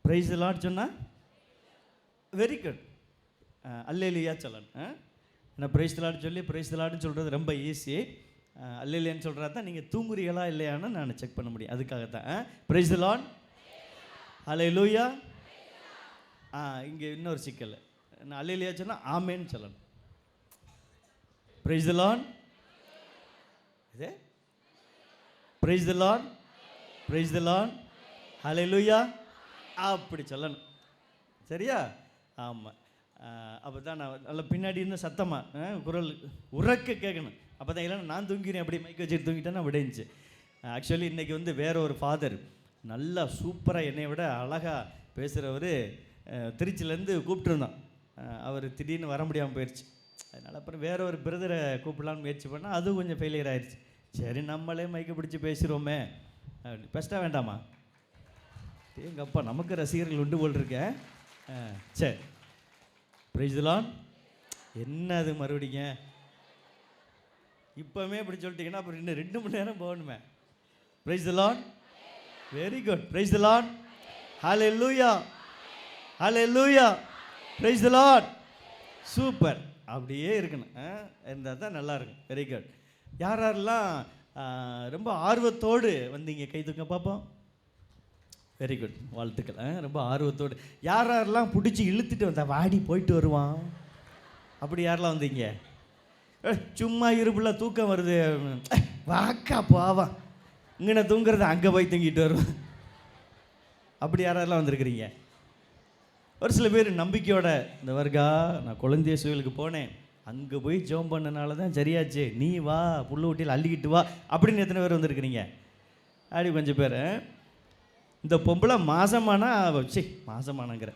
Price the Lord சொன்னால் very good. அல்லேலூயா சொல்லணும். ஏன்னா பிரைஸ் தி லார்ட் சொல்லி பிரைஸ் தி லார்ட்னு சொல்கிறது ரொம்ப ஈஸி. அல்லேலூயான்னு சொல்கிறா தான் நீங்கள் தூங்குறீங்களா இல்லையான்னு நான் செக் பண்ண முடியும். அதுக்காகத்தான் பிரைஸ் தி லார்ட், அல்லேலூயா. இங்கே இன்னொரு சிக்கல், நான் அல்லேலூயா சொன்னால் ஆமேன்னு சொல்லணும். பிரைஸ் தி லார்ட், இது praise the Lord, praise the Lord, அல்லேலூயா அப்படி சொல்லணும். சரியா? ஆமாம். அப்போ தான் நான் நல்லா பின்னாடி இருந்து சத்தமாக குரல் உறக்க கேட்கணும். அப்போ தான் இல்லைன்னா நான் தூங்கினேன் அப்படி மைக் வச்சுட்டு தூங்கிட்டேன்னா விடைஞ்சி. ஆக்சுவலி இன்றைக்கி வந்து வேற ஒரு ஃபாதர் நல்லா சூப்பராக என்னை விட அழகாக பேசுகிறவர் திருச்சியிலேருந்து கூப்பிட்டுருந்தான். அவர் திடீர்னு வர முடியாமல் போயிடுச்சு. அதனால் அப்புறம் வேற ஒரு பிரதரை கூப்பிடலான்னு முயற்சி பண்ணால் அதுவும் கொஞ்சம் ஃபெயிலியர் ஆயிடுச்சு. சரி நம்மளே மைக்கை பிடிச்சி பேசுகிறோமே, பெஸ்ட்டாக வேண்டாமா? எங்கள் அப்பா நமக்கு ரசிகர்கள் உண்டு போல் இருக்கேன். சரி, பிரைஸ் தி லார்ட். என்ன அது மறுபடிங்க இப்போவே இப்படி சொல்லிட்டீங்கன்னா அப்புறம் இன்னும் 2 மணி நேரம் போகணுமே. Price the Lord, very good. Price the Lord, ஹல்லேலூயா, ஹல்லேலூயா, பிரைஸ் தி லார்ட். சூப்பர். அப்படியே இருக்கணும், இருந்தால் தான் நல்லாயிருக்கும். Very good. யாரெல்லாம் ரொம்ப ஆர்வத்தோடு வந்தீங்க கை தூக்க பார்ப்போம். வெரி குட், வாழ்த்துக்கள். ரொம்ப ஆர்வத்தோடு. யாரெல்லாம் பிடிச்சி இழுத்துட்டு வந்தா வாடி போயிட்டு வருவான் அப்படி யாரெல்லாம் வந்தீங்க? சும்மா இருப்புல தூக்கம் வருது, வாக்கா போவான், இங்கே தூங்குறது அங்கே போய் தூங்கிட்டு வருவான். அப்படி யாரெல்லாம் வந்திருக்கிறீங்க? ஒரு சில பேர் நம்பிக்கையோட இந்த வருகா நான் குழந்தைய சுயலுக்கு போனேன், அங்கே போய் ஜோம் பண்ணனால தான் சரியாச்சு, நீ வா புல்லு ஊட்டியில் அள்ளிக்கிட்டு வா அப்படின்னு எத்தனை பேர் வந்திருக்கிறீங்க? அப்படி கொஞ்சம் பேர். இந்த பொம்பளை மாதமானா மாதமானங்கிற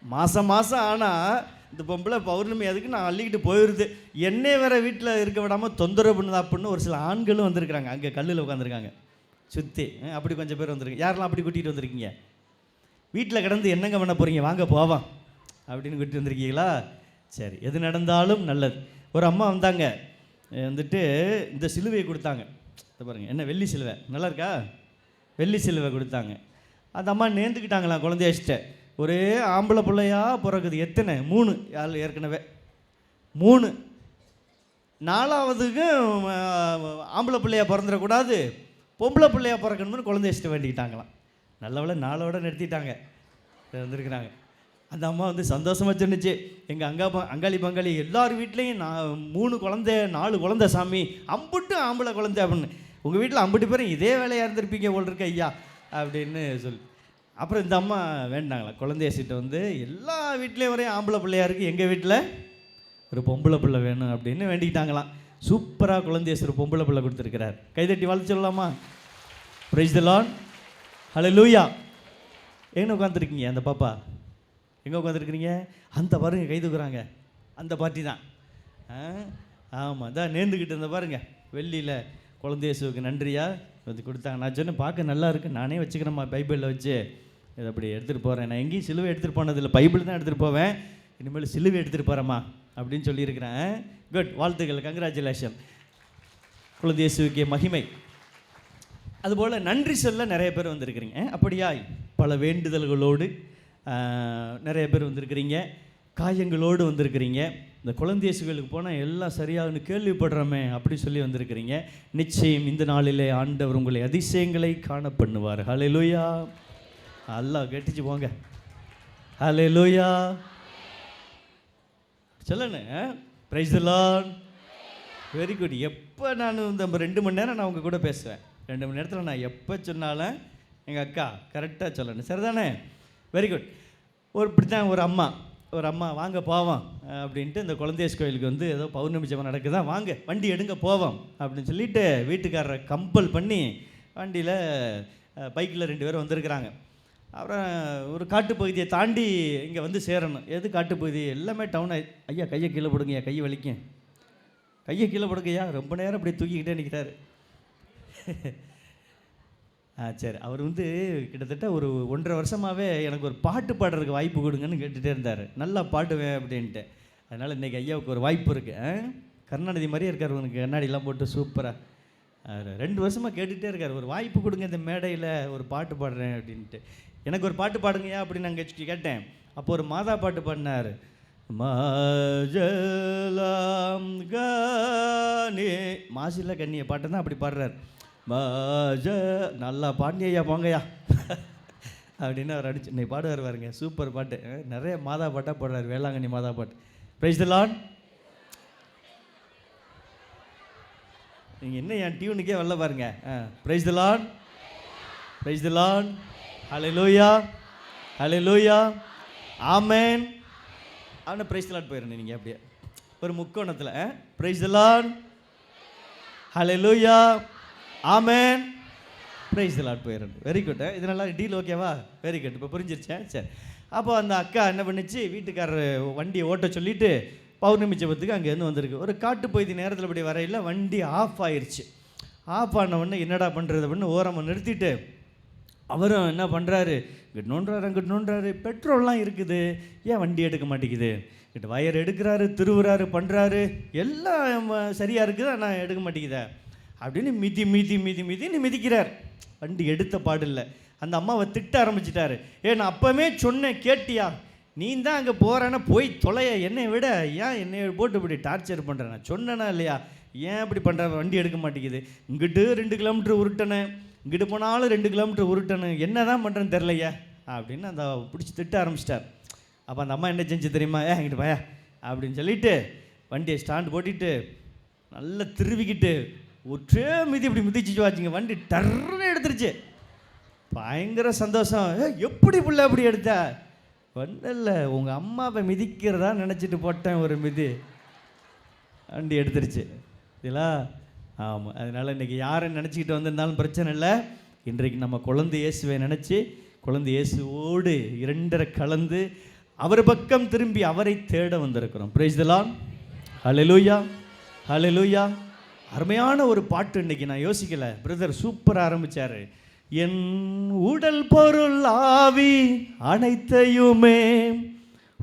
மாதம் ஆனால் இந்த பொம்பளை பௌர்ணமி அதுக்கு நான் அள்ளிக்கிட்டு போயிடுது, என்னை வேற வீட்டில் இருக்க விடாமல் தொந்தரவு பண்ணுதா அப்படின்னு ஒரு சில ஆண்களும் வந்திருக்கிறாங்க. அங்கே கல்லில் உட்காந்துருக்காங்க சுற்றி. அப்படி கொஞ்சம் பேர் வந்திருக்கு. யாரெல்லாம் அப்படி கூட்டிகிட்டு வந்திருக்கீங்க? வீட்டில் கிடந்து என்னங்க பண்ண போகிறீங்க, வாங்க போவான் அப்படின்னு கூட்டிகிட்டு வந்திருக்கீங்களா? சரி, எது நடந்தாலும் நல்லது. ஒரு அம்மா வந்தாங்க, வந்துட்டு இந்த சிலுவையை கொடுத்தாங்க. இதை பாருங்கள், என்ன வெள்ளி சிலுவை, நல்லா இருக்கா? வெள்ளி சிலுவை கொடுத்தாங்க. அந்த அம்மா நேர்ந்துக்கிட்டாங்களாம் குழந்தைய வச்சுட்டு. ஒரே ஆம்பளை பிள்ளையா பிறகுது. எத்தனை? 3. ஏற்கனவே 3. 4வதுக்கு ஆம்பளை பிள்ளையா பிறந்துடக்கூடாது, பொம்பளை பிள்ளையா பிறக்கணும்னு குழந்தைய வச்சுட்டு வேண்டிக்கிட்டாங்களாம். நல்லவேளை 4ஓட நிறுத்திட்டாங்க, வந்துருக்குறாங்க. அந்த அம்மா வந்து சந்தோஷமாக சொன்னிச்சு, எங்கள் அங்காளி பங்காளி எல்லார் வீட்லேயும் 3 குழந்தை 4 குழந்தை சாமி, அம்புட்டு ஆம்பளை குழந்தை அப்படின்னு. உங்கள் வீட்டில் அம்புட்டு பேரும் இதே வேலையாக இருந்திருப்பீங்க போல் இருக்க ஐயா அப்படின்னு சொல்லி. அப்புறம் இந்த அம்மா வேண்டாங்களா குழந்தைய சீட்டை வந்து எல்லா வீட்லேயும் ஒரே ஆம்பளை பிள்ளையா இருக்குது, எங்கள் வீட்டில் ஒரு பொம்பளை பிள்ளை வேணும் அப்படின்னு வேண்டிக்கிட்டாங்களாம். சூப்பராக குழந்தைய ஒரு பொம்பளை பிள்ளை கொடுத்துருக்கிறார். கைதட்டி வாழ்த்து சொல்லலாமா? பிரைஸ் தி லார்ட், ஹல்லேலூயா. எங்கே உட்காந்துருக்கீங்க? அந்த பாப்பா எங்கே உட்காந்துருக்குறீங்க? அந்த பாருங்க கை தூக்குறாங்க, அந்த பாட்டி தான். ஆமாம், தான் நேர்ந்துக்கிட்டு இருந்த பாருங்க, வெள்ளியில் குழந்தையேசுவுக்கு நன்றியா வந்து கொடுத்தாங்க. நான் சொன்னேன் பார்க்க நல்லா இருக்குது, நானே வச்சுக்கிறேம்மா பைபிளில் வச்சு இதை அப்படி எடுத்துகிட்டு போகிறேன். நான் எங்கேயும் சிலுவை எடுத்துகிட்டு போனதில்லை, பைபிள் தான் எடுத்துகிட்டு போவேன், இனிமேல் சிலுவை எடுத்துகிட்டு போகிறேம்மா அப்படின்னு சொல்லியிருக்கிறேன். குட், வாழ்த்துக்கள், கங்க்ராச்சுலேஷன். குழந்தையேசுவுக்கே மகிமை. அதுபோல் நன்றி சொல்ல நிறைய பேர் வந்திருக்கிறீங்க. அப்படியா? பல வேண்டுதல்களோடு நிறைய பேர் வந்திருக்கிறீங்க, காயங்களோடு வந்திருக்கிறீங்க. இந்த குழந்தையேசுகளுக்கு போனால் எல்லாம் சரியாகுன்னு கேள்விப்படுறோமே அப்படி சொல்லி வந்திருக்கிறீங்க. நிச்சயம் இந்த நாளிலே ஆண்டவர் உங்களை அதிசயங்களை காண பண்ணுவார். ஹல்லேலூயா. அல்லாஹ் கேட்டுச்சு போங்க. ஹல்லேலூயா சொல்லணும். Praise the Lord, very good. எப்போ நான் இந்த 2 மணி நேரம் நான் உங்கள் கூட பேசுவேன், 2 மணி நேரத்தில் நான் எப்போ சொன்னாலும் எங்கள் அக்கா கரெக்டாக சொல்லணும், சரிதானே? Very good. இப்படி தான் ஒரு அம்மா வாங்க போவோம் அப்படின்ட்டு இந்த குழந்தையேசு கோயிலுக்கு வந்து ஏதோ பௌர்ணமி ஜெபம் நடக்குதா, வாங்க வண்டி எடுங்க போவோம் அப்படின்னு சொல்லிட்டு வீட்டுக்காரரை கம்பல் பண்ணி வண்டியில் பைக்கில் 2 பேர் வந்திருக்கிறாங்க. அப்புறம் ஒரு காட்டுப்பகுதியை தாண்டி இங்கே வந்து சேரணும். எது காட்டுப்பகுதி? எல்லாமே டவுன். ஐயா கையை கீழே போடுங்கய்யா, கை வலிக்கும், கையை கீழே போடுங்கய்யா, ரொம்ப நேரம் அப்படி தூக்கிக்கிட்டே நிற்கிறாரு. சரி, அவர் வந்து கிட்டத்தட்ட ஒரு 1.5 வருஷமாகவே எனக்கு ஒரு பாட்டு பாடுறதுக்கு வாய்ப்பு கொடுங்கன்னு கேட்டுகிட்டே இருந்தார். நல்லா பாடுவேன் அப்படின்ட்டு. அதனால் இன்றைக்கி ஐயாவுக்கு ஒரு வாய்ப்பு இருக்குது. கருணாநிதி மாதிரியே இருக்கார், உனக்கு கண்ணாடிலாம் போட்டு சூப்பராக. 2 வருஷமாக கேட்டுகிட்டே இருக்கார், ஒரு வாய்ப்பு கொடுங்க இந்த மேடையில் ஒரு பாட்டு பாடுறேன் அப்படின்ட்டு. எனக்கு ஒரு பாட்டு பாடுங்கயா அப்படின்னு நான் கேட்டேன். அப்போ ஒரு மாதா பாட்டு பாடினார். மாஜலாம் கானே மாசில கண்ணிய பாட்டு தான் அப்படி பாடுறார். மாஜ நல்லா பாண்டியா போங்கய்யா அப்படின்னு அவர் அடிச்சு இன்னைக்கு பாடுவார் பாருங்க. சூப்பர் பாட்டு. நிறைய மாதா பாட்டாக பாடுறாரு, வேளாங்கண்ணி மாதா பாட்டு. Praise the Lord. நீங்கள் என்ன என் டியூனுக்கே வரல பாருங்க. Praise the Lord, praise the Lord, ஹல்லேலூயா, ஹல்லேலூயா, ஆமென். அவனை பிரைஸ் தி லார்ட் போயிடணும் நீங்கள் அப்படியே ஒரு முக்கோணத்தில். பிரைஸ் தி லார்ட், ஹல்லேலூயா, ஆமென், பிரைஸ் தி லார்ட் போயிடணும். Very good. இது நல்லா டீல் ஓகேவா? Very good. இப்போ புரிஞ்சிருச்சேன். சரி. அப்போ அந்த அக்கா என்ன பண்ணிச்சு, வீட்டுக்காரர் வண்டியை ஓட்ட சொல்லிவிட்டு பௌர்ணமி ஜெபத்துக்கு அங்கேருந்து வந்திருக்கு. ஒரு காட்டு பகுதி நேரத்தில் இப்படி வரையில் வண்டி ஆஃப் ஆயிடுச்சு. ஆஃப் ஆன உடனே என்னடா பண்ணுறது அப்படின்னு ஓரமாக நிறுத்திட்டு அவரும் என்ன பண்ணுறாரு, இங்கிட்டு நோண்டுறாரு அங்கிட்டு நோண்டுறாரு. பெட்ரோல்லாம் இருக்குது, ஏன் வண்டி எடுக்க மாட்டேங்குது. இங்கிட்ட வயர் எடுக்கிறாரு, திருவுறாரு, பண்ணுறாரு, எல்லாம் சரியாக இருக்குது, ஆனால் எடுக்க மாட்டேங்குதா அப்படின்னு மிதின்னு மிதிக்கிறார். வண்டி எடுத்த பாடில்லை. அந்த அம்மாவை திட்ட ஆரம்பிச்சிட்டாரு. நான் அப்போவே சொன்னேன் கேட்டியா, நீ தான் அங்கே போகிறேன்னா போய் தொலைய, என்னை விட ஏன் என்னை போட்டு இப்படி டார்ச்சர் பண்ணுறேன், நான் சொன்னேனா இல்லையா, ஏன் இப்படி பண்ணுற, வண்டி எடுக்க மாட்டேங்குது, இங்கிட்டு 2 கிலோமீட்டர் உருட்டனேன், இங்கிட்டு போனாலும் 2 கிலோமீட்டர் உருட்டனேன், என்ன தான் பண்ணுறேன்னு தெரிலையா அப்படின்னு அந்த பிடிச்சி திட்ட ஆரம்பிச்சிட்டார். அப்போ அந்த அம்மா என்ன செஞ்சு தெரியுமா, இங்கிட்டு பயா அப்படின்னு சொல்லிவிட்டு வண்டியை ஸ்டாண்டு போட்டிட்டு நல்லா திருவிக்கிட்டு ஒற்றே மிதி இப்படி மிதிச்சு வாச்சுங்க, வண்டி டர்ன்னு எடுத்துருச்சு. பயங்கர சந்தோஷம். எப்படி பிள்ளை அப்படி எடுத்த, ஒன்றில்லை உங்கள் அம்மாவை மிதிக்கிறதா நினச்சிட்டு போட்டேன் ஒரு மிதி, வண்டி எடுத்துருச்சு. இல்லா? ஆமாம். அதனால் இன்றைக்கி யாரை நினச்சிக்கிட்டு வந்திருந்தாலும் பிரச்சனை இல்லை. இன்றைக்கு நம்ம குழந்தை இயேசுவை நினச்சி குழந்தை இயேசுவோடு 2 கலந்து அவர் பக்கம் திரும்பி அவரை தேட வந்திருக்கிறோம். பிரைஸ் தி லார்ட், ஹல்லேலூயா, ஹல்லேலூயா. அருமையான ஒரு பாட்டு இன்றைக்கி நான் யோசிக்கலை, பிரதர் சூப்பராக ஆரம்பித்தார். என் உடல் பொருள் ஆவி அனைத்தையுமே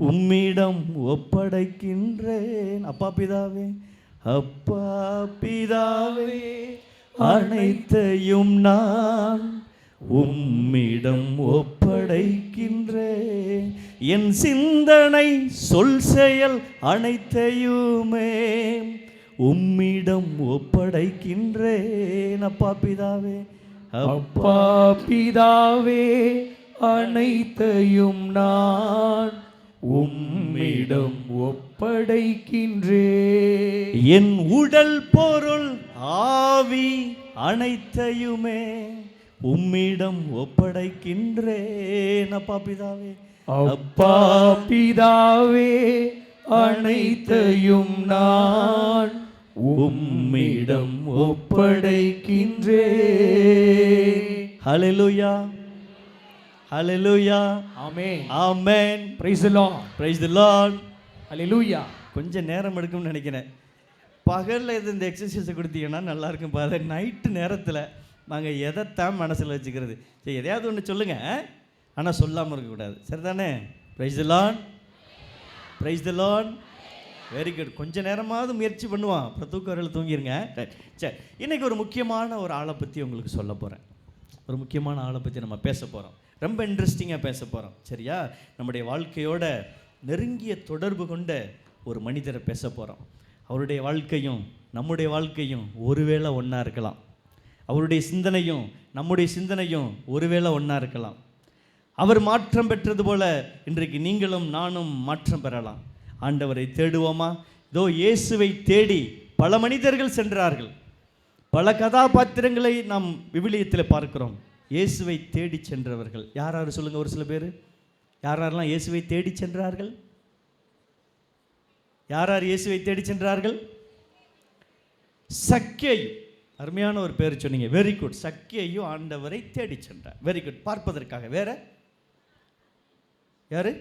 உம்மிடம் ஒப்படைக்கின்றேன். அப்பா பிதாவே, அப்பா பிதாவே, அனைத்தையும் நான் உம்மிடம் ஒப்படைக்கின்றேன். என் சிந்தனை சொல் செயல் அனைத்தையுமே உம்மிடம் ஒப்படைக்கின்றேன். அப்பா பிதாவே, அப்பா பிதாவே, அனைத்தையும் நான் உம்மிடம் ஒப்படைக்கின்றேன். என் உடல் பொருள் ஆவி அனைத்தையுமே உம்மிடம் ஒப்படைக்கின்றேன். அப்பா பிதாவே, அப்பா பிதாவே, அனைத்தையும் நான் உம்மிடம் ஒப்படைக்கின்றேன். ஹல்லேலூயா, ஹல்லேலூயா, ஆமென், ஆமென். Praise the Lord, praise the Lord, ஹல்லேலூயா. கொஞ்சம் நேரம் எடுக்கும்னு நினைக்கிறேன். பகலில் இந்த எக்ஸசைஸை கொடுத்தீங்கன்னா நல்லாயிருக்கும். பாரு, நைட்டு நேரத்தில் நாங்கள் எதைத்தான் மனசில் வச்சுக்கிறது. சரி, எதையாவது ஒன்று சொல்லுங்கள், ஆனால் சொல்லாமல் இருக்கக்கூடாது. சரிதானே? Price the Lord, praise the Lord. Very good. கொஞ்சம் நேரமாவது முயற்சி பண்ணுவான், அப்புறம் தூக்கம் தூங்கிடுங்க. ரைட். சரி, இன்றைக்கி ஒரு முக்கியமான ஒரு ஆளை பற்றி உங்களுக்கு சொல்ல போகிறேன். ஒரு முக்கியமான ஆளை பற்றி நம்ம பேச போகிறோம். ரொம்ப இன்ட்ரெஸ்டிங்காக பேச போகிறோம். சரியா? நம்முடைய வாழ்க்கையோட நெருங்கிய தொடர்பு கொண்ட ஒரு மனிதரை பேச போகிறோம். அவருடைய வாழ்க்கையும் நம்முடைய வாழ்க்கையும் ஒருவேளை ஒன்றா இருக்கலாம். அவருடைய சிந்தனையும் நம்முடைய சிந்தனையும் ஒருவேளை ஒன்றா இருக்கலாம். அவர் மாற்றம் பெற்றது போல இன்றைக்கு நீங்களும் நானும் மாற்றம் பெறலாம். ஆண்டவரை தேடுவோமா? இதோ இயேசுவை தேடி பல மனிதர்கள் சென்றார்கள். பல கதாபாத்திரங்களை நாம் விவிலியத்தில் பார்க்கிறோம். இயேசுவை தேடி சென்றவர்கள் யார் யார் சொல்லுங்கள், ஒரு சில பேர். யார் யாரெல்லாம் இயேசுவை தேடி சென்றார்கள்? யார் யார் இயேசுவை தேடி சென்றார்கள்? சக்கேயு, அருமையான ஒரு பேர் சொன்னீங்க. Very good. சக்கேயு ஆண்டவரை தேடி சென்றார். Very good. பார்ப்பதற்காக. வேற யாரு?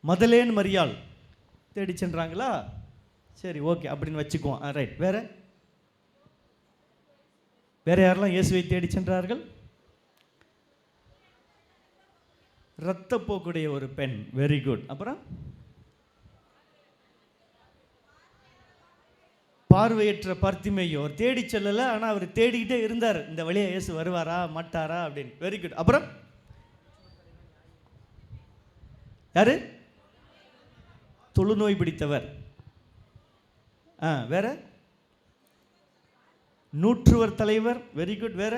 மதலேன் மரியாள் தேடி சென்றாங்களா? சரி, ஓகே, அப்படின்னு வச்சுக்குவோம். ரைட். வேற வேற யாரெல்லாம் இயேசுவை தேடி சென்றார்கள்? இரத்தப்போக்குடைய ஒரு பெண். Very good. அப்புறம் பார்வையற்ற பார்த்திமேயு அவர் தேடி செல்லலை, ஆனால் அவர் தேடிக்கிட்டே இருந்தார், இந்த வழியா இயேசு வருவாரா மாட்டாரா அப்படின்னு. Very good. அப்புறம் யாரு? தொழுநோய் பிடித்தவர். வேற நூற்றுவர் தலைவர். Very good. வேற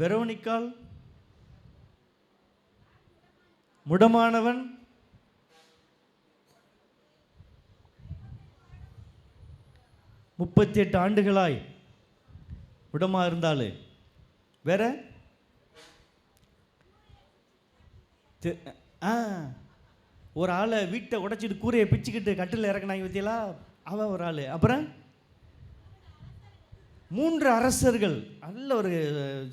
வெரோனிக்கால், முடமானவன், முப்பத்தி 38 ஆண்டுகளாய் முடமா இருந்தாள். வேற ஒரு ஆளை வீட்டை உடைச்சிட்டு கூரையை பிச்சுக்கிட்டு கட்டில் இறக்குனாங்க பத்தியலா, அவன் ஒரு ஆள். அப்புறம் 3 அரசர்கள். நல்ல ஒரு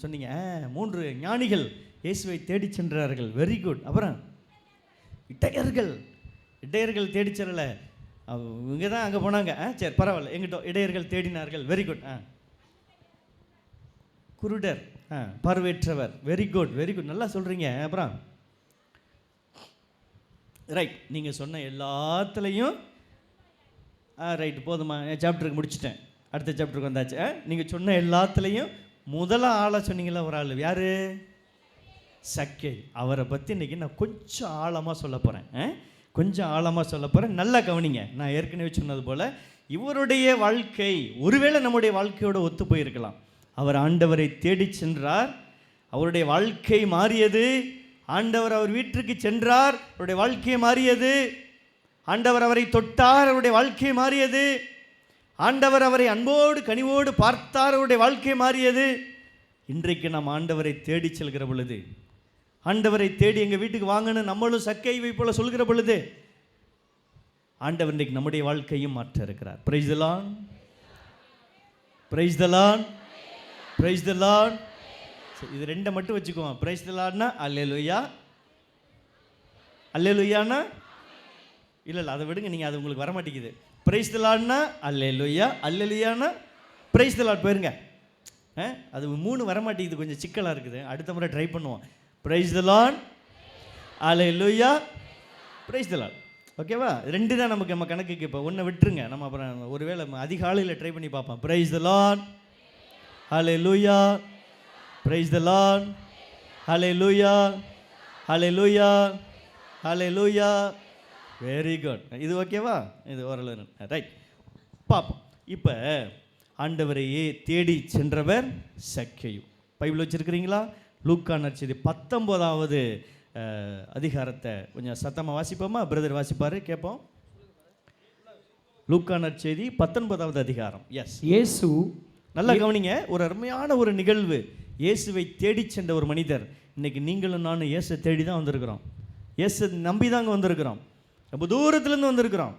சொன்னீங்க. 3 ஞானிகள் இயேசுவை தேடி சென்றார்கள். Very good. அப்புறம் இடையர்கள் தேடி செல்லல, இங்கே தான் அங்கே போனாங்க. சரி பரவாயில்ல, எங்கிட்ட இடையர்கள் தேடினார்கள். Very good. குருடர், பார்வையற்றவர். வெரி குட், வெரி குட், நல்லா சொல்கிறீங்க. அப்புறம் ரைட், நீங்கள் சொன்ன எல்லாத்துலேயும் ரைட் போதுமா, சாப்டருக்கு முடிச்சிட்டேன், அடுத்த சாப்டருக்கு வந்தாச்சு. நீங்கள் சொன்ன எல்லாத்துலேயும் முதல்ல ஆளை சொன்னீங்களா ஒரு ஆள், யார்? சக்கை. அவரை பற்றி இன்றைக்கி நான் கொஞ்சம் ஆழமாக சொல்ல போகிறேன். கொஞ்சம் ஆழமாக சொல்ல போகிறேன், நல்லா கவனிங்க. நான் ஏற்கனவே சொன்னது போல் இவருடைய வாழ்க்கை ஒருவேளை நம்முடைய வாழ்க்கையோடு ஒத்து போயிருக்கலாம். அவர் ஆண்டவரை தேடி சென்றார், அவருடைய வாழ்க்கை மாறியது. ஆண்டவர் அவர் வீட்டிற்கு சென்றார், அவருடைய வாழ்க்கை மாறியது. ஆண்டவர் அவரை தொட்டார், அவருடைய வாழ்க்கை மாறியது. ஆண்டவர் அவரை அன்போடு கனிவோடு பார்த்தார், அவருடைய வாழ்க்கை மாறியது. இன்றைக்கு நாம் ஆண்டவரை தேடி செல்கிற பொழுது, ஆண்டவரை தேடி எங்கள் வீட்டுக்கு வாங்கன்னு நம்மளும் சக்கைவை போல சொல்கிற பொழுது, ஆண்டவர் இன்றைக்கு நம்முடைய வாழ்க்கையும் மாற்ற இருக்கிறார். Price the Lord, praise the Lord, praise the Lord. இது 2 மட்டும் வச்சுக்குவோம். பிரைஸ் தி லார்ட்னா அல்லேலூயா, அல்லேலூயானா இல்லை அதை விடுங்க, நீங்கள் அது உங்களுக்கு வர மாட்டேங்குது. பிரைஸ் தி லார்ட்னா அல்லேலூயா, அல்லேலூயானா பிரைஸ் தி லார்ட் போயிருங்க. அது 3 வர மாட்டேங்குது, கொஞ்சம் சிக்கலாக இருக்குது. அடுத்த முறை ட்ரை பண்ணுவோம். Price the Lord, hallelujah, price the Lord. ஓகேவா? 2 தான் நமக்கு நம்ம கணக்குக்கு. இப்போ 1 விட்டுருங்க, நம்ம அப்புறம் ஒருவேளை அதிகாலையில் ட்ரை பண்ணி பார்ப்போம். Price the Lord, hallelujah, price the Lord, hallelujah, hallelujah, hallelujah. Very good. இது ஓகேவா? இது ஓரளவு ரைட். பார்ப்போம். இப்போ ஆண்டவரையே தேடி சென்றவர் சக்கேயு. பைபிள் வச்சுருக்கிறீங்களா? லூக்கா நற்செய்தி 19வது அதிகாரத்தை கொஞ்சம் சத்தமாக வாசிப்போமா? பிரதர் வாசிப்பார், கேட்போம். லூக்கா நற்செய்தி 19வது அதிகாரம். எஸ், இயேசு. நல்லா கவனிங்க, ஒரு அருமையான ஒரு நிகழ்வு. இயேசுவை தேடி சென்ற ஒரு மனிதர். இன்றைக்கி நீங்களும் நானும் இயேசை தேடி தான் வந்திருக்கிறோம். இயேசு நம்பி தாங்க வந்திருக்கிறோம், ரொம்ப தூரத்துலேருந்து வந்திருக்கிறோம்.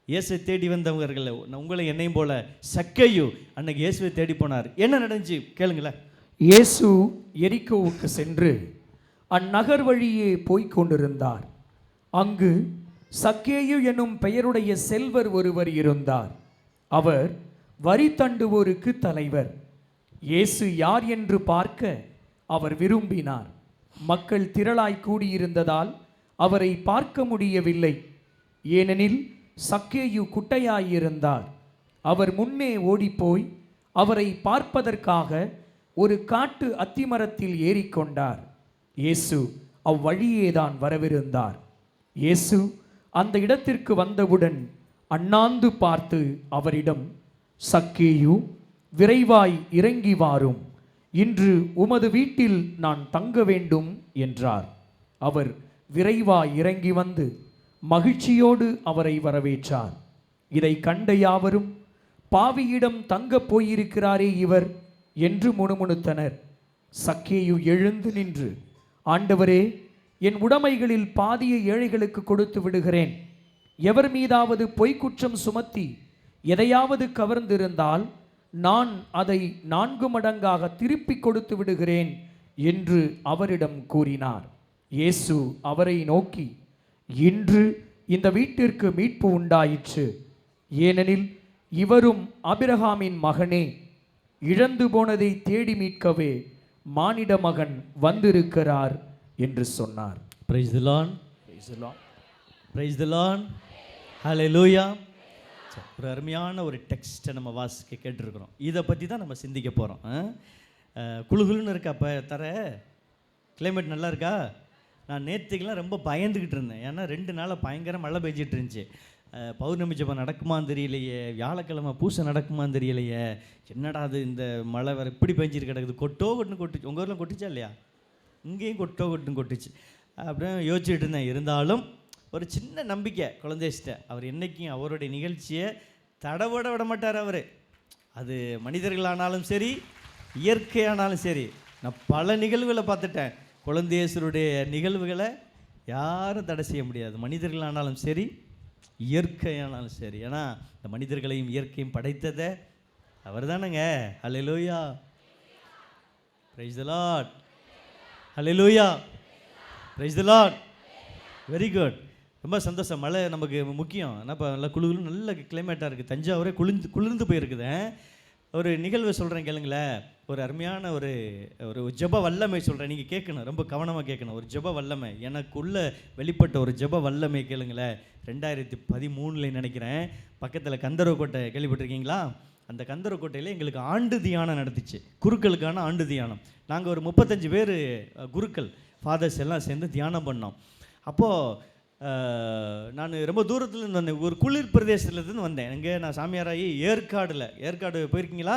இயேசை தேடி வந்தவர்கள் உங்களை என்னையும் போல சக்கேயு அன்னைக்கு இயேசுவை தேடி போனார். என்ன நடந்துச்சு கேளுங்களேன். இயேசு எரிகோவுக்கு சென்று அந்நகர் வழியே போய்க் கொண்டிருந்தார். அங்கு சக்கேயு என்னும் பெயருடைய செல்வர் ஒருவர் இருந்தார். அவர் வரி தண்டுவோருக்கு தலைவர். இயேசு யார் என்று பார்க்க அவர் விரும்பினார். மக்கள் திரளாய் கூடியிருந்ததால் அவரை பார்க்க முடியவில்லை. ஏனெனில் சக்கேயு குட்டையாயிருந்தார். அவர் முன்னே ஓடிப்போய் அவரை பார்ப்பதற்காக ஒரு காட்டு அத்திமரத்தில் ஏறிக்கொண்டார். இயேசு அவ்வழியேதான் வரவிருந்தார். இயேசு அந்த இடத்திற்கு வந்தவுடன் அண்ணாந்து பார்த்து அவரிடம், சக்கேயு, விரைவாய் இறங்கி வாரும், இன்று உமது வீட்டில் நான் தங்க வேண்டும் என்றார். அவர் விரைவாய் இறங்கி வந்து மகிழ்ச்சியோடு அவரை வரவேற்றார். இதை கண்ட யாவரும், பாவியிடம் தங்கப் போயிருக்கிறாரே இவர் என்று முணுமுணுத்தனர். சக்கேயு எழுந்து நின்று, ஆண்டவரே, என் உடைமைகளில் பாதியை ஏழைகளுக்கு கொடுத்து விடுகிறேன். எவர் மீதாவது பொய்க்குற்றம் சுமத்தி எதையாவது கவர்ந்திருந்தால் நான் அதை 4 மடங்காக திருப்பி கொடுத்து விடுகிறேன் என்று அவரிடம் கூறினார். இயேசு அவரை நோக்கி, இன்று இந்த வீட்டிற்கு மீட்பு உண்டாயிற்று. ஏனெனில் இவரும் ஆபிரகாமின் மகனே. இழந்து போனதை தேடி மீட்கவே மானிட மகன் வந்திருக்கிறார் என்று சொன்னார். Praise the Lord, praise the Lord, praise the Lord. ஹல்லேலூயா. ஒரு அருமையான ஒரு டெக்ஸ்ட்டை நம்ம வாசிக்க கேட்டிருக்கிறோம். இதை பற்றி தான் நம்ம சிந்திக்க போகிறோம். குளுகுலுன்னு இருக்கா அப்போ தர கிளைமேட் நல்லா இருக்கா? நான் நேற்றுக்கெலாம் ரொம்ப பயந்துக்கிட்டு இருந்தேன். ஏன்னா 2 நாளாக பயங்கர மழை பெஞ்சிட்டு இருந்துச்சு. பௌர்ணமி ஜெபம் நடக்குமான்னு தெரியலையே, வியாழக்கிழமை பூசை நடக்குமான்னு தெரியலையே, என்னடா அது இந்த மழை வேறு இப்படி பெஞ்சிட்டு கிடக்குது, கொட்டுன்னு கொட்டுச்சு. உங்கள் ஊரில் கொட்டுச்சா இல்லையா? இங்கேயும் கொட்டுன்னு கொட்டுச்சு. அப்படியே யோசிச்சுட்டு இருந்தேன். இருந்தாலும் ஒரு சின்ன நம்பிக்கை குழந்தைகிட்ட, அவர் என்றைக்கும் அவருடைய நிகழ்ச்சியை தடவிட விட மாட்டார். அவர் அது மனிதர்களானாலும் சரி, இயற்கையானாலும் சரி. நான் பல நிகழ்வுகளை பார்த்துட்டேன். குழந்தையேசுடைய நிகழ்வுகளை யாரும் தடை செய்ய முடியாது, மனிதர்களானாலும் சரி, இயற்கையானாலும் சரி. ஏன்னா இந்த மனிதர்களையும் இயற்கையும் படைத்ததை அவர் தானேங்க. ஹல்லேலூயா. Praise the Lord. ஹல்லேலூயா. Praise the Lord. Very good. ரொம்ப சந்தோஷம். மழை நமக்கு முக்கியம். ஏன்னா இப்போ நல்லா குளிர், நல்ல கிளைமேட்டாக இருக்குது. தஞ்சாவூரே குளிர்ந்து போயிருக்குது. ஒரு நிகழ்வு சொல்கிறேன் கேளுங்களேன். ஒரு அருமையான ஒரு ஜெப வல்லமை சொல்கிறேன், நீங்கள் கேட்கணும், ரொம்ப கவனமாக கேட்கணும். ஒரு ஜெப வல்லமை எனக்குள்ள வெளிப்பட்ட ஒரு ஜெப வல்லமை கேளுங்களேன். 2013 நினைக்கிறேன், பக்கத்தில் கந்தரவக்கோட்டை கேள்விப்பட்டிருக்கீங்களா? அந்த கந்தரவக்கோட்டையில் எங்களுக்கு ஆண்டு தியானம் நடந்துச்சு, குருக்களுக்கான ஆண்டு தியானம். நாங்கள் ஒரு 35 பேர் குருக்கள் ஃபாதர்ஸ் எல்லாம் சேர்ந்து தியானம் பண்ணோம். அப்போது நான் ரொம்ப தூரத்துலேருந்து வந்தேன், ஒரு குளிர் பிரதேசத்துலேருந்து வந்தேன். அங்கே நான் சாமியாராகி ஏற்காடு போயிருக்கீங்களா?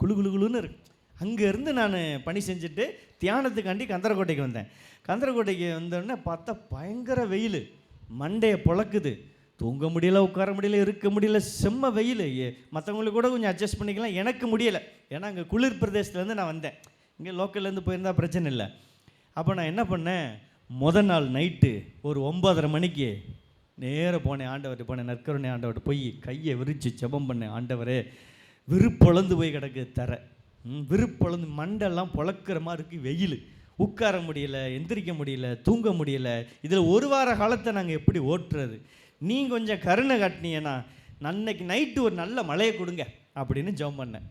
குளுன்னு இருக்கு. அங்கேருந்து நான் பணி செஞ்சுட்டு தியானத்துக்காண்டி கந்தரக்கோட்டைக்கு வந்தேன். கந்தரக்கோட்டைக்கு வந்தோடனே பார்த்தா பயங்கர வெயில், மண்டையை பொழக்குது, தூங்க முடியல, உட்கார முடியல, இருக்க முடியல, செம்ம வெயில். மற்றவங்களுக்கு கூட கொஞ்சம் அட்ஜஸ்ட் பண்ணிக்கலாம், எனக்கு முடியலை. ஏன்னா அங்கே குளிர் பிரதேசத்துலேருந்து நான் வந்தேன். இங்கே லோக்கல்லேருந்து போயிருந்தால் பிரச்சனை இல்லை. அப்போ நான் என்ன பண்ணேன், முதல் நாள் நைட்டு ஒரு 9:30 மணிக்கு நேராக போனேன், ஆண்டவர்கிட்ட போனேன். நற்கருணை ஆண்டவர்கிட்ட போய் கையை விரித்து ஜெபம் பண்ணேன். ஆண்டவரே, விருப்பொழந்து போய் கிடக்கு தர, விருப்பொழந்து மண்டெல்லாம் பொழக்கிற மாதிரி இருக்குது, வெயில், உட்கார முடியல, எந்திரிக்க முடியல, தூங்க முடியல. இதில் 1 வார காலத்தை நாங்கள் எப்படி ஓட்டுறது? நீங்கள் கொஞ்சம் கருணை காட்டினீங்கன்னா அன்னைக்கு நைட்டு ஒரு நல்ல மழையை கொடுங்க அப்படின்னு ஜெபம் பண்ணேன்.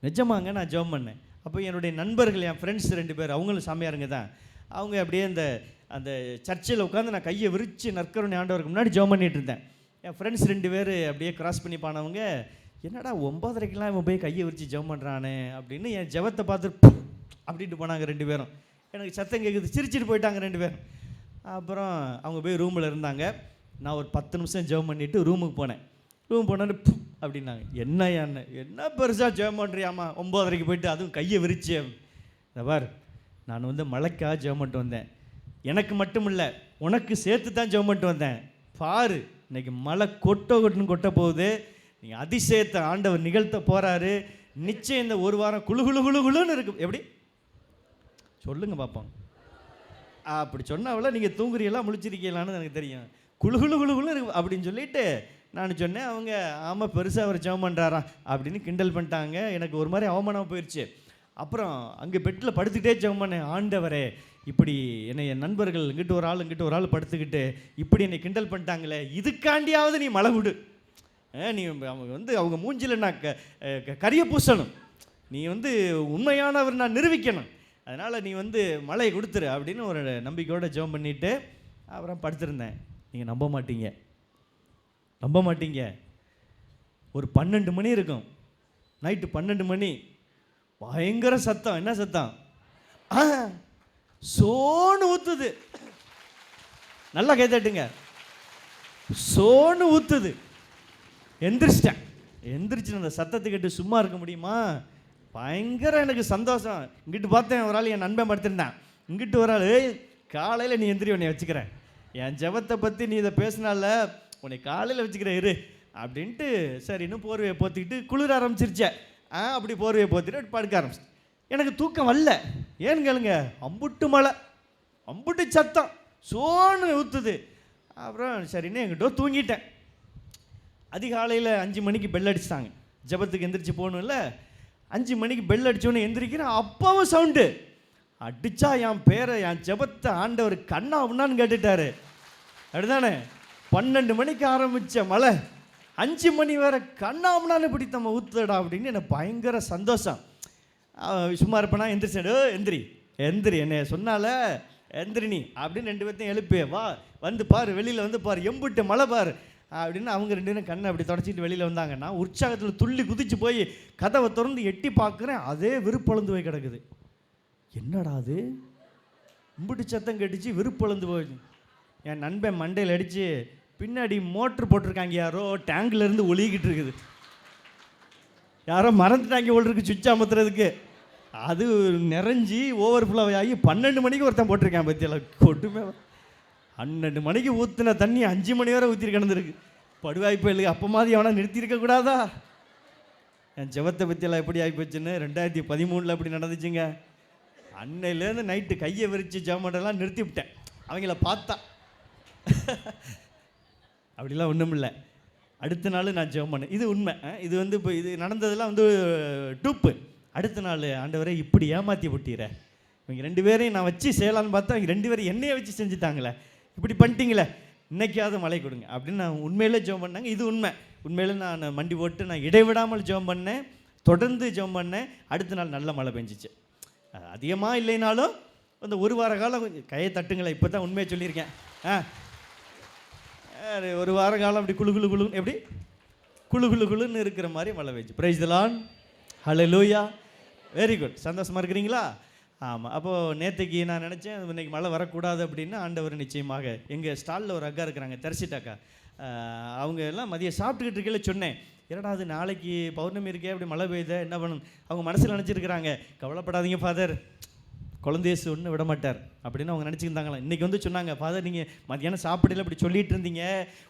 நிஜமாங்க நான் ஜெபம் பண்ணேன். அப்போ என்னுடைய நண்பர்கள், என் ஃப்ரெண்ட்ஸ் 2 பேர், அவங்களும் சாமியாருங்க தான். அவங்க அப்படியே அந்த சர்ச்சில் உட்காந்து நான் கையை விரித்து நற்கருணை ஆண்டவருக்கு முன்னாடி ஜெபம் பண்ணிகிட்டு இருந்தேன். என் ஃப்ரெண்ட்ஸ் 2 பேர் அப்படியே கிராஸ் பண்ணி போனவங்க, என்னடா 9:30க்கெலாம் இவன் போய் கையை விரித்து ஜெபம் பண்ணுறானே அப்படின்னு என் ஜெபத்தை பார்த்துட்டு அப்படின்ட்டு போனாங்க 2 பேரும். எனக்கு சத்தம் கேட்குது, சிரிச்சிட்டு போயிட்டாங்க 2 பேரும். அப்புறம் அவங்க போய் ரூமில் இருந்தாங்க. நான் ஒரு 10 நிமிஷம் ஜெபம் பண்ணிவிட்டு ரூமுக்கு போனேன். ரூம் போனோன்னு அப்படின்னாங்க. என்ன பெருசாக ஜெபம் பண்ணுறியாமா 9:30க்கு போயிட்டு, அதுவும் கையை விரிச்சு? இந்த பார், நான் மழைக்காக ஜெபம் பண்ணிட்டு வந்தேன், எனக்கு மட்டும் இல்லை உனக்கு சேர்த்து தான் ஜெபம் பண்ணிட்டு வந்தேன். பாரு, இன்னைக்கு மழை கொட்ட போகுது, நீங்கள் அதிசயத்தை ஆண்டவர் நிகழ்த்த போகிறாரு. நிச்சயம் இந்த 1 வாரம் குளுன்னு இருக்கு. எப்படி சொல்லுங்க பார்ப்போம். அப்படி சொன்னாவில நீங்கள் தூங்குறீங்களா முழிச்சிருக்கீங்களான்னு எனக்கு தெரியும். குளுன்னு இருக்கு அப்படின்னு சொல்லிட்டு நான் சொன்னேன். அவங்க ஆமாம், பெருசாக அவர் ஜெபம் பண்ணுறாராம் அப்படின்னு கிண்டல் பண்ணிட்டாங்க. எனக்கு ஒரு மாதிரி அவமானமாக போயிடுச்சு. அப்புறம் அங்கே பெட்டில் படுத்துக்கிட்டே ஜெபம் பண்ணேன். ஆண்டவரே, இப்படி என்னை என் நண்பர்கள் இங்கிட்ட ஒரு ஆள் படுத்துக்கிட்டு இப்படி என்னை கிண்டல் பண்ணிட்டாங்களே, இதுக்காண்டியாவது நீ மழை விடு. நீ அவங்க மூஞ்சில் நான் கரிய பூசணும், நீ உண்மையானவர் நான் நிரூபிக்கணும், அதனால் நீ மழையை கொடுத்துரு அப்படின்னு ஒரு நம்பிக்கையோடு ஜெபம் பண்ணிவிட்டு அப்புறம் படுத்திருந்தேன். நீங்கள் நம்ப மாட்டீங்க, ஒரு 12 மணி இருக்கும், நைட்டு 12 மணி, பயங்கர சத்தம். என்ன சத்தம்? சோன்னு ஊத்துது. நல்லா கைத்தட்டுங்க. சோன்னு ஊத்துது. எந்திரிச்சு அந்த சத்தத்தை கேட்டு சும்மா இருக்க முடியுமா? பயங்கர எனக்கு சந்தோஷம். இங்கிட்டு பார்த்தேன், ஒரு ஆள் என் நண்பன் படுத்திருந்தான். இங்கிட்டு ஒரு ஆள், காலையில் நீ எந்திரி, உன்னை வச்சுக்கிறேன், என் ஜெபத்தை பற்றி நீ இதை பேசினால உன்னை காலையில் வச்சுக்கிறேன் இரு அப்படின்ட்டு. சரி, இன்னும் போர்வையை போத்திக்கிட்டு குளிர ஆரம்பிச்சிருச்சேன். அப்படி போர்வையை போத்திட்டு படுக்க ஆரம்பிச்சு. எனக்கு தூக்கம் வரல. ஏன்னு கேளுங்க, அம்புட்டு மழை, அம்புட்டு சத்தம், சோன்னு ஊற்றுது. அப்புறம் சரின்னு என்கிட்ட தூங்கிட்டேன். அதிகாலையில் 5 மணிக்கு பெல் அடிச்சிட்டாங்க, ஜெபத்துக்கு எந்திரிச்சு போகணும்ல. 5 மணிக்கு பெல் அடித்தோன்னே எந்திரிக்கிறேன். அப்பவும் சவுண்டு அடித்தா என் பேரை, என் ஜெபத்தை ஆண்டவர் கண்ணா உண்ணான்னு கேட்டுட்டாரு. அப்படிதானே? 12 மணிக்கு ஆரம்பித்த மழை 5 மணி வேறு கண்ணாமனாலும் இப்படி நம்ம ஊற்றுடா அப்படின்னு எனக்கு பயங்கர சந்தோஷம். சும்மா இருப்பேனா, எந்திரிச்சேன், எந்திரி என்னை சொன்னால எந்திரினி அப்படின்னு 2 பேர்த்தையும் எழுப்பி வா, வந்து பாரு, வெளியில் வந்து பாரு, எம்புட்டு மழை பாரு அப்படின்னு அவங்க 2 பேரும் கண்ணை அப்படி தொடச்சிட்டு வெளியில் வந்தாங்க. நான் உற்சாகத்தில் துள்ளி குதிச்சு போய் கதவை திறந்து எட்டி பார்க்குறேன், அதே விருப்பழந்து போய் கிடக்குது. என்னடா அது, இம்புட்டு சத்தம் கட்டிச்சு, விருப்பழந்து போய். என் நண்பன் மண்டையில் அடித்து, பின்னாடி மோட்ரு போட்டிருக்காங்க, யாரோ டேங்க்லேருந்து ஒழுகிக்கிட்டு இருக்குது, யாரோ மறந்துட்டாங்க ஓடுறதுக்கு சுவிட்ச் அமுத்துறதுக்கு. அது நிறைஞ்சி ஓவர் ஃப்ளோ ஆகி 12 மணிக்கு ஒருத்தன் போட்டிருக்கேன் பற்றியெல்லாம் கொட்டுமே. 12 மணிக்கு ஊற்றின தண்ணி 5 மணி வரை ஊற்றி கிடந்திருக்கு. படுவாய்ப்பு இல்லை, அப்போ மாதிரி அவனை நிறுத்தியிருக்க கூடாதா? என் ஜெபத்தை பற்றியெல்லாம் எப்படி ஆகிப்போச்சுன்னு 2013 அப்படி நடந்துச்சுங்க. அன்னையிலேருந்து நைட்டு கையை விரித்து ஜெபமெல்லாம் நிறுத்தி விட்டேன் அவங்கள பார்த்தா. அப்படிலாம் ஒன்றும் இல்லை. அடுத்த நாள் நான் ஜெபம் பண்ணேன். இது உண்மை. இது வந்து இப்போ இது நடந்ததெல்லாம் வந்து டூப்பு. அடுத்த நாள், ஆண்டவரே இப்படி ஏமாற்றி விட்டீர, இவங்க 2 பேரையும் நான் வச்சு செய்யலான்னு பார்த்தா அவங்க 2 பேரும் என்னையை வச்சு செஞ்சுட்டாங்களே, இப்படி பண்ணிட்டீங்களே, இன்னைக்காவது மழை கொடுங்க அப்படின்னு நான் உண்மையிலே ஜெபம் பண்ணாங்க. இது உண்மை. உண்மையிலே நான் மண்டி போட்டு நான் இடைவிடாமல் ஜெபம் பண்ணேன், தொடர்ந்து ஜெபம் பண்ணேன். அடுத்த நாள் நல்ல மழை பெஞ்சிச்சு. அதிகமாக இல்லைனாலும் அந்த 1 வார காலம் கையை தட்டுங்களேன். இப்போ தான் உண்மையை சொல்லியிருக்கேன். 1 வார காலம் அப்படி குழு குழு குழுன்னு எப்படி குழு குழு குழுன்னு இருக்கிற மாதிரி மழை பெஞ்சு. பிரைஸ் தி லார்ட், ஹல்லேலூயா. Very good. சந்தோஷமாக இருக்கிறீங்களா? ஆமாம். அப்போது நேற்றுக்கு நான் நினச்சேன் இன்றைக்கி மழை வரக்கூடாது அப்படின்னு. ஆண்டவர் நிச்சயமாக எங்கள் ஸ்டாலில் ஒரு அக்கா இருக்கிறாங்க, தரிசிட்டாக்கா. அவங்க எல்லாம் மதியம் சாப்பிட்டுக்கிட்டு இருக்கையில் சொன்னேன், என்னடா அது நாளைக்கு பௌர்ணமி இருக்கே, அப்படி மழை பெய்யுத, என்ன பண்ணணும்? அவங்க மனசில் நினச்சிருக்கிறாங்க, கவலைப்படாதீங்க ஃபாதர், குழந்தையேசு ஒன்றும் விட மாட்டார் அப்படின்னு அவங்க நினச்சிருந்தாங்களாம். இன்றைக்கி வந்து சொன்னாங்க, ஃபாதர் நீங்கள் மதியானம் சாப்பிடல இப்படி சொல்லிகிட்டு இருந்தீங்க,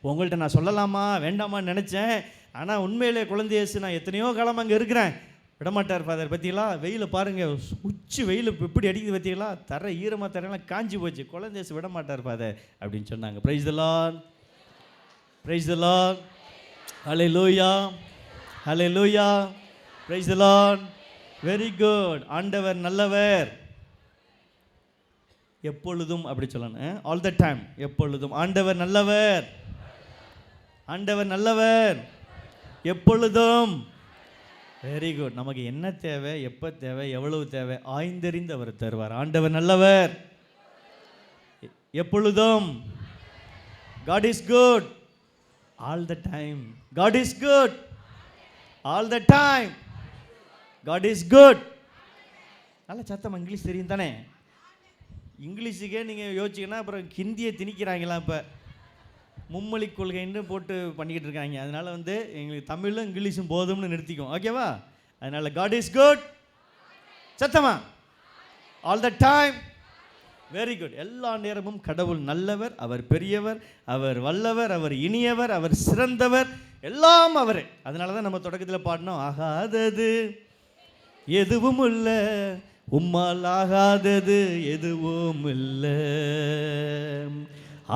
உங்கள்கிட்ட நான் சொல்லலாமா வேண்டாமான்னு நினச்சேன், ஆனால் உண்மையிலே குழந்தையேசு நான் எத்தனையோ காலம் அங்கே இருக்கிறேன், விடமாட்டார் ஃபாதர். பற்றியெல்லாம் வெயில் பாருங்கள், உச்சி வெயில் எப்படி அடிக்குது பற்றிகளா, தர ஈரமாக தரையெல்லாம் காஞ்சி போச்சு, குழந்தையேசு விடமாட்டார் ஃபாதர் அப்படின்னு சொன்னாங்க. Price the Lord, praise the Lord, ஹல்லேலூயா, ஹல்லேலூயா, praise the Lord. Very good. ஆண்டவர் நல்லவர் எப்பொழுதும், அப்படி சொல்லணும், ஆல் த டைம், எப்பொழுதும். ஆண்டவர் நல்லவர், ஆண்டவர் நல்லவர் எப்பொழுதும். Very good. நமக்கு என்ன தேவை, எப்போ தேவை, எவ்வளவு தேவை, ஆய்ந்தறிந்து அவர் தருவார். ஆண்டவர் நல்லவர் எப்பொழுதும். God is good all the time. God is good all the time. God is good. நல்ல சத்தம். இங்கிலீஷ் தெரியும் தானே? இங்கிலீஷுக்கே நீங்கள் யோசிச்சிங்கன்னா அப்புறம் ஹிந்தியை திணிக்கிறாங்களா, இப்போ மும்மொழி கொள்கைன்னு போட்டு பண்ணிக்கிட்டு இருக்காங்க. அதனால் வந்து எங்களுக்கு தமிழும் இங்கிலீஷும் போதும்னு நிறுத்திக்கும், ஓகேவா? அதனால் God is good, சத்தமா, all the time. Very good. எல்லா நேரமும் கடவுள் நல்லவர், அவர் பெரியவர், அவர் வல்லவர், அவர் இனியவர், அவர் சிறந்தவர், எல்லாம் அவரே. அதனால தான் நம்ம தொடக்கத்தில் பாடினோம், ஆகாதது எதுவும் இல்லை, உம்மால் ஆகாதது எதுவும் இல்லை,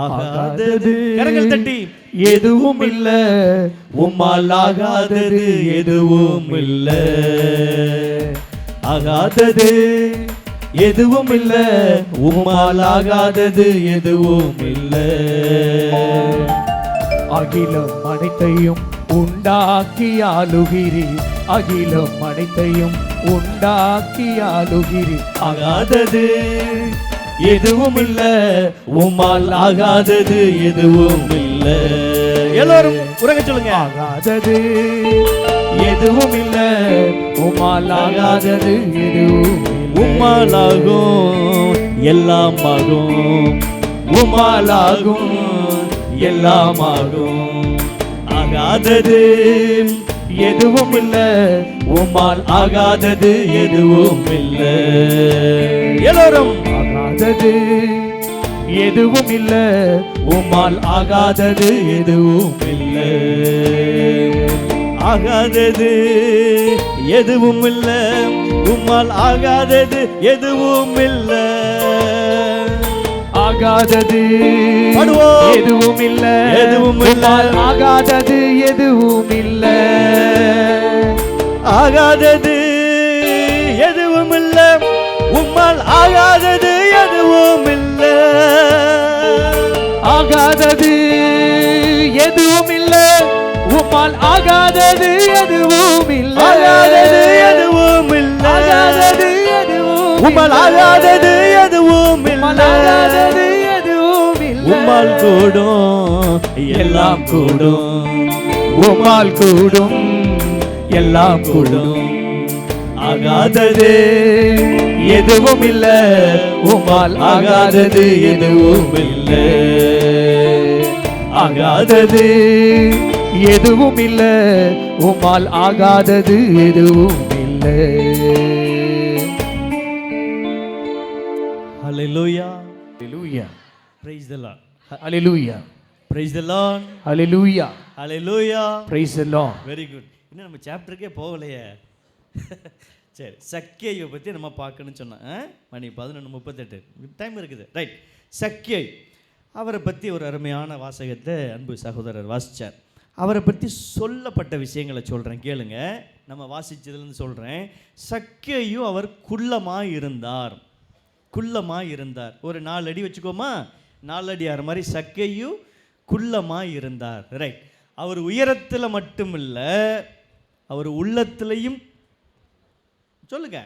ஆகாதது கரங்கள் தட்டி எதுவும் இல்ல, உம்மால் ஆகாதது எதுவும் இல்ல, ஆகாதது எதுவும் இல்ல, உம்மால் ஆகாதது எதுவும் இல்ல. அகிலம் அனைத்தையும் உண்டாக்கி ஆளுகிறீர், அகிலம் அனைத்தையும் உண்டாக்கி ஆளுகிறீர், ஆகாதது எதுவும் இல்ல, உம்மால் ஆகாதது எதுவும் இல்ல. எல்லாரும் உறங்க சொல்லுங்க, ஆகாதது எதுவும் இல்ல, உம்மால் ஆகாதது எதுவும் இல்ல. உம்மால் ஆகும் எல்லாம் ஆகும், உம்மால் ஆகும் எல்லாம் ஆகும், ஆகாதது எதுவும் இல்ல, உம்மால் ஆகாதது எதுவும் இல்ல. எல்லாரும் ஆகாதது எதுவும் இல்ல, உம்மால் ஆகாதது எதுவும் இல்ல, ஆகாதது எதுவும் இல்ல, உம்மால் ஆகாதது எதுவும் இல்ல, ஆகாதது எதுவும் இல்ல, எதுவும் இல்ல, ஆகாதது எதுவும் இல்ல, ஆகாதது எதுவும் இல்ல, உம்மால் ஆகாதது எதுவும் இல்ல, ஆகாதது எதுவும் இல்ல, உம்மால் ஆகாதது எதுவும் இல்ல, ஆகாதது எதுவும் இல்ல, ஆகாதது எதுவும் உம்மால் ஆகாதது எதுவும் இல்லை, ஆகாதது எதுவும் இல்லை. உம்மால் கூடும் எல்லாம் கூடும், உம்மால் கூடும் எல்லாம் கூடும். ஆகாதது எதுவும் இல்ல, உம்மால் ஆகாதது எதுவும் இல்ல. ஆகாதது எதுவும் இல்ல, உம்மால் ஆகாதது எதுவும் இல்ல. ஹல்லேலூயா, ஹல்லேலூயா, praise the Lord, hallelujah, praise the Lord, ஹல்லேலூயா, ஹல்லேலூயா. Praise the Lord. Very good. இன்னும் நம்ம சாப்டருக்கே போகலையே. சரி, சக்கேயை பற்றி நம்ம பார்க்கணும்னு சொன்னேன். மணி 11:38 டைம் இருக்குது. ரைட், சக்கே அவரை பற்றி ஒரு அருமையான வாசகத்தை அன்பு சகோதரர் வாசித்தார். அவரை பற்றி சொல்லப்பட்ட விஷயங்களை சொல்கிறேன் கேளுங்க. நம்ம வாசித்ததுலேருந்து சொல்கிறேன். சக்கேயும் அவர் குள்ளமாக இருந்தார், குள்ளமாக இருந்தார். ஒரு 4 அடி வச்சுக்கோமா, 4 அடி ஆறு மாதிரி சக்கேயும் குள்ளமாக இருந்தார். ரைட், அவர் உயரத்தில் மட்டும் இல்லை, அவர் உள்ளத்திலையும் சொல்லுங்க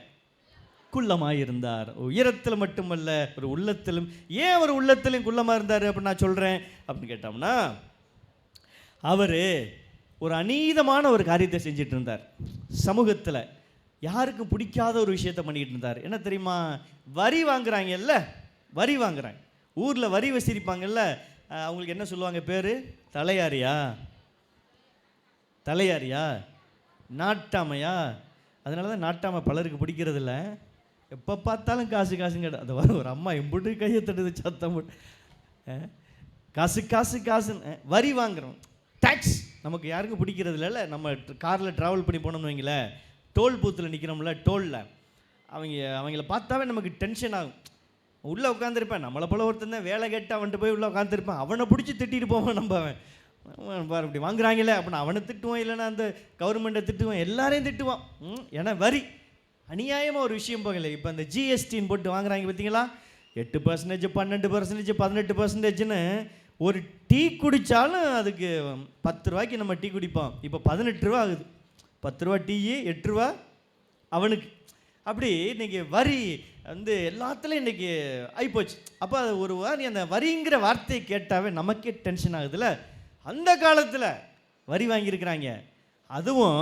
குள்ளமாக இருந்தார். உயரத்தில் மட்டுமல்ல, ஒரு உள்ளத்திலும். ஏன் அவர் உள்ளத்திலையும் குள்ளமாக இருந்தார் அப்படின்னு நான் சொல்கிறேன் அப்படின்னு கேட்டோம்னா, அவர் ஒரு அநீதமான ஒரு காரியத்தை செஞ்சிட்டு இருந்தார். சமூகத்தில் யாருக்கும் பிடிக்காத ஒரு விஷயத்தை பண்ணிக்கிட்டு இருந்தார். என்ன தெரியுமா? வரி வாங்குறாங்கல்ல, வரி வாங்குறாங்க. ஊரில் வரி வசூலிப்பாங்கல்ல, அவங்களுக்கு என்ன சொல்லுவாங்க பேர்? தலையாரியா, தலையாரியா, நாட்டாமையா. அதனால தான் நாட்டாமை பலருக்கு பிடிக்கிறதில்ல. எப்போ பார்த்தாலும் காசு காசுங்க. அது வர ஒரு அம்மா எம்புட்டு கையை தட்டுது சத்தம் போட்டு, காசு காசு காசுன்னு வரி வாங்குறோம். டேக்ஸ் நமக்கு யாருக்கும் பிடிக்கிறது இல்லைல்ல. நம்ம காரில் ட்ராவல் பண்ணி போனோம்னு வைங்களேன், டோல் பூத்தில் நிற்கிறோம்ல, டோலில் அவங்கள பார்த்தாவே நமக்கு டென்ஷன் ஆகும். உள்ளே உட்காந்துருப்பேன், நம்மளை போல ஒருத்தன் தான் வேலை கேட்டு அவன்கிட்ட போய் உள்ளே உட்காந்துருப்பேன். அவனை பிடிச்சி திட்டிட்டு போவான். நம்ம அவன் பாரு இப்படி வாங்குறாங்களே அப்படின்னு அவனை திட்டுவான், இல்லைன்னா அந்த கவர்மெண்ட்டை திட்டுவான், எல்லாரையும் திட்டுவான். ஏன்னா வரி அநியாயமாக ஒரு விஷயம் போகலை. இப்போ அந்த ஜிஎஸ்டின்னு போட்டு வாங்குறாங்க பார்த்தீங்களா, 8%, 12%, 18%ன்னு. ஒரு டீ குடித்தாலும் அதுக்கு 10 ரூபாய்க்கு நம்ம டீ குடிப்போம். இப்போ 18 ரூபா ஆகுது. 10 ரூபா டீ, 8 ரூபா அவனுக்கு. அப்படி இன்றைக்கி வரி வந்து எல்லாத்துலேயும் இன்றைக்கி ஆகிப்போச்சு. அப்போ அது ஒரு நீ அந்த வரிங்கிற வார்த்தையை கேட்டாவே நமக்கே டென்ஷன் ஆகுதுல்ல. அந்த காலத்தில் வரி வாங்கியிருக்கிறாங்க. அதுவும்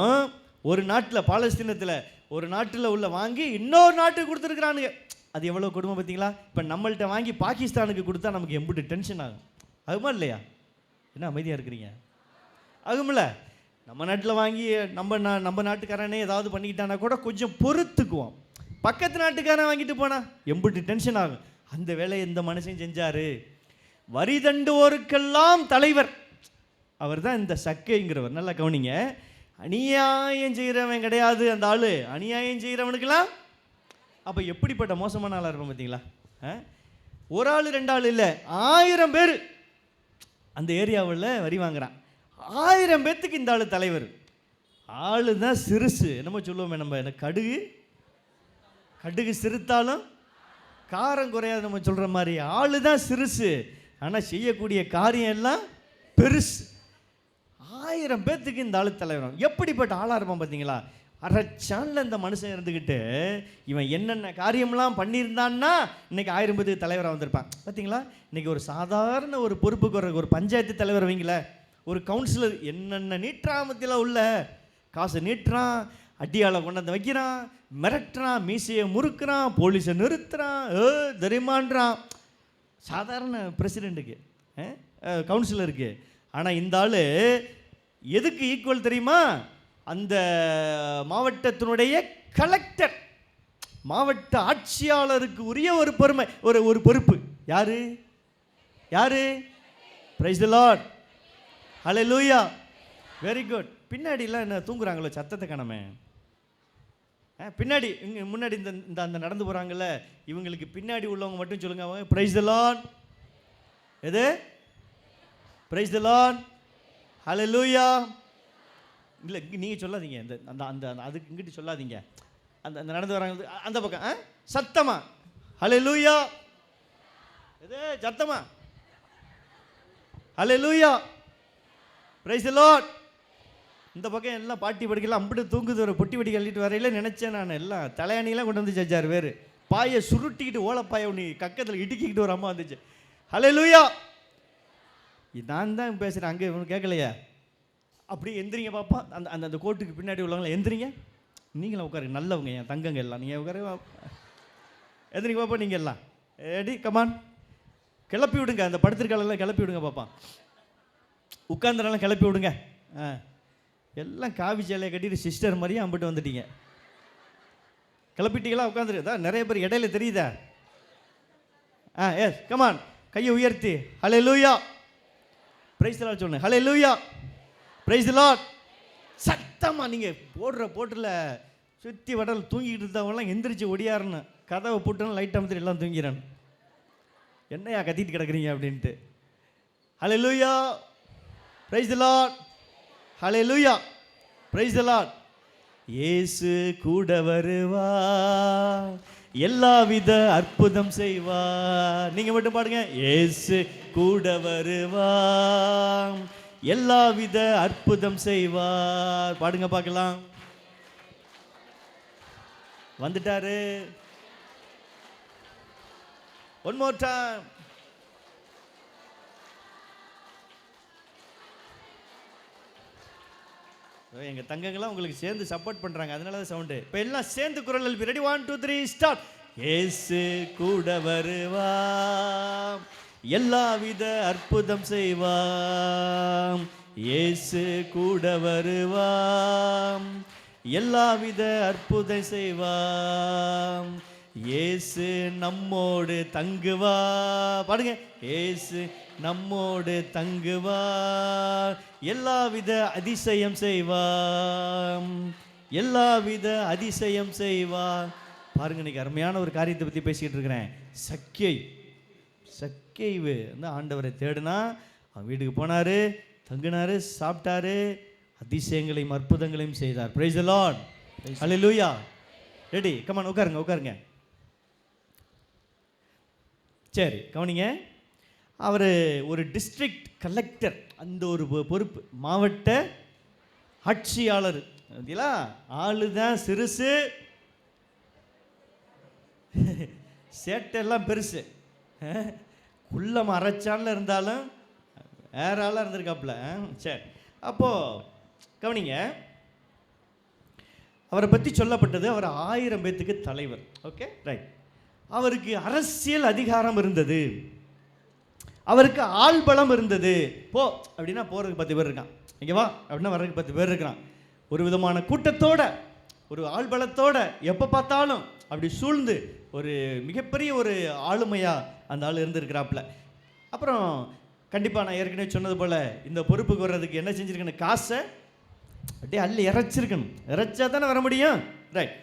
ஒரு நாட்டில், பாலஸ்தீனத்தில் ஒரு நாட்டில் உள்ள வாங்கி இன்னொரு நாட்டுக்கு கொடுத்துருக்குறானுங்க. அது எவ்வளோ கொடுமை பார்த்தீங்களா? இப்போ நம்மள்கிட்ட வாங்கி பாகிஸ்தானுக்கு கொடுத்தா நமக்கு எம்பிட்டு டென்ஷன் ஆகும். ஆகுமா இல்லையா? என்ன அமைதியாக இருக்கிறீங்க? ஆகும்ல. நம்ம நாட்டில் வாங்கி நம்ம நாட்டுக்காரனே ஏதாவது பண்ணிக்கிட்டானா கூட கொஞ்சம் பொறுத்துக்குவோம். பக்கத்து நாட்டுக்காரன் வாங்கிட்டு போனா எம்பிட்டு டென்ஷன் ஆகும். அந்த வேலையை இந்த மனுஷன் செஞ்சார். வரி தண்டுவோருக்கெல்லாம் தலைவர் அவர் தான் இந்த சக்கைங்கிறவர். நல்லா கவனிங்க. அநியாயம் செய்கிறவன் கிடையாது அந்த ஆள், அநியாயம் செய்கிறவனுக்கெல்லாம். அப்போ எப்படிப்பட்ட மோசமான ஆளாக இருப்போம் பார்த்தீங்களா? ஒரு ஆள் 2 ஆள் இல்லை, 1000 பேர் அந்த ஏரியாவில் வரி வாங்குறான். 1000 பேர்த்துக்கு இந்த ஆள் தலைவர். ஆள் தான் சிறுசு. என்னமோ சொல்லுவோமே நம்ம, என்ன கடுகு சிறுத்தாலும் காரம் குறையாது நம்ம சொல்கிற மாதிரி. ஆள் தான் சிறுசு, ஆனால் செய்யக்கூடிய காரியம் எல்லாம் பெருசு. 1000 பேர்த்துக்கு இந்த ஆளு தலைவர். எப்படிப்பட்ட ஆளாக இருப்பான் பார்த்தீங்களா? அரைச்சான்ல இந்த மனுஷன் இருந்துக்கிட்டு இவன் என்னென்ன காரியம்லாம் பண்ணியிருந்தான்னா இன்றைக்கி 1000 பேருக்கு தலைவராக வந்திருப்பான் பார்த்தீங்களா? இன்றைக்கி ஒரு சாதாரண ஒரு பொறுப்புக்கு ஒரு பஞ்சாயத்து தலைவர் வைங்கள, ஒரு கவுன்சிலர் என்னென்ன நீட்டாமத்தில் உள்ள காசு நீட்டுறான், அடியால் கொண்டாந்து வைக்கிறான், மிரட்டுறான், மீசையை முறுக்கிறான், போலீஸை நிறுத்துறான், தெரியுமான்றான். சாதாரண பிரசிடெண்ட்டுக்கு, கவுன்சிலருக்கு. ஆனால் இந்த ஆள் எதுக்கு ஈக்குவல் தெரியுமா? அந்த மாவட்டத்தினுடைய கலெக்டர், மாவட்ட ஆட்சியாளருக்கு உரிய ஒரு பொறுமை, ஒரு பொறுப்பு. யாரு யாரு? பிரைஸ் தி லார்ட், ஹல்லேலூயா, வெரி குட். பின்னாடிலாம் என்ன தூங்குறாங்களோ, சத்தத்தை காணாமே. பின்னாடி இங்கே முன்னாடி இந்த அந்த நடந்து போகிறாங்கல்ல, இவங்களுக்கு பின்னாடி உள்ளவங்க மட்டும் சொல்லுங்க, அவங்க பிரைஸ் தி லார்ட். எது? பிரைஸ் தி லார்ட், ஹல்லேலூயா. இல்லை நீங்கள் சொல்லாதீங்க, அந்த அந்த அதுக்கு இங்கிட்டு சொல்லாதீங்க. அந்த நடந்து வராங்க அந்த பக்கம் சத்தமா ஹல்லேலூயா. எது சத்தமா? ஹல்லேலூயா, பிரைஸ் தி லார்ட். இந்த பக்கம் எல்லாம் பாட்டி படிக்கலாம் அம்பிட்டு தூங்குது. ஒரு பொட்டி வடி கழிட்டு வரையில நினச்சேன் நான், எல்லாம் தலையணிலாம் கொண்டு வந்து செஞ்சார் வேறு. பாயை சுருட்டிக்கிட்டு ஓலப்பாயை ஒன்று கக்கத்தில் இடுக்கிக்கிட்டு ஒரு அம்மா வந்துச்சு. ஹல்லேலூயா. நான் தான் பேசுகிறேன், அங்கே இவனு கேட்கலையா? அப்படி எந்திரிங்க பாப்பா. அந்த அந்த அந்த கோட்டுக்கு பின்னாடி உள்ளவங்கள எந்திரிங்க. நீங்களும் உட்காருங்க, நல்லவங்க என் தங்கங்க எல்லாம். நீங்கள் உட்காரு, எந்திரிங்க பாப்பா. நீங்கள் எல்லாம் ரெடி, கமான். கிளப்பி விடுங்க, அந்த படுத்திருக்காலெல்லாம் கிளப்பி விடுங்க பாப்பா. உட்காந்துரெல்லாம் கிளப்பி விடுங்க. எல்லாம் காவி சேலையை கட்டிட்டு சிஸ்டர் மாதிரியே அம்பிட்டு வந்துட்டீங்க. கிளப்பிட்டீங்களா? உட்காந்துருக்குதா? நிறைய பேர் இடையில தெரியுதா? Yes, come on. கையை உயர்த்தி ஹல்லேலூயா, பிரைஸ் தி லார்ட் சொல்லுங்க. Hallelujah, praise the lord. சத்தமா நீங்கள் போடுற போட்டில் சுற்றி வடல் தூங்கிக்கிட்டு இருந்தவங்களாம் எந்திரிச்சு ஒடியாருன்னு கதவை போட்டுன்னு லைட் அமுத்திட்டு எல்லாம் தூங்கிறான். என்னையா கத்திட்டு கிடக்குறீங்க அப்படின்ட்டு. ஹல்லேலூயா, பிரைஸ் தி லார்ட். ஹல்லேலூயா, பிரைஸ் தி லார்ட். இயேசு கூட வருவார், எல்லாவித அற்புதம் செய்வார். நீங்க மட்டும் பாடுங்க. இயேசு கூட வருவார், எல்லாவித அற்புதம் செய்வார். பாடுங்க பார்க்கலாம். வந்துட்டாரு. One more time. எங்க தங்கங்களாம் உங்களுக்கு சேர்ந்து சப்போர்ட் பண்றாங்க, அதனால தான் சவுண்டு. இப்போ எல்லாம் சேர்ந்து குரல் எழுப்பி ரெடி, 1 2 3 ஸ்டார்ட். இயேசு கூட வருவார், எல்லாவித அற்புதம் செய்வார். இயேசு கூட வருவார், எல்லாவித அற்புதம் செய்வார். இயேசு நம்மோடு தங்குவா. பாடுங்க. இயேசு நம்மோடு தங்குவார், எல்லாவித அதிசயம் செய்வார், எல்லாவித அதிசயம் செய்வார். பாருங்க, இன்னைக்கு அருமையான ஒரு காரியத்தை பற்றி பேசிக்கிட்டு இருக்கிறேன். சக்கேயு வந்து ஆண்டவரை தேடுனா, அவன் வீட்டுக்கு போனாரு, தங்கினாரு, சாப்பிட்டாரு, அதிசயங்களையும் அற்புதங்களையும் செய்தார். Price the Lord. Hallelujah. Ready, come on. உட்காருங்க, உட்காருங்க. சரி, கவனிங்க. அவர் ஒரு டிஸ்ட்ரிக்ட் கலெக்டர், அந்த ஒரு பொறுப்பு, மாவட்ட ஆட்சியாளர். ஆளுதான் சிறுசு, சேட்டெல்லாம் பெருசு. குள்ளம் அரைச்சான்ல இருந்தாலும் வேற ஆளாக இருந்திருக்காப்புல. சரி, அப்போ கவனிங்க. அவரை பற்றி சொல்லப்பட்டது, அவர் 1000 பேத்துக்கு தலைவர். Okay, right. அவருக்கு அரசியல் அதிகாரம் இருந்தது, அவருக்கு ஆள் பலம் இருந்தது. போ அப்படின்னா போகிறதுக்கு 10 பேர் இருக்கான், இங்கே வா அப்படின்னா வர்றதுக்கு 10 பேர் இருக்கிறான். ஒரு விதமான கூட்டத்தோட, ஒரு ஆள் பலத்தோட, எப்போ பார்த்தாலும் அப்படி சூழ்ந்து ஒரு மிகப்பெரிய ஒரு ஆளுமையாக அந்த ஆள் இருந்திருக்கிறாப்புல. அப்புறம் கண்டிப்பாக நான் ஏற்கனவே சொன்னது போல் இந்த பொறுப்புக்கு வர்றதுக்கு என்ன செஞ்சுருக்கணும்? காசை அப்படியே அள்ளி இறைச்சிருக்கணும். இறைச்சா தானே வர முடியும், ரைட்.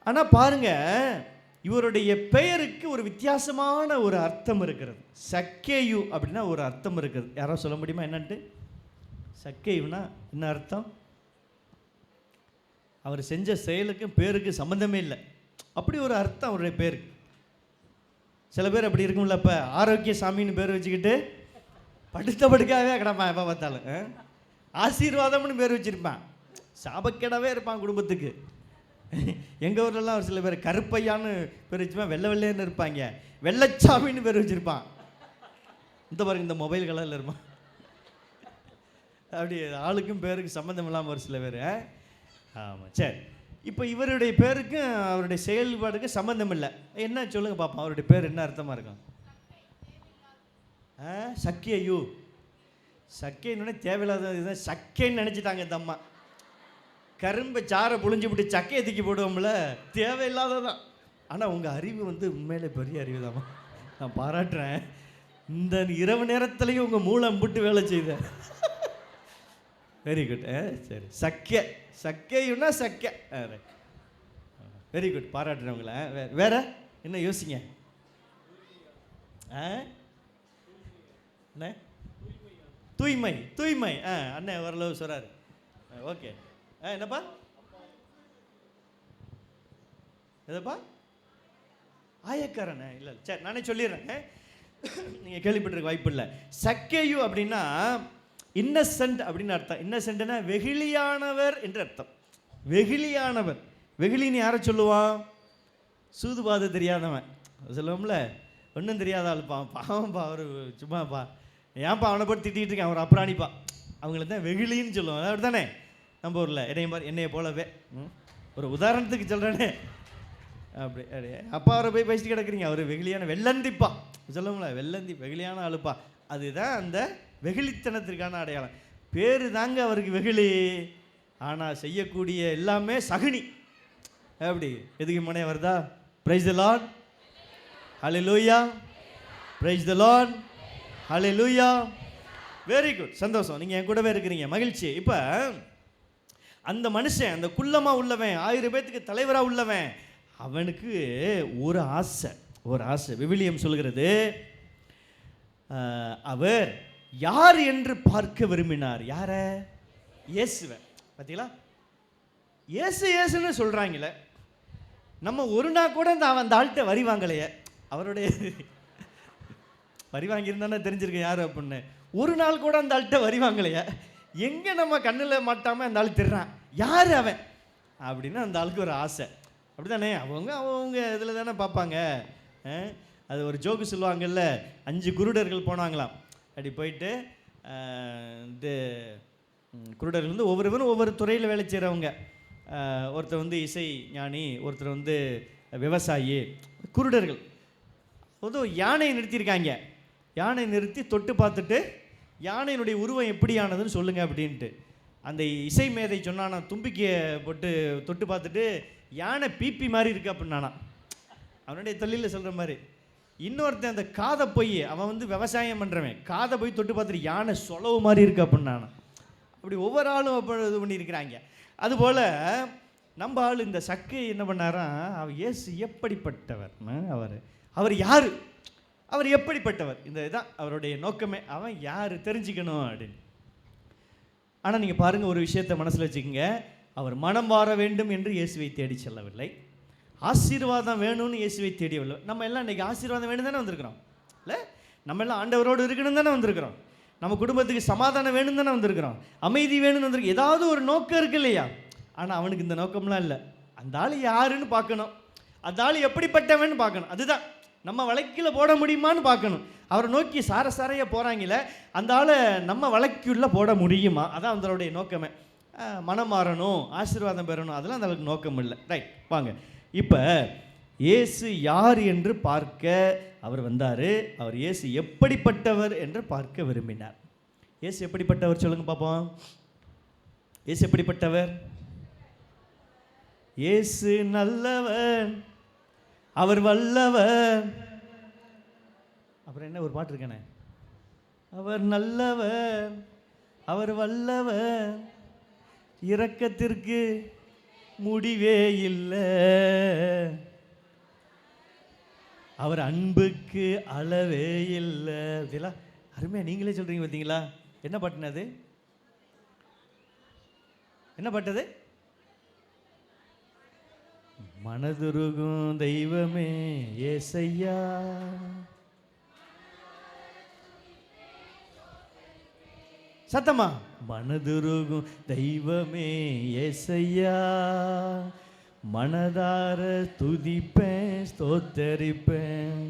ஆனால் பாருங்க, இவருடைய பெயருக்கு ஒரு வித்தியாசமான ஒரு அர்த்தம் இருக்கிறது. சக்கேயு அப்படின்னா ஒரு அர்த்தம் இருக்குது. யாரோ சொல்ல முடியுமா என்னன்ட்டு? சக்கேயுனா என்ன அர்த்தம்? அவர் செஞ்ச செயலுக்கும் பேருக்கு சம்மந்தமே இல்லை, அப்படி ஒரு அர்த்தம் அவருடைய பேருக்கு. சில பேர் அப்படி இருக்கும்ல, இப்போ ஆரோக்கிய சாமின்னு பேர் வச்சுக்கிட்டு படுத்த படுக்காவே கிடப்பான், எப்போ பார்த்தாலும் ஆசீர்வாதம்னு பேர் வச்சுருப்பான், சாபக்கேடாவே இருப்பான் குடும்பத்துக்கு. எங்கள் ஊர்லலாம் ஒரு சில பேர் கருப்பையான்னு பேர் வச்சுப்பான், வெள்ளை வெள்ளைன்னு இருப்பாங்க, வெள்ளச்சாமின்னு பேர் வச்சுருப்பான். இந்த பாருங்க, இந்த மொபைல் கலரில் இருப்பான். அப்படி ஆளுக்கும் பேருக்கு சம்மந்தம் இல்லாமல் ஒரு சில பேர். ஆமாம், சரி. இப்போ இவருடைய பேருக்கும் அவருடைய செயல்பாடுக்கும் சம்மந்தம் இல்லை. என்ன சொல்லுங்கள் பார்ப்போம், அவருடைய பேர் என்ன அர்த்தமாக இருக்கும்? சக்கேயு. சக்கைன்னு தேவையில்லாத இதுதான் சக்கைன்னு நினச்சிட்டாங்க இந்த அம்மா. கரும்பை சாரை புழிஞ்சு விட்டு சக்கையை தூக்கி போடுவோம்ல, தேவையில்லாததான். ஆனால் உங்கள் அறிவு வந்து உண்மையிலே பெரிய அறிவு தான், நான் பாராட்டுறேன். இந்த இரவு நேரத்துலையும் உங்கள் மூளை அம்பிட்டு வேலை செய்த, வெரி குட். சரி, சக்கையுன்னா சக்கை, வெரி குட், பாராட்டுறேன் உங்களை. வேற என்ன யோசிங்க? என்ன? தூய்மை. தூய்மை, அண்ணன் ஓரளவு சொல்கிறாரு. ஓகே, என்னப்பா? எதப்பா? ஆயக்காரண்ணே? இல்லை, சரி, நானே சொல்லிடுறேன், நீங்கள் கேள்விப்பட்டிருக்க வாய்ப்பு இல்லை. சக்கேயு அப்படின்னா இன்னசென்ட் அப்படின்னு அர்த்தம். இன்னசென்ட்னா வெகுளியானவர் என்று அர்த்தம். வெகுளியானவர். வெகுளின்னு யாரை சொல்லுவான்? சூதுபாது தெரியாதவன் சொல்லுவோம்ல, ஒன்றும் தெரியாத ஆளுப்பா, பாவம்ப்பா அவர், சும்மாப்பா ஏன்ப்பா அவனை போட்டு திட்டிகிட்டு இருக்கேன், அவர் அப்புறாணிப்பா, அவங்கள தான் வெகுளின்னு சொல்லுவோம். அப்படி தானே நம்ம ஊரில் என்னையை போலவே. ஒரு உதாரணத்துக்கு சொல்கிறேனே, அப்படி அப்பா அவரை போய் பேசிட்டு கிடக்குறீங்க, அவர் வெகுளியான வெள்ளந்திப்பா சொல்லுவோம்ல, வெள்ளந்தி வெகுளியான ஆளுப்பா. அதுதான் அந்த வெகுளித்தனத்திற்கான அடையாளம். பேர் தாங்க அவருக்கு வெகுளி, ஆனால் செய்யக்கூடிய எல்லாமே சகுனி. எப்படி எதுக்கு மனே வருதா? பிரைஸ் தி லார்ட், ஹல்லேலூயா, பிரைஸ் தி லார்ட், ஹல்லேலூயா. வெரி குட், சந்தோஷம், நீங்கள் என் கூடவே இருக்கிறீங்க, மகிழ்ச்சி. இப்போ அந்த மனுஷன், அந்த குள்ளமாக உள்ளவன், 1000 பேத்துக்கு தலைவராக உள்ளவன், அவனுக்கு ஒரு ஆசை, ஒரு ஆசை. விவிலியம் சொல்கிறது, அவர் யார் என்று பார்க்க விரும்பினார். யார? இயேசுவை. பார்த்தீங்களா, இயேசு இயேசுன்னு சொல்கிறாங்களே, நம்ம ஒரு நாள் கூட அந்த ஆள்கிட்ட வரி வாங்கலையே. அவருடைய வரி வாங்கியிருந்தானே தெரிஞ்சிருக்கு யார் அப்படின்னு. ஒரு நாள் கூட அந்த ஆள்கிட்ட வரி வாங்கலையே. எங்கே நம்ம கண்ணில் மாட்டாமல் அந்த ஆள் திடுறான், யார் அவன் அப்படின்னு அந்த ஆளுக்கு ஒரு ஆசை. அப்படி தானே, அவங்க இதில் தானே பார்ப்பாங்க. அது ஒரு ஜோக்கு சொல்லுவாங்கல்ல, 5 குருடர்கள் போனாங்களாம். அப்படி போயிட்டு இது குருடர்கள் வந்து ஒவ்வொருவரும் ஒவ்வொரு துறையில் வேலை செய்கிறவங்க. ஒருத்தர் வந்து இசை ஞானி, ஒருத்தர் வந்து விவசாயி, குருடர்கள். பொதுவாக யானையை நிறுத்தியிருக்காங்க. யானை நிறுத்தி தொட்டு பார்த்துட்டு யானையினுடைய உருவம் எப்படியானதுன்னு சொல்லுங்கள் அப்படின்ட்டு. அந்த இசை மேதை சொன்னானா, தும்பிக்கையை போட்டு தொட்டு பார்த்துட்டு யானை பிபி மாதிரி இருக்கு அப்படின்னானா, அவனுடைய தொழிலில் சொல்கிற மாதிரி. இன்னொருத்தன் அந்த காதை போய், அவன் வந்து விவசாயம் பண்ணுறவன், காதை போய் தொட்டு பார்த்துட்டு யானை சொலவு மாதிரி இருக்கு அப்படின்னானா. அப்படி ஒவ்வொரு ஆளும் அப்போ இது பண்ணியிருக்கிறாங்க. அதுபோல் நம்ம ஆள் இந்த சக்கை என்ன பண்ணாராம், அவர் இயேசு எப்படிப்பட்டவர், அவர் யார், அவர் எப்படிப்பட்டவர், இந்த இதுதான் அவருடைய நோக்கமே. அவன் யார் தெரிஞ்சுக்கணும் அப்படின்னு. ஆனால் நீங்கள் பாருங்கள், ஒரு விஷயத்தை மனசில் வச்சுக்கோங்க, அவர் மனம் மாற வேண்டும் என்று இயேசுவை தேடி செல்லவில்லை, ஆசீர்வாதம் வேணும்னு இயேசுவை தேடியவில்லை. நம்ம எல்லாம் இன்றைக்கி ஆசீர்வாதம் வேணும் தானே வந்திருக்கிறோம், இல்லை? நம்ம எல்லாம் ஆண்டவரோடு இருக்கணும் தானே வந்திருக்கிறோம், நம்ம குடும்பத்துக்கு சமாதானம் வேணும் தானே வந்திருக்கிறோம், அமைதி வேணும்னு வந்திருக்கோம். ஏதாவது ஒரு நோக்கம் இருக்கு இல்லையா? ஆனால் அவனுக்கு இந்த நோக்கம்லாம் இல்லை. அந்த ஆள் யாருன்னு பார்க்கணும், அந்த ஆள் எப்படிப்பட்டவன்னு பார்க்கணும். அதுதான் நம்ம வழக்கில் போட முடியுமான்னு பார்க்கணும். அவரை நோக்கி சாரையாக போகிறாங்களே, அந்த ஆளை நம்ம வழக்குள்ளே போட முடியுமா? அதான் அவங்களுடைய நோக்கமே. மனம் மாறணும், ஆசீர்வாதம் பெறணும், அதெல்லாம் அந்த அளவுக்கு நோக்கம் இல்லை. ரைட், வாங்க. இப்போ இயேசு யார் என்று பார்க்க அவர் வந்தார். அவர் இயேசு எப்படிப்பட்டவர் என்று பார்க்க விரும்பினார். இயேசு எப்படிப்பட்டவர் சொல்லுங்க பார்ப்போம். இயேசு எப்படிப்பட்டவர்? இயேசு நல்லவர், அவர் வல்லவர். அப்புறம் என்ன ஒரு பாட்டு இருக்கானே, அவர் நல்லவர், அவர் வல்லவர், இரக்கத்திற்கு முடிவே இல்லை, அவர் அன்புக்கு அளவே இல்லை. இதெல்லாம் அருமையாக நீங்களே சொல்கிறீங்க பார்த்தீங்களா? என்ன பாட்டுனது? என்ன பாட்டது? மனதுருகும் தெய்வமே ஏசையா, சத்தமா, மனதுருகும் தெய்வமே ஏசையா, மனதார துதிப்பேன் ஸ்தோத்தரிப்பேன்,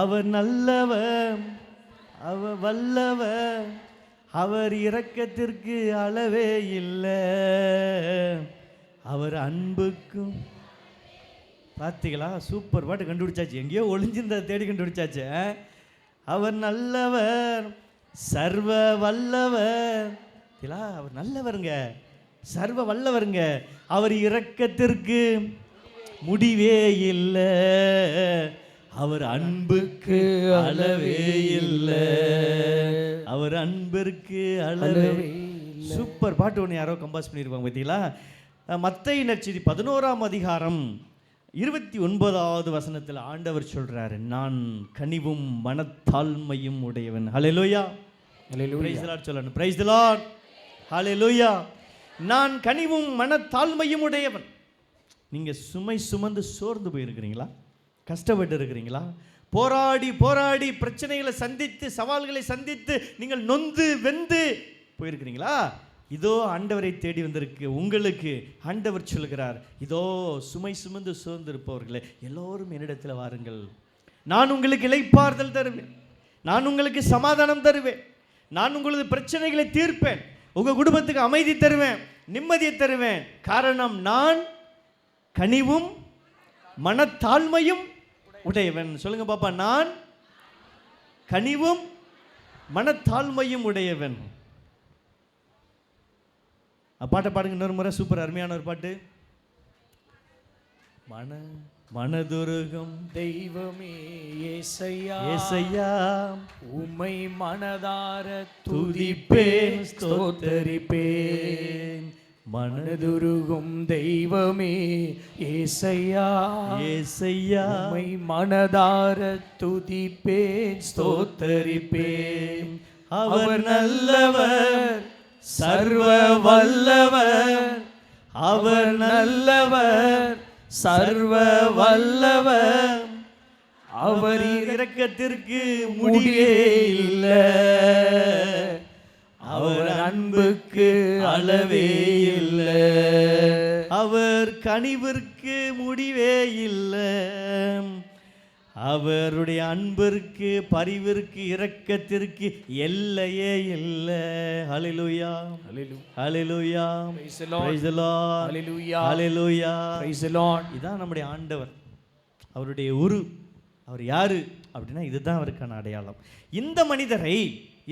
அவர் நல்லவர், அவர் வல்லவர், அவர் இரக்கத்திற்கு அளவே இல்லை, அவர் அன்புக்கும். பார்த்தீங்களா, சூப்பர் பாட்டு கண்டுபிடிச்சாச்சு. எங்கேயோ ஒளிஞ்சிருந்த தேடி கண்டுபிடிச்சாச்சு. அவர் நல்லவர், சர்வ வல்லவர். அவர் நல்லவருங்க, சர்வ வல்லவருங்க, அவர் இரக்கத்திற்கு முடிவே இல்லை, அவர் அன்புக்கு அளவே இல்லை, அவர் அன்பிற்கு அளவே. சூப்பர் பாட்டு ஒன்று யாரோ கம்போஸ் பண்ணியிருப்பாங்க பார்த்தீங்களா? மத்தேயு நற்செய்தி 11ஆம் அதிகாரம் 29வது வசனத்தில் ஆண்டவர் சொல்றாரு, நான் கனிவும் மனத்தாழ்மையும் உடையவன். ஹல்லேலூயா, பிரைஸ் தி லார்ட் சொல்லணும். பிரைஸ் தி லார்ட், ஹல்லேலூயா. நான் கனிவும் மனத்தாழ்மையும் உடையவன். நீங்க சுமை சுமந்து சோர்ந்து போயிருக்கிறீங்களா? கஷ்டப்பட்டு இருக்கிறீங்களா? போராடி போராடி பிரச்சனைகளை சந்தித்து, சவால்களை சந்தித்து நீங்கள் நொந்து வெந்து போயிருக்கிறீங்களா? இதோ ஆண்டவரை தேடி வந்திருக்கு உங்களுக்கு ஆண்டவர் சொல்கிறார், இதோ சுமை சுமந்து சோர்ந்திருப்பவர்களே எல்லோரும் என்னிடத்தில் வாருங்கள், நான் உங்களுக்கு இளைப்பாறுதல் தருவேன், நான் உங்களுக்கு சமாதானம் தருவேன், நான் உங்களது பிரச்சனைகளை தீர்ப்பேன், உங்கள் குடும்பத்துக்கு அமைதி தருவேன், நிம்மதியை தருவேன். காரணம் நான் கனிவும் மனத்தாழ்மையும் உடையவன். சொல்லுங்க பாப்பா, நான் கனிவும் மனத்தாழ்மையும் உடையவன். பாட்டை பாடுங்க இன்னொரு முறை. சூப்பர், அருமையான ஒரு பாட்டு. மனதுருகம் தெய்வமே ஏசையா, ஏசையா உம்மை மனதார துதிப்பேன், ஸ்தோத்தரிப்பேன். மனதுருகும் தெய்வமே ஏசையா, ஏசையா உம்மை மனதார துதிப்பேன், ஸ்தோத்தரிப்பேன். அவர் நல்லவர், சர்வ வல்லவர், அவர் நல்லவர், சர்வ வல்லவர், அவர் இரக்கத்திற்கு முடிவே இல்லை, அவர் அன்புக்கு அளவே இல்லை, அவர் கனிவிற்கு முடிவே இல்லை, அவருடைய அன்பிற்கு பரிவிற்கு இரக்கத்திற்கு எல்லையே இல்லை. ஹல்லேலூயா, ஹல்லேலூயா, Praise the Lord. Praise the Lord. Hallelujah. Hallelujah. Praise the Lord. இதான் நம்முடைய ஆண்டவர். அவருடைய அவர் யாரு அப்படின்னா இதுதான் அவருக்கான அடையாளம். இந்த மனிதரை,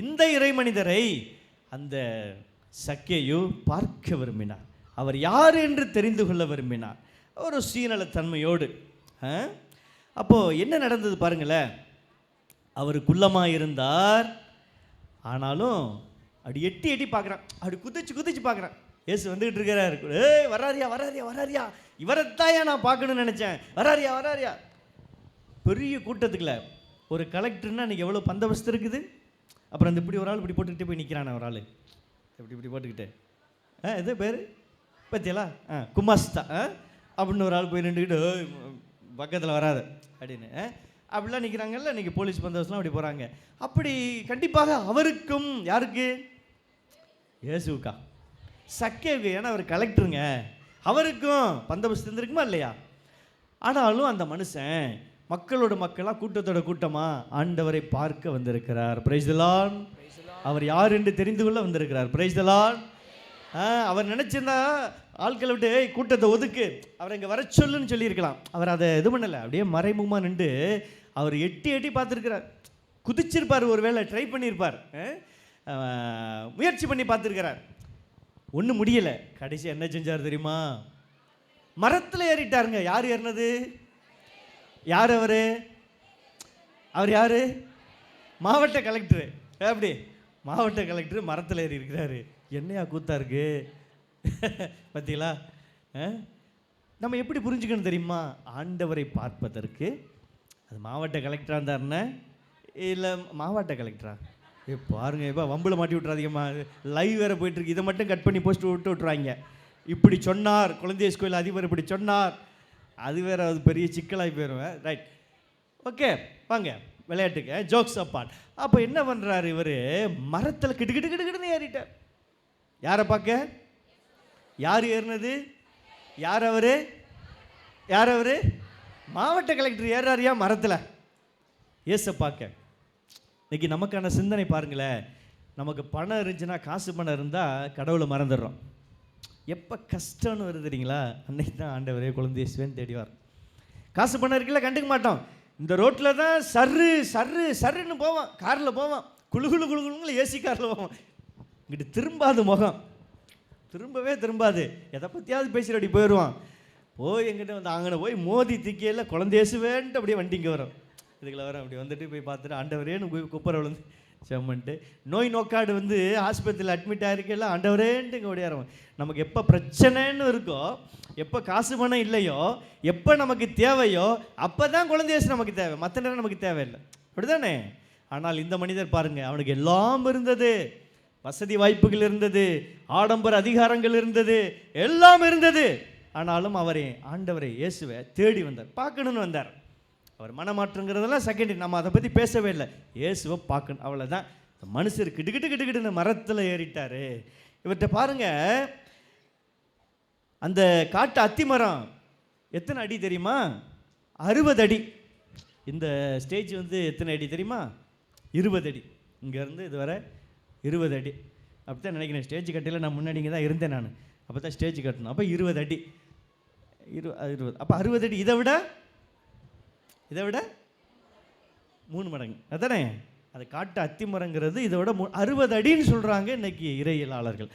இந்த இறை மனிதரை அந்த சக்கேயு பார்க்க விரும்பினார். அவர் யார் என்று தெரிந்து கொள்ள விரும்பினார், ஒரு சுயநலத்தன்மையோடு. அப்போது என்ன நடந்தது பாருங்களேன். அவர் குள்ளமாக இருந்தார், ஆனாலும் அப்படி எட்டி எட்டி பார்க்குறான், அப்படி குதிச்சு குதிச்சு பார்க்குறான். ஏசு வந்துக்கிட்டு இருக்கிறார். ஏய் வராரியா வராரியா வராரியா, இவரைத்தாயா நான் பார்க்கணும்னு நினச்சேன், வராரியா வராரியா. பெரிய கூட்டத்துக்குள்ள ஒரு கலெக்டர்னா இன்றைக்கி எவ்வளோ பந்தோபஸ்து இருக்குது. அப்புறம் அந்த இப்படி ஒரு ஆள் இப்படி போட்டுக்கிட்டே போய் நிற்கிறான். ஒரு ஆள் இப்படி இப்படி போட்டுக்கிட்டு எது பேர் பத்தியலா குமாஸ்தா அப்படின்னு ஒரு ஆள் போய் நின்றுக்கிட்டு பக்கத்தில் வராது அப்படின்னு அப்படிலாம் நிற்கிறாங்கல்ல. இன்றைக்கி போலீஸ் பந்தோபஸ்லாம் அப்படி போகிறாங்க. அப்படி கண்டிப்பாக அவருக்கும், யாருக்கு, இயேசுக்கா, சக்கேவுக்கு, ஏன்னா அவர் கலெக்டருங்க, அவருக்கும் பந்தோபஸ்து இருந்திருக்குமா இல்லையா? ஆனாலும் அந்த மனுஷன் மக்களோட மக்களாக கூட்டத்தோட கூட்டமாக ஆண்டவரை பார்க்க வந்திருக்கிறார். Price the Lord. அவர் யார் என்று தெரிந்து கொள்ள வந்திருக்கிறார். Price the Lord. அவர் நினச்சிருந்தா ஆட்களை விட்டு கூட்டத்தை ஒதுக்கு, அவரை இங்கே வர சொல்லுன்னு சொல்லியிருக்கலாம். அவர் அதை இது பண்ணலை. அப்படியே மறைமுகமாக நின்று அவர் எட்டி எட்டி பார்த்துருக்கிறார். குதிச்சிருப்பார், ஒரு வேளை ட்ரை பண்ணியிருப்பார், முயற்சி பண்ணி பார்த்துருக்கிறார். ஒன்றும் முடியலை. கடைசி என்ன செஞ்சார் தெரியுமா? மரத்தில் ஏறிட்டாருங்க. யார் ஏறினது? யார் அவர்? அவர் யார்? மாவட்ட கலெக்டரு. அப்படி மாவட்ட கலெக்டர் மரத்தில் ஏறி இருக்கிறாரு. என்னையா கூத்தா இருக்கு பார்த்தீங்களா? நம்ம எப்படி புரிஞ்சுக்கணும் தெரியுமா? ஆண்டவரை பார்ப்பதற்கு அது மாவட்ட கலெக்டராக இருந்தாருன்னா, இல்லை மாவட்ட கலெக்டரா பாருங்க, இப்போ வம்பில் மாட்டி விட்றாதீங்கம்மா, லைவ் வேறு போயிட்டுருக்கு. இதை மட்டும் கட் பண்ணி போஸ்ட் விட்டுறாங்க. இப்படி சொன்னார் குழந்தையேசு கோயில் அதிபர், இப்படி சொன்னார், அது வேறு, அது பெரிய சிக்கலாகி போயிடுவேன். ரைட், ஓகே, வாங்க விளையாட்டுக்கு, ஜோக்ஸ் அப்பார்ட். அப்போ என்ன பண்ணுறாரு இவர்? மரத்தில் கிட்டு கிட்டு கிட்டு கிட்டுன்னு ஏறிட்டார். யாரை பார்க்க? யார் ஏறினது? யார் அவர்? யார் அவர்? மாவட்ட கலெக்டர் ஏறாரியா மரத்தில் ஏச பார்க்க. இன்னைக்கு நமக்கான சிந்தனை பாருங்களேன். நமக்கு பணம் இருந்துச்சுன்னா, காசு பணம் இருந்தால் கடவுளை மறந்துடுறோம். எப்போ கஷ்டம்னு வருது தெரியுங்களா, அன்னைக்கு தான் ஆண்டவரே குழந்தை இயேசுவேன்னு தேடிவார். காசு பணம் இருக்குல்ல, கண்டுக்க மாட்டோம். இந்த ரோட்டில் தான் சர்ரு சர்ரு சர்ருன்னு போவான், காரில் போவான், குழு குழு குழு குழுங்கள ஏசி காரில் போவான். இங்கிட்டு திரும்பாது, முகம் திரும்பவே திரும்பாது. எதை பற்றியாவது பேசிட்டு அப்படி போயிடுவான். போய் எங்கிட்ட வந்து அங்கே போய் மோதி திக்கையில் குழந்தை இயேசுவேன்ட்டு அப்படியே வண்டி இங்கே வரும். இதுக்குள்ள வரும். அப்படி வந்துட்டு போய் பார்த்துட்டு ஆண்டவரேன்னு போய் குப்பரை விழுந்து செம்மன்ட்டு நோய் நோக்காடு வந்து ஆஸ்பத்திரியில் அட்மிட் ஆகிருக்கல, ஆண்டவரேன்ட்டு இங்கே ஓடியாரம். நமக்கு எப்போ பிரச்சனைன்னு இருக்கோ, எப்போ காசு பணம் இல்லையோ, எப்போ நமக்கு தேவையோ அப்போ தான் குழந்தை இயேசு நமக்கு தேவை, மற்ற நேரம் நமக்கு தேவையில்லை. அப்படிதானே? ஆனால் இந்த மனிதர் பாருங்க, அவனுக்கு எல்லாம் இருந்தது, வசதி வாய்ப்புகள் இருந்தது, ஆடம்பர அதிகாரங்கள் இருந்தது, எல்லாம் இருந்தது. ஆனாலும் அவரே ஆண்டவரை இயேசுவை தேடி வந்தார், பார்க்கணுன்னு வந்தார். அவர் மனமாற்றங்கிறதெல்லாம் செகண்டரி, நம்ம அதை பற்றி பேசவே இல்லை. இயேசுவை பார்க்கணும், அவ்வளோதான். மனுஷர் கிட்டு கிட்டு கிட்டு கிட்டுன்னு மரத்தில் ஏறிட்டார். இவர்கிட்ட பாருங்க, அந்த காட்டு அத்திமரம் எத்தனை அடி தெரியுமா? 60 அடி. இந்த ஸ்டேஜ் வந்து எத்தனை அடி தெரியுமா? 20 அடி. இங்கேருந்து இது வரை 20 அடி. அப்படி தான் நினைக்கிறேன். ஸ்டேஜ் கட்டையில் நான் முன்னாடி இங்கே தான் இருந்தேன் நான். அப்போ தான் ஸ்டேஜ் கட்டணும். அப்போ 20 அடி. 20 அப்போ 60 அடி. இதை விட 3 மடங்கு அதானே? அது காட்டு அத்திமரங்கிறது இதை விட 60 அடின்னு சொல்கிறாங்க இன்றைக்கி இறையியலாளர்கள்.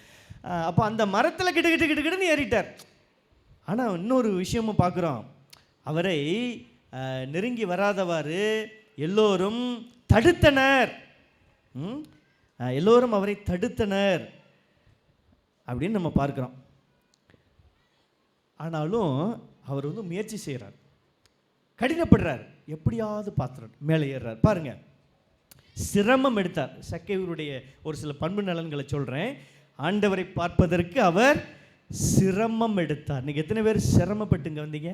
அப்போ அந்த மரத்தில் கிட்டுன்னு ஏறிட்டார். ஆனால் இன்னொரு விஷயமும் பார்க்குறோம். அவரை நெருங்கி வராதவாறு எல்லோரும் தடுத்தனர். எல்லோரும் அவரை தடுத்தனர் அப்படின்னு நம்ம பார்க்குறோம். ஆனாலும் அவர் வந்து முயற்சி செய்கிறார், கடினப்படுறார், எப்படியாவது பார்த்துறார், மேலே ஏறுறார். பாருங்க, சிரமம் எடுத்தார். சக்கையூருடைய ஒரு சில பண்பு நலன்களை சொல்கிறேன். ஆண்டவரை பார்ப்பதற்கு அவர் சிரமம் எடுத்தார். இன்னைக்கு எத்தனை பேர் சிரமப்பட்டு இங்கே வந்தீங்க?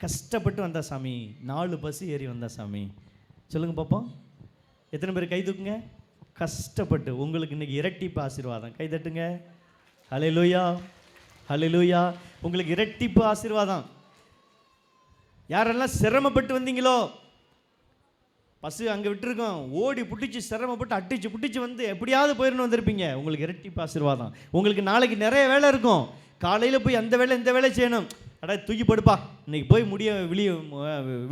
கஷ்டப்பட்டு வந்தா சாமி, 4 பஸ் ஏறி வந்தா சாமி, சொல்லுங்க பார்ப்போம். எத்தனை பேர் கை தூக்குங்க? கஷ்டப்பட்டு. உங்களுக்கு இன்னைக்கு இரட்டிப்பு ஆசீர்வாதம். கை தட்டுங்க. ஹல்லேலூயா, ஹல்லேலூயா. உங்களுக்கு இரட்டிப்பு ஆசீர்வாதம். யாரெல்லாம் சிரமப்பட்டு வந்தீங்களோ, பஸ்ஸு அங்கே விட்டுருக்கோம், ஓடி புட்டிச்சு சிரமப்பட்டு அட்டிச்சு புட்டிச்சு வந்து எப்படியாவது போயிடணும் வந்திருப்பீங்க. உங்களுக்கு இரட்டிப்பு ஆசீர்வாதம். உங்களுக்கு நாளைக்கு நிறைய வேலை இருக்கும். காலையில் போய் அந்த வேலை இந்த வேலை செய்யணும். அடா தூக்கி படுப்பா, இன்னைக்கு போய்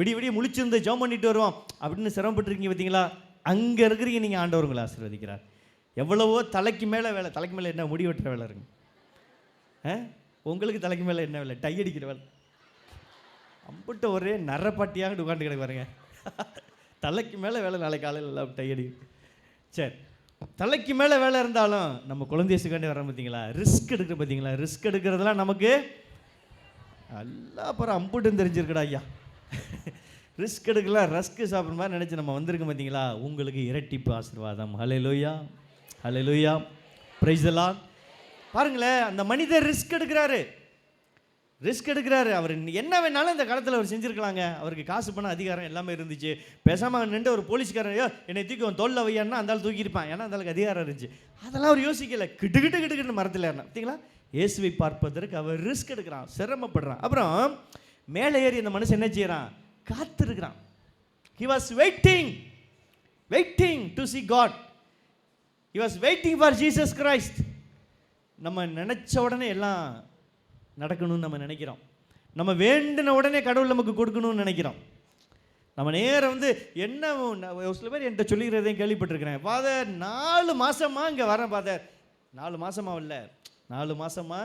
விடிய முழிச்சிருந்து ஜெபம் பண்ணிட்டு வருவோம் அப்படின்னு சிரமப்பட்டுருக்கீங்க பார்த்தீங்களா? அங்கே இருக்கிறீங்க நீங்கள். ஆண்டவர் உங்களை ஆசீர்வதிக்கிறார். எவ்வளவோ தலைக்கு மேலே வேலை. தலைக்கு மேலே என்ன? முடி வெட்டுற வேலை இருக்குங்க. உங்களுக்கு தலைக்கு மேலே என்ன வேலை? டை அடிக்கிற வேலை. அம்பிட்ட ஒரே நரப்பாட்டியாக உட்காந்து கிடக்கு பாருங்க. தலைக்கு மேலே வேலை. நாளைக்கு காலையில் எல்லாம் டை அடி. சரி, தலைக்கு மேலே வேலை இருந்தாலும் நம்ம குழந்தையசுக்காண்டி வரோம் பார்த்தீங்களா? ரிஸ்க் எடுக்கிற பார்த்தீங்களா? ரிஸ்க் எடுக்கிறதுலாம் நமக்கு எல்லாம் அப்புறம் அம்புட்டுன்னு தெரிஞ்சிருக்கடா ஐயா. ரிஸ்க் எடுக்கலாம், ரஸ்க்கு சாப்பிட்ற மாதிரி நினச்சி நம்ம வந்திருக்கோம் பார்த்தீங்களா? உங்களுக்கு இரட்டிப்பு ஆசீர்வாதம். ஹல்லேலூயா, ஹல்லேலூயா, பிரைஸ் தி லார்ட். பாருங்களேன், அந்த மனிதர் ரிஸ்க் எடுக்கிறாரு. அவர் என்ன வேணாலும் இந்த காலத்தில் அவர் செஞ்சுருக்கலாங்க. அவருக்கு காசு பணம் அதிகாரம் எல்லாமே இருந்துச்சு. பேசாமல் நின்று ஒரு போலீஸ்காரன் என்னை தூக்கி தோல்ல வையான்னா அந்த ஆள் தூக்கியிருப்பான். ஏன்னா அந்த ஆளுக்கு அதிகாரம் இருந்துச்சு. அதெல்லாம் அவர் யோசிக்கலை. கிட்டு மரத்தில் ஏறினா பார்த்தீங்களா? இயேசுவை பார்ப்பதற்கு அவர் ரிஸ்க் எடுக்கிறான், சிரமப்படுறான். அப்புறம் மேலே ஏறி அந்த மனுஷன் என்ன செய்யறான்? காத்திருக்கிறான். He was waiting to see God. He was waiting for Jesus Christ. நம்ம நினைச்ச உடனே எல்லாம் நடக்கணும்னு நம்ம நினைக்கிறோம். நம்ம வேண்டின உடனே கடவுள் நமக்கு கொடுக்கணும்னு நினைக்கிறோம். நம்ம நேரம் வந்து என்ன, ஒரு சில பேர் என்கிட்ட சொல்லிக்கிறதையும் கேள்விப்பட்டிருக்கிறேன். ஃபாதர் 4 மாதமா இங்கே வரேன் ஃபாதர். 4 மாதமா இல்லை, 4 மாதமா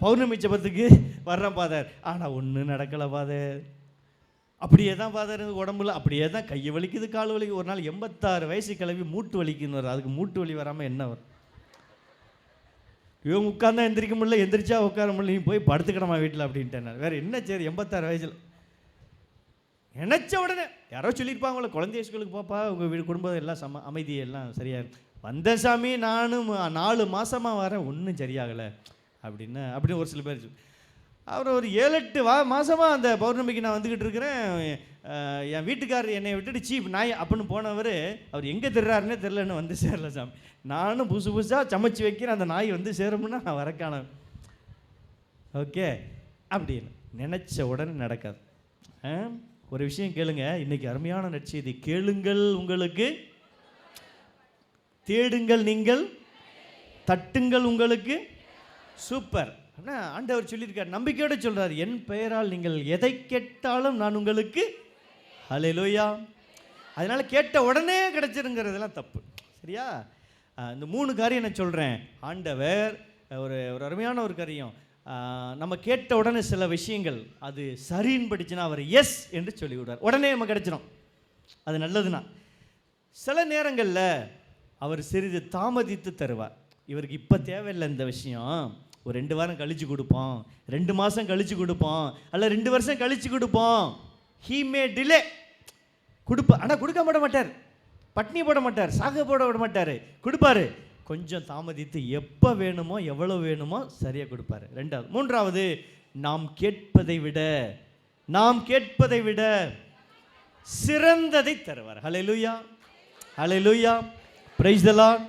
பௌர்ணமி ஜெபத்துக்கு வர்றேன் ஃபாதர். ஆனால் ஒன்றும் நடக்கலை ஃபாதர். அப்படியே தான் ஃபாதர் உடம்புல அப்படியே தான் கை வலிக்குது, கால் வலிக்குது. ஒரு நாள் 86 வயசு கிளம்பி மூட்டு வலிக்குன்னு வரும். அதுக்கு மூட்டு வலி வராமல் என்ன வரும்? இவங்க உட்காந்தா எந்திரிக்க முடியல, எந்திரிச்சா உட்கார முடியல, நீ போய் படுத்துக்கணுமா வீட்டில் அப்படின்ட்டேன் நான். வேறு என்ன சரி, 86 வயசில் நினச்ச உடனே யாரோ சொல்லியிருப்பாங்களே, குழந்தைய ஸ்கூலுக்கு போப்பா, உங்கள் வீடு குடும்பம் எல்லாம் அமைதி எல்லாம் சரியாக இருக்கும். வந்த சாமி நானும் 4 மாதமாக வரேன், ஒன்றும் சரியாகலை அப்படின்னு ஒரு சில பேர். அப்புறம் ஒரு 7-8 மாதமாக அந்த பௌர்ணமிக்கு நான் வந்துக்கிட்டு இருக்கிறேன். என் வீட்டுக்காரர் என்னை விட்டுட்டு சீப் நாய் அப்படின்னு போனவர், அவர் எங்கே திருறாருன்னே தெரிலன்னு வந்து சேரல சாமி. நானும் புதுசாக சமைச்சு வைக்கிறேன், அந்த நாய் வந்து சேரும்னா நான் வரக்கான. ஓகே, அப்படின்னு நினச்ச உடனே நடக்காது. ஒரு விஷயம் கேளுங்க, இன்றைக்கி அருமையான நற்செய்தி. கேளுங்கள் உங்களுக்கு, தேடுங்கள் நீங்கள், தட்டுங்கள் உங்களுக்கு. சூப்பர். ஆனால் ஆண்டவர் சொல்லியிருக்கார், நம்பிக்கையோடு சொல்கிறார், என் பெயரால் நீங்கள் எதை கேட்டாலும் நான் உங்களுக்கு. ஹல்லேலூயா. அதனால் கேட்ட உடனே கிடைச்சிருங்கிறதெல்லாம் தப்பு. சரியா? இந்த 3 காரியம் நான் சொல்கிறேன். ஆண்டவர் ஒரு அருமையான ஒரு காரியம், நம்ம கேட்ட உடனே சில விஷயங்கள் அது சரின்னு படிச்சுன்னா அவர் எஸ் என்று சொல்லிவிடுவார். உடனே நம்ம கிடைச்சிடும். அது நல்லதுன்னா. சில நேரங்களில் அவர் சிறிது தாமதித்து தருவார். இவருக்கு இப்போ தேவையில்லை இந்த விஷயம், ஒரு 2 வாரம் கழித்து கொடுப்போம், 2 மாதம் கழித்து கொடுப்போம், அல்ல 2 வருஷம் கழித்து கொடுப்போம். ஹீ மே டிலே கொடுப்பா. ஆனால் கொடுக்க மாட்டார், பட்னி போட மாட்டார், சாக போட விட மாட்டார், கொடுப்பாரு. கொஞ்சம் தாமதித்து எப்போ வேணுமோ எவ்வளோ வேணுமோ சரியாக கொடுப்பாரு. 2வது. 3வது, நாம் கேட்பதை விட சிறந்ததை தருவார். ஹல்லேலூயா, ஹல்லேலூயா, பிரைஸ் தி லார்ட்.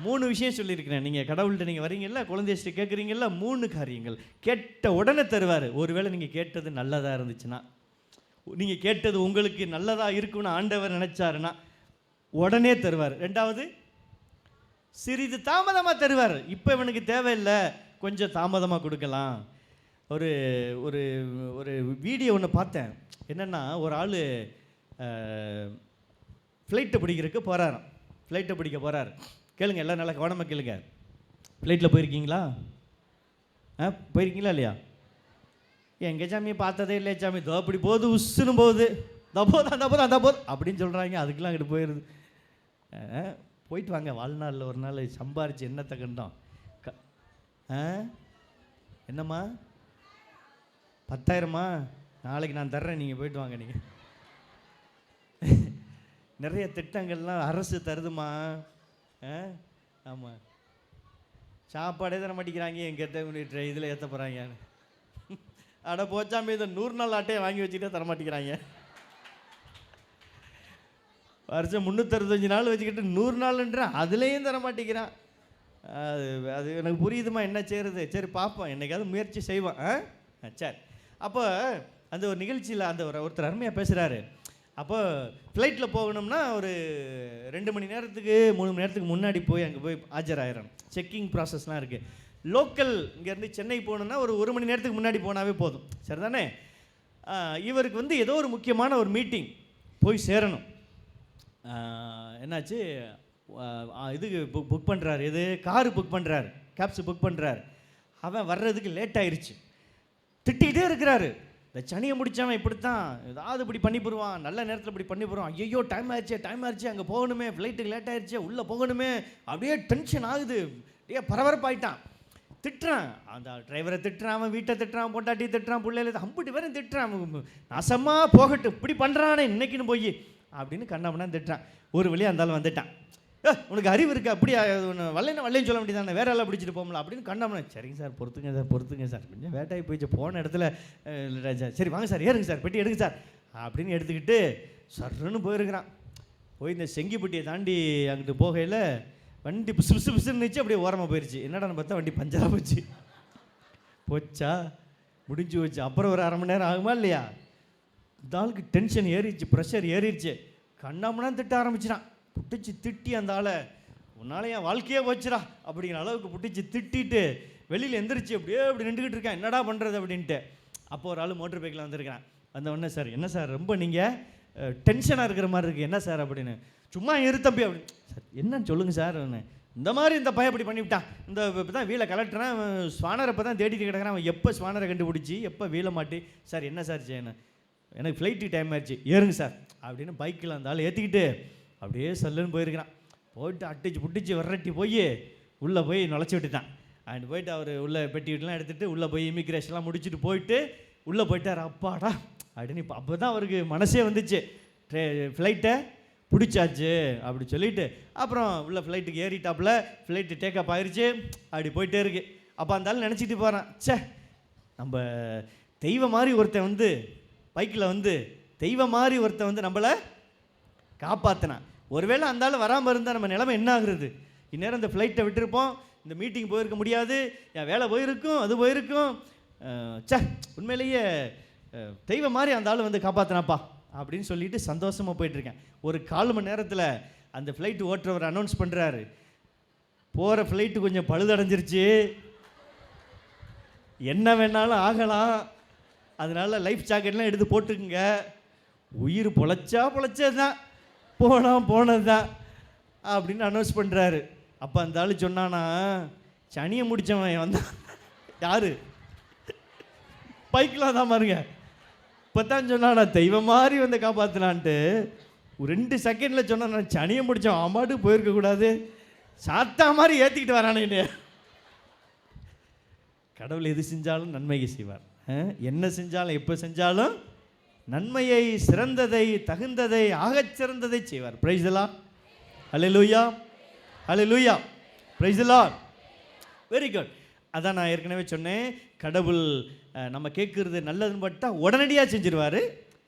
3 விஷயம் சொல்லியிருக்கிறேன். நீங்கள் கடவுள்கிட்ட நீங்கள் வரீங்கல்ல, குழந்தைகிட்ட கேட்குறீங்கல்ல, 3 காரியங்கள் கேட்ட உடனே தருவார். ஒருவேளை நீங்கள் கேட்டது நல்லதாக இருந்துச்சுன்னா, நீங்கள் கேட்டது உங்களுக்கு நல்லதாக இருக்குன்னு ஆண்டவர் நினச்சாருன்னா உடனே தருவார். 2வது, சிறிது தாமதமாக தருவார். இப்போ இவனுக்கு தேவையில்லை, கொஞ்சம் தாமதமாக கொடுக்கலாம். ஒரு ஒரு ஒரு வீடியோ ஒன்று பார்த்தேன். என்னென்னா, ஒரு ஆள் ஃப்ளைட்டை பிடிக்கிறதுக்கு போகிறாராம். ஃப்ளைட்டை பிடிக்க போகிறார். கேளுங்க, எல்லாம் நல்லா கவனமாக கேளுங்க. ஃப்ளைட்டில் போயிருக்கீங்களா? போயிருக்கீங்களா இல்லையா? எங்கே சாமி பார்த்ததே இல்லை சாமி, தோ அப்படி போகுது, உஸ்ஸுன்னு போகுது, தப்போது அப்படின்னு சொல்கிறாங்க. அதுக்கெல்லாம் அங்கிட்டு போயிடுது. போயிட்டு வாங்க, வாழ்நாளில் ஒரு நாள் சம்பாரிச்சு என்னத்தை கண்டோம். என்னம்மா 10,000மா? நாளைக்கு நான் தர்றேன், நீங்கள் போயிட்டு வாங்க. நீங்கள் நிறைய திட்டங்கள்லாம் அரசு தருதுமா. ஆமாம், சாப்பாடே தர மாட்டேங்கிறாங்க, எங்கிட்ட இதில் ஏற்ற போகிறாங்க. அட போச்சாமி, இதை 100 நாள் அட்டையை வாங்கி வச்சுக்கிட்டே தர மாட்டேங்கிறாங்க. வருஷம் 365 நாள் வச்சுக்கிட்டு 100 நாள்ன்ற அதுலேயும் தர மாட்டேங்கிறான். அது எனக்கு புரியுதுமா, என்ன செய்கிறது. சரி பார்ப்போம், என்னைக்காவது முயற்சி செய்வான். சரி. அப்போ அந்த ஒரு நிகழ்ச்சியில் அந்த ஒருத்தர் அருமையாக பேசுகிறாரு. அப்போ ஃப்ளைட்டில் போகணும்னா ஒரு 2 மணி நேரத்துக்கு 3 மணி நேரத்துக்கு முன்னாடி போய் அங்கே போய் ஆஜராயிடணும். செக்கிங் ப்ராசஸ்லாம் இருக்குது. லோக்கல் இங்கேருந்து சென்னை போகணுன்னா ஒரு 1 மணி நேரத்துக்கு முன்னாடி போனாவே போதும். சரிதானே? இவருக்கு வந்து ஏதோ ஒரு முக்கியமான ஒரு மீட்டிங் போய் சேரணும். என்னாச்சு, இதுக்கு புக் பண்ணுறாரு. எது? காரு புக் பண்ணுறாரு, கேப்ஸு புக் பண்ணுறாரு. அவன் வர்றதுக்கு லேட் ஆயிடுச்சு. திட்டிகிட்டே இருக்கிறாரு. இந்த சனியை முடித்தவன் இப்படித்தான், ஏதாவது இப்படி பண்ணி போடுவான், நல்ல நேரத்தில் இப்படி பண்ணி போடுவான். ஐயோ டைம் ஆயிடுச்சு, அங்கே போகணுமே, ஃப்ளைட்டுக்கு லேட் ஆயிடுச்சு, உள்ளே போகணுமே. அப்படியே டென்ஷன் ஆகுது, அப்படியே பரபரப்பாயிட்டான். திட்டுறான், அந்த டிரைவரை திட்டுறான், அவன் வீட்டை திட்டுறான், பொண்டாட்டி திட்டுறான், பிள்ளைல அம்பிட்டு வரையும் திட்டுறான். நாசமாக போகட்டும், இப்படி பண்ணுறானே இன்னைக்குன்னு போய் அப்படின்னு கண்ணாமண்ணா திட்டுறான். ஒரு வழியாக இருந்தாலும் வந்துட்டான். உனக்கு அறிவு இருக்கா, அப்படி வல்லைன்னு சொல்ல வேண்டியதானே, வேற எல்லாம் பிடிச்சிட்டு போகலாம் அப்படின்னு கண்ணாமண்ணா. சரிங்க சார், பொறுத்துங்க சார், கொஞ்சம் வேட்டாகி போயிடுச்சு, போன இடத்துல. சரி வாங்க சார், ஏறுங்க சார், பெட்டி எடுங்க சார் அப்படின்னு எடுத்துக்கிட்டு சர்ன்னு போயிருக்கிறான். போய் இந்த செங்கிப்பட்டியை தாண்டி அங்கிட்டு போகையில் வண்டி பிசுன்னு அப்படியே ஓரமாக போயிடுச்சு. என்னடான்னு பார்த்தா வண்டி பஞ்சராக போச்சு. போச்சா, முடிஞ்சு போச்சு. அப்புறம் ஒரு 1/2 மணி நேரம் ஆகுமா இல்லையா? இந்த ஆளுக்கு டென்ஷன் ஏறிடுச்சு, ப்ரெஷர் ஏறிடுச்சு. கண்ணாமண்ணா திட்ட ஆரம்பிச்சிடான். புட்டிச்சு திட்டி அந்த ஆளை, உன்னால என் வாழ்க்கையே போச்சுடா அப்படிங்கிற அளவுக்கு புட்டிச்சு திட்டிட்டு வெளியில் எந்திரிச்சு அப்படியே அப்படி நின்றுக்கிட்டு இருக்கேன். என்னடா பண்ணுறது அப்படின்ட்டு. அப்போ ஒரு ஆள் மோட்டர் பைக்கில் வந்திருக்கிறான். வந்த உடனே, சார் என்ன சார் ரொம்ப நீங்கள் டென்ஷனாக இருக்கிற மாதிரி இருக்குது, என்ன சார் அப்படின்னு. சும்மா இரு தம்பி அப்படின்னு. சார் என்னன்னு சொல்லுங்கள் சார். இந்த மாதிரி இந்த பையன் இப்படி பண்ணிவிட்டான், இந்த இப்போ தான் வீலை கலட்டுறேன், ஸ்வானரை இப்போ தான் தேடிட்டு கிடக்கிறான், அவன் எப்போ ஸ்வானரை கண்டுபிடிச்சி எப்போ வீலை மாட்டி. சார் என்ன சார் செய்யணும், எனக்கு ஃப்ளைட்டு டைம் ஆயிடுச்சு, ஏறுங்க சார் அப்படின்னு பைக்கில் அந்த ஆள் ஏற்றிக்கிட்டு அப்படியே சல்லுன்னு போயிருக்கிறான். போயிட்டு அட்டிச்சு புட்டிச்சு விரட்டி போய் உள்ளே போய் நுழைச்சி விட்டுட்டான். அண்ட் போயிட்டு அவர் உள்ளே பெட்டி வீட்டெலாம் எடுத்துகிட்டு உள்ளே போய் இமிக்ரேஷன்லாம் முடிச்சுட்டு போயிட்டு உள்ளே போயிட்டார். அப்பாடா அப்படின்னு. இப்போ அப்போ தான் அவருக்கு மனசே வந்துச்சு, ஃப்ளைட்டை பிடிச்சாச்சு அப்படி சொல்லிவிட்டு அப்புறம் உள்ள ஃப்ளைட்டுக்கு ஏறிட்டாப்புல. ஃப்ளைட்டு டேக்கப் ஆயிடுச்சு, அப்படி போயிட்டே இருக்கு. அப்போ அந்த ஆள் நினச்சிட்டு போகிறான், சே நம்ம தெய்வம் மாதிரி ஒருத்தன் வந்து பைக்கில் வந்து தெய்வம் மாதிரி ஒருத்தன் வந்து நம்மளை காப்பாற்றினான். ஒருவேளை அந்த ஆள் வராமல் இருந்தால் நம்ம நிலைமை என்ன ஆகுறது? இந்நேரம் இந்த ஃப்ளைட்டை விட்டுருப்போம், இந்த மீட்டிங் போயிருக்க முடியாது, என் வேலை போயிருக்கும், அது போயிருக்கும். சே உண்மையிலேயே தெய்வம் மாதிரி அந்த ஆள் வந்து காப்பாற்றினாப்பா அப்படின்னு சொல்லிட்டு சந்தோஷமாக போயிட்டுருக்கேன். ஒரு 4 மணி நேரத்தில் அந்த ஃப்ளைட்டு ஓட்டுறவர் அனௌன்ஸ் பண்ணுறாரு, போகிற ஃப்ளைட்டு கொஞ்சம் பழுதடைஞ்சிருச்சு, என்ன வேணாலும் ஆகலாம், அதனால் லைஃப் ஜாக்கெட்லாம் எடுத்து போட்டுக்குங்க, உயிர் பொழைச்சது தான், போனது தான் அப்படின்னு அனௌன்ஸ் பண்ணுறாரு. அப்போ அந்த ஆள் சொன்னானா, சனியை முடித்தவன் வந்தான். யார்? பைக்கில் தான் பாருங்க. இப்போ தான் சொன்னானா தெய்வம் மாதிரி வந்து காப்பாற்றினான்ட்டு. 2 செகண்டில் சொன்னான், நான் சனியை முடித்தவன் அம்மாட்டு போயிருக்கக்கூடாது, சாத்தா மாதிரி ஏற்றிக்கிட்டு வரானே. கடவுள் எது செஞ்சாலும் நன்மையை செய்வார். என்ன செஞ்சாலும் எப்போ செஞ்சாலும் நன்மையை, சிறந்ததை, தகுந்ததை, ஆகச் சிறந்ததை செய்வார். Price the Lord. ஹல்லேலூயா, ஹல்லேலூயா, praise the Lord. Very good. அதான் நான் ஏற்கனவே சொன்னேன், கடவுள் நம்ம கேட்குறது நல்லதுன்னு பட்டா உடனடியாக செஞ்சிருவார்,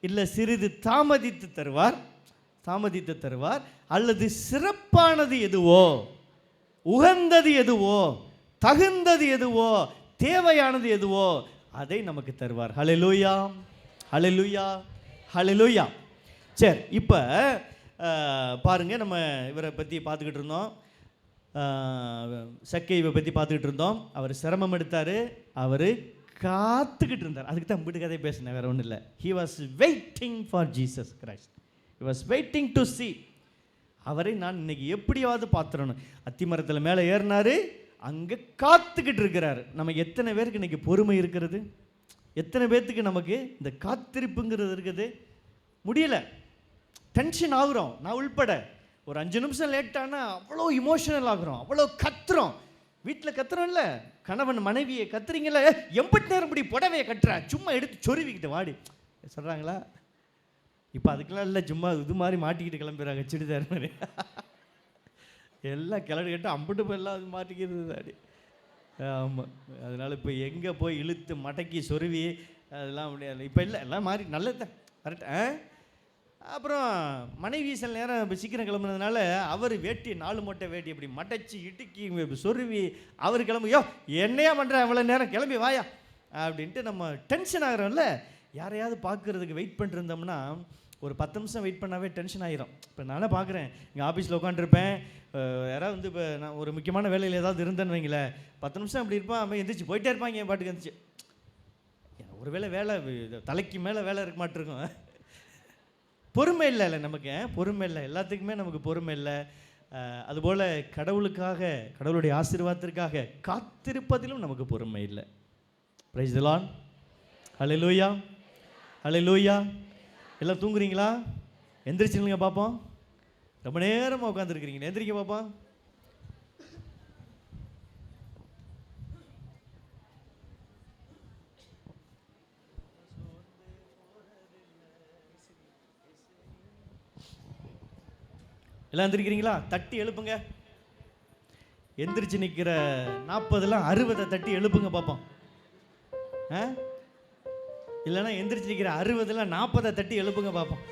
இல்லை சிறிது தாமதித்து தருவார், அல்லது சிறப்பானது எதுவோ உகந்தது எதுவோ, தகுந்தது எதுவோ, தேவையானது எதுவோ அதை நமக்கு தருவார். ஹல்லேலூயா, ஹல்லேலூயா, ஹல்லேலூயா. சரி, இப்போ பாருங்க, நம்ம இவரை பற்றி பார்த்துக்கிட்டு இருந்தோம், சக்கையை பற்றி பார்த்துக்கிட்டு இருந்தோம். அவர் சிரமம் எடுத்தார், அவர் காத்துக்கிட்டு இருந்தார். அதுக்கு தான் வீட்டு கதையை பேசினேன், வேறு ஒன்றும் இல்லை. He was waiting for Jesus Christ. He was waiting to see. அவரை நான் இன்னைக்கு எப்படியாவது பார்த்துடணும். அத்திமரத்தில் மேலே ஏறினார், அங்கே காத்துக்கிட்டு இருக்கிறாரு. நம்ம எத்தனை பேருக்கு இன்னைக்கு பொறுமை இருக்கிறது? எத்தனை பேர்த்துக்கு நமக்கு இந்த காத்திருப்புங்கிறது இருக்குது? முடியலை, டென்ஷன் ஆகுறோம். நான் உள்பட ஒரு 5 நிமிஷம் லேட்டானா அவ்வளோ இமோஷனல் ஆகுறோம், அவ்வளோ கத்துறோம். வீட்டில் கத்துறோம் இல்லை, கணவன் மனைவியை கத்துறீங்களா, எம்பிட்டு நேரம் இப்படி புடவையை கட்டுற, சும்மா எடுத்து சொருவிக்கிட்டு வாடி சொல்கிறாங்களா? இப்போ அதுக்கெல்லாம் இல்லை, சும்மா இது மாதிரி மாட்டிக்கிட்டு கிளம்புறாங்க, சுடிதார் மாதிரி எல்லாம் கிளடு கட்டு அம்பிட்டு போய் எல்லாம் அது மாட்டிக்கிறது அடி. ஆமாம், அதனால் இப்போ எங்கே போய் இழுத்து மடக்கி சொருவி அதெல்லாம் முடியாது. இப்போ இல்லை, எல்லாம் மாறி நல்லது தான், கரெக்ட். அப்புறம் மனைவி சில நேரம் இப்போ சீக்கிரம் கிளம்புனதுனால அவர் வேட்டி 4 மூட்டை வேட்டி இப்படி மடைச்சி இடுக்கி சொருவி அவர் கிளம்பியோ என்னையா பண்ணுறேன் அவ்வளோ நேரம், கிளம்பி வாயா அப்படின்ட்டு நம்ம டென்ஷன் ஆகிறோம்ல. யாரையாவது பார்க்குறதுக்கு வெயிட் பண்ணிருந்தோம்னா ஒரு 10 நிமிஷம் வெயிட் பண்ணாவே டென்ஷன் ஆகிரும். இப்போ நானே பார்க்குறேன், எங்கள் ஆஃபீஸில் உட்காந்துருப்பேன், யாராவது வந்து இப்போ நான் ஒரு முக்கியமான வேலையில் ஏதாவது இருந்தேன்னு வைங்களேன், 10 நிமிஷம் அப்படி இருப்பான், அவன் எந்திரிச்சு போயிட்டே இருப்பாங்க, என் பாட்டுக்கு இருந்துச்சு. ஒரு வேலை தலைக்கு மேலே வேலை இருக்க மாட்டிருக்கும். பொறுமை இல்லை நமக்கு, பொறுமை இல்லை, எல்லாத்துக்குமே நமக்கு பொறுமை இல்லை. அதுபோல் கடவுளுக்காக, கடவுளுடைய ஆசீர்வாதத்திற்காக காத்திருப்பதிலும் நமக்கு பொறுமை இல்லை. பிரைஸ் தி லார்ட், ஹல்லேலூயா, ஹல்லேலூயா. எல்லாம் தூங்குறீங்களா? எந்திரிச்சுங்க பார்ப்போம். ரொம்ப நேரமாக உட்காந்துருக்கிறீங்க, எந்திரிக்க பார்ப்போம். எல்லாம் எந்திரிக்கிறீங்களா? தட்டி எழுப்புங்க. எந்திரிச்சு நிற்கிற 40 60 தட்டி எழுப்புங்க பார்ப்போம். இல்லைன்னா எந்திரிச்சு நிற்கிற 60 40 தட்டி எழுப்புங்க பார்ப்போம்.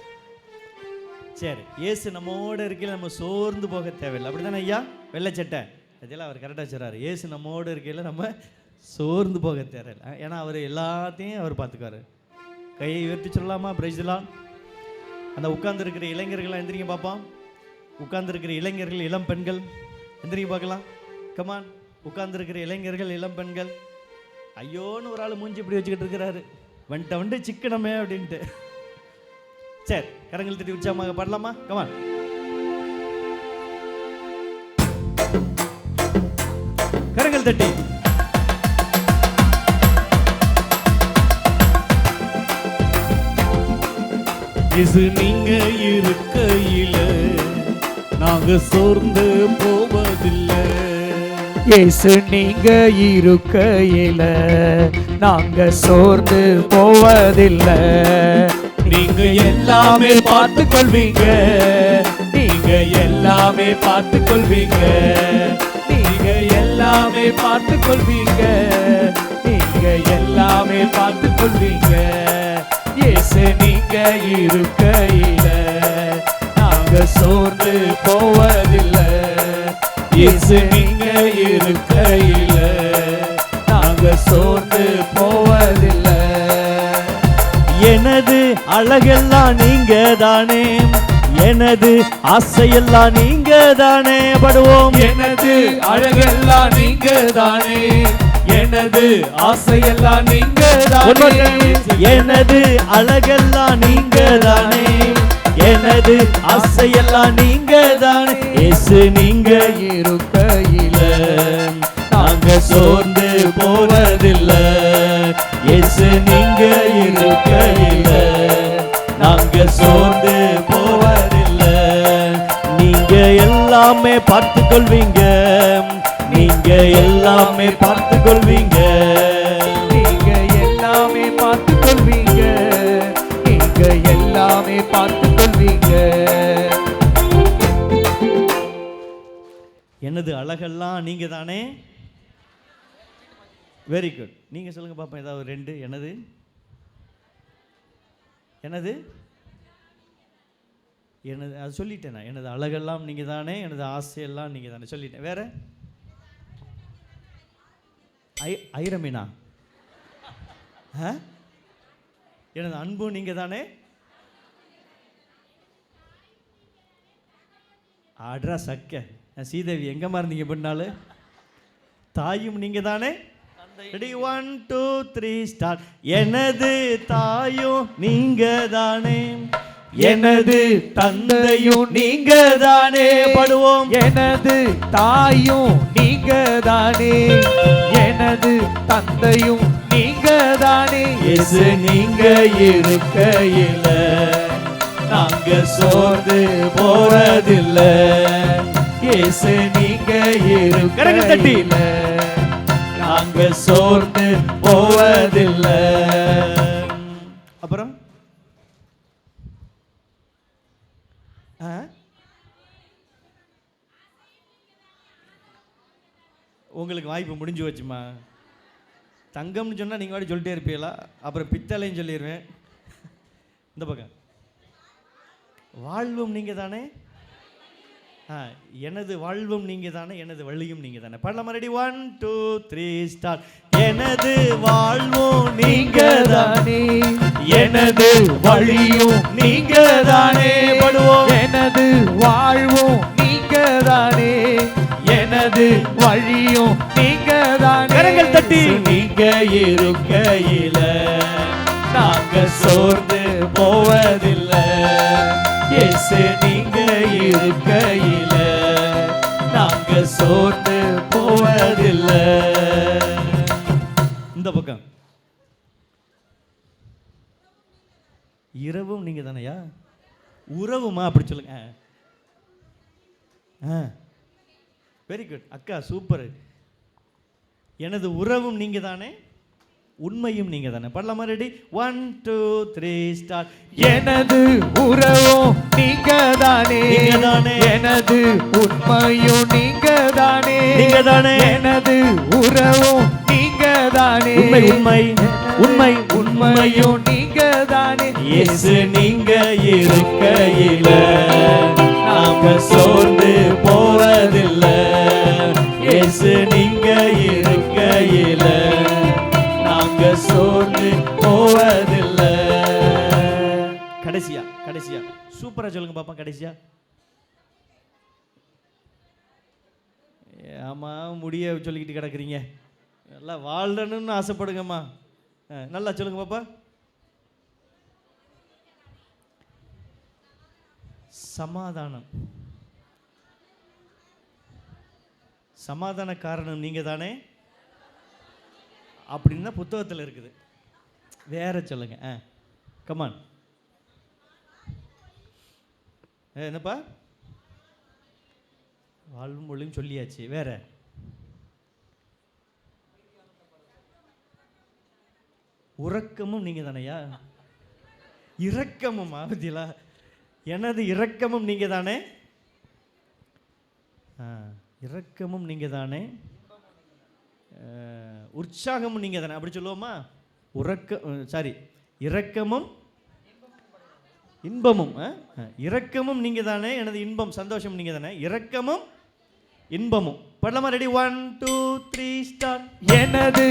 சரி, ஏசு நம்மோட இருக்கையில் நம்ம சோர்ந்து போக தேவையில்லை, அப்படி தானே ஐயா? வெள்ளைச்சட்டை அதெல்லாம் அவர் கரெக்டாக சொல்கிறார். ஏசு நம்மோட இருக்கையில் நம்ம சோர்ந்து போக தேவையில்லை, ஏன்னா அவர் எல்லாத்தையும் அவர் பார்த்துக்குவார். கையை உயர்த்தி சொல்லலாமா? Price the Lord. அந்த உட்கார்ந்துருக்கிற இளைஞர்கள்லாம் எந்திரிங்க பார்ப்போம். உட்கார்ந்துருக்கிற இளைஞர்கள், இளம் பெண்கள் எந்திரிங்க பார்க்கலாம். கமான், உட்கார்ந்துருக்கிற இளைஞர்கள், இளம் பெண்கள். ஐயோன்னு ஒரு ஆள் மூஞ்சி இப்படி வச்சுக்கிட்டு இருக்கிறாரு, வந்துட்டு சிக்கனமே அப்படின்ட்டு. சரி, கரங்கள் தட்டி உற்சாகமாக பாடலாமா? கமான். கரங்கள் தட்டி. இயேசு நீங்க இருக்கையில நாங்க சோர்ந்து போவதில்லை. இயேசு நீங்க இருக்கையில நாங்க சோர்ந்து போவதில்லை. நீங்க எல்லாமே பார்த்து கொள்வீங்க, நீங்க எல்லாமே பார்த்து கொள்வீங்க, நீங்க எல்லாமே பார்த்து கொள்வீங்க, நீங்க எல்லாமே பார்த்து கொள்வீங்க. இயேசு நீங்க இருக்கையில நாங்க சோர்ந்து போவதில்லை. இயேசு நீங்க இருக்கையில நாங்க சோர்ந்து போவதில்லை. எனது அழகெல்லாம் நீங்க தானே, எனது ஆசையெல்லாம் நீங்க தானே. படுவோம். எனது அழகெல்லாம் நீங்க தானே, எனது ஆசையெல்லாம் நீங்க தானே. எனது அழகெல்லாம் நீங்க தானே, எனது ஆசையெல்லாம் நீங்க தானே. இயேசு நீங்க இருக்கையில நாங்க சோர்ந்து போவதில்லை. இயேசு நீங்க இருக்கையில நாங்க சோர்ந்து போவதில்லை. நீங்க எல்லாமே பார்த்து கொள்வீங்க, நீங்க எல்லாமே பார்த்து கொள்வீங்க, நீங்க எல்லாமே பார்த்து கொள்வீங்க, நீங்க எல்லாமே பார்த்து கொள்வீங்க. எனது அழகெல்லாம் நீங்க தானே. Very good. நீங்க சொல்லுங்க பாப்பா, ஏதாவது 2. எனது எனது எனது அது சொல்லிட்டேன் நான். எனது அழகெல்லாம் நீங்க தானே, எனது ஆசையெல்லாம் நீங்க தானே சொல்லிட்டேன். வேற ஐரமீனா? எனது அன்பும் நீங்க தானே? ஆட்ரா சக்க சீதேவி எங்கம்மா இருந்தீங்க பின்னாலு? தாயும் நீங்க தானே? Ready 1 2 3 start. எனது தாயும் நீங்க தானே, எனது தந்தையும் நீங்க தானே. பாடுவோம். எனது தாயும் நீங்க தானே, எனது தந்தையும் நீங்க தானே. இயேசு நீங்க இருக்கையில நாங்க சோர்ந்து போறதில்ல. இயேசு நீங்க இருக்கையில நாங்க சோர்ந்து போவதில்ல. அப்புறம் உங்களுக்கு வாய்ப்பு முடிஞ்சு வச்சுமா. தங்கம்னு சொன்னால் நீங்கள் வாடி சொல்லிட்டே இருப்பீங்களா? அப்புறம் பித்தளைன்னு சொல்லிடுவேன். இந்த பக்கம் வாழ்வும் நீங்கள் தானே. எனது வாழ்வும் நீங்க தானே, எனது வழியும் நீங்க தானே. பாடலாம். Ready 1 2 3 start. எனது வாழ்வும் நீங்க தானே, எனது வழியும் நீங்க தானே. பாடுவோம். எனது வாழ்வும் நீங்க தானே, எனது வழியும் நீங்க தானே. கரங்கள் தட்டி. நீங்க இருக்கையில நாங்க சோர்ந்து போவதில்லை. இயேசு நீங்க இருக்கையில நாங்க சோர்ந்து போவதில்லை. இந்த பக்கம் இரவும் நீங்க தானையா? உறவுமா அப்படி சொல்லுங்க. வெரி குட் அக்கா, சூப்பர். எனது உறவும் நீங்க தானே, உண்மையும் நீங்க தானே. பாடலாமா? Ready 1 2 3 start. எனது உறவும் நீங்க தானே, எனது உண்மையும் நீங்க தானே, நீங்க தானே. எனது உறவும் நீங்க தானே, உண்மை உண்மை உண்மை உண்மையும் நீங்க தானே. இயேசு நீங்க இருக்கையில நாங்க சோர்ந்து போவதில்லை. இயேசு நீங்க இருக்கையில நாங்க சோர்ந்து போவதில்லை. கடைசியா கடைசியா சூப்பரா சொல்லுங்க பாப்பா. கடைசியா ஆமா முடிய சொல்லிக்கிட்டு கிடக்குறீங்க. நல்லா வாழணும்னு ஆசைப்படுங்கம்மா. நல்லா சொல்லுங்க பாப்பா. சமாதானம். சமாதான காரணம் நீங்க தானே அப்படின்னா புத்தகத்தில் இருக்குது. வேற சொல்லுங்க. கமான். என்னப்பா? வாழ்வும் மொழியும் சொல்லியாச்சு. வேற உறக்கமும் நீங்க தானையா? இரக்கமும் ஆபத்திலா? எனது இரக்கமும் நீங்க தானே, இரக்கமும் நீங்க தானே, உற்சாகமும் நீங்க தானே. அப்படி சொல்லுவோமா? இரக்கமும் இன்பமும். இரக்கமும் நீங்க தானே, எனது இன்பம் சந்தோஷம் நீங்க தானே. இரக்கமும் இன்பமும். படலாமா? Ready 1 2 3 start. எனது